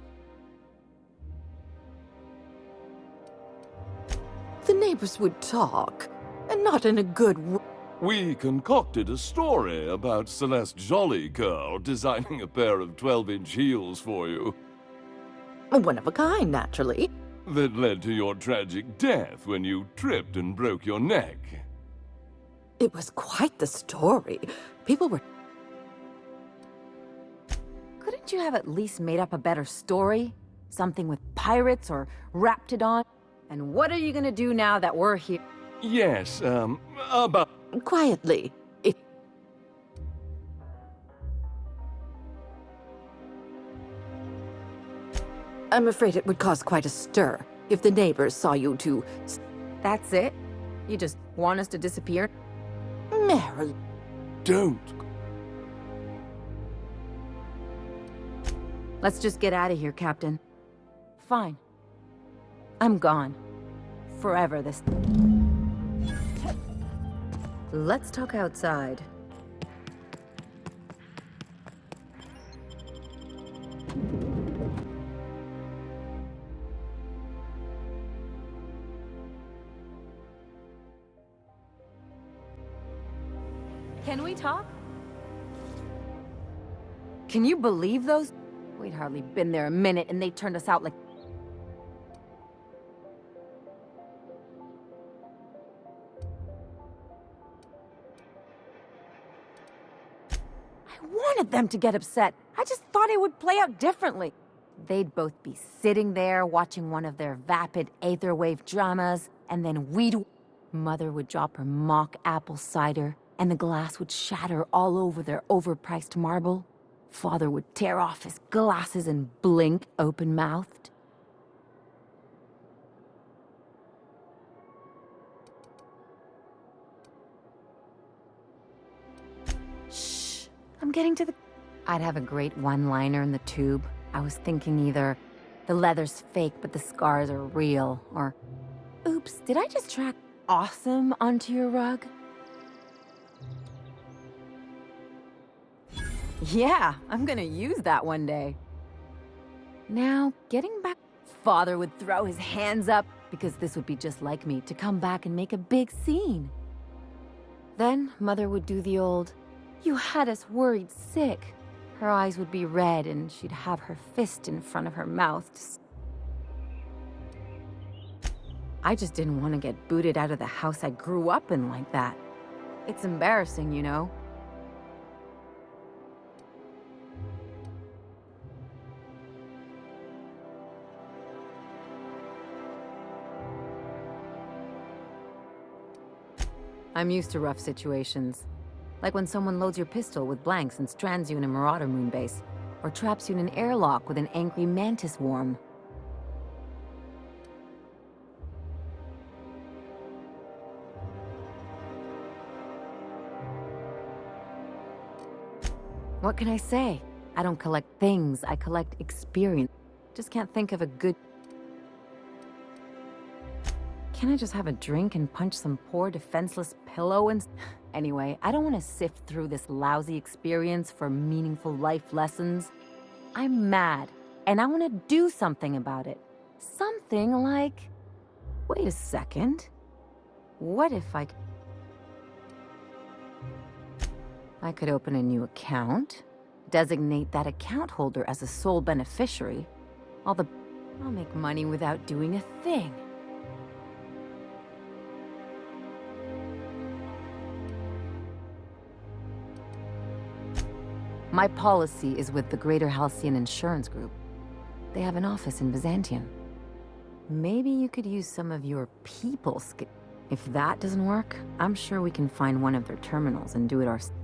The neighbors would talk, and not in a good way. We concocted a story about Celeste Jollycurl designing a pair of 12-inch heels for you. One of a kind, naturally. That led to your tragic death when you tripped and broke your neck. It was quite the story. People were... Couldn't you have at least made up a better story? Something with pirates or wrapped it on? And what are you gonna do now that we're here? Yes, about... Quietly. I'm afraid it would cause quite a stir if the neighbors saw you two... That's it? You just want us to disappear? Mary... Don't. Let's just get out of here, Captain. Fine. I'm gone. Forever this... Let's talk outside. Can we talk? Can you believe those? We'd hardly been there a minute and they turned us out like... I wanted them to get upset. I just thought it would play out differently. They'd both be sitting there watching one of their vapid aetherwave dramas, and then Mother would drop her mock apple cider, and the glass would shatter all over their overpriced marble. Father would tear off his glasses and blink open-mouthed. Shh, I'm getting to the... I'd have a great one-liner in the tube. I was thinking either, the leather's fake but the scars are real, or, oops, did I just track awesome onto your rug? Yeah, I'm gonna use that one day. Now, getting back, Father would throw his hands up, because this would be just like me, to come back and make a big scene. Then, Mother would do the old, "You had us worried sick." Her eyes would be red, and she'd have her fist in front of her mouth. I just didn't want to get booted out of the house I grew up in like that. It's embarrassing, you know. I'm used to rough situations. Like when someone loads your pistol with blanks and strands you in a Marauder moon base, or traps you in an airlock with an angry mantis worm. What can I say? I don't collect things, I collect experience. Just can't think of a good... Can't I just have a drink and punch some poor defenseless pillow and... Anyway, I don't want to sift through this lousy experience for meaningful life lessons. I'm mad, and I want to do something about it. Something like... Wait a second. What if I could open a new account, designate that account holder as a sole beneficiary. I'll make money without doing a thing. My policy is with the Greater Halcyon Insurance Group. They have an office in Byzantium. Maybe you could use some of your people skills. If that doesn't work, I'm sure we can find one of their terminals and do it ourselves.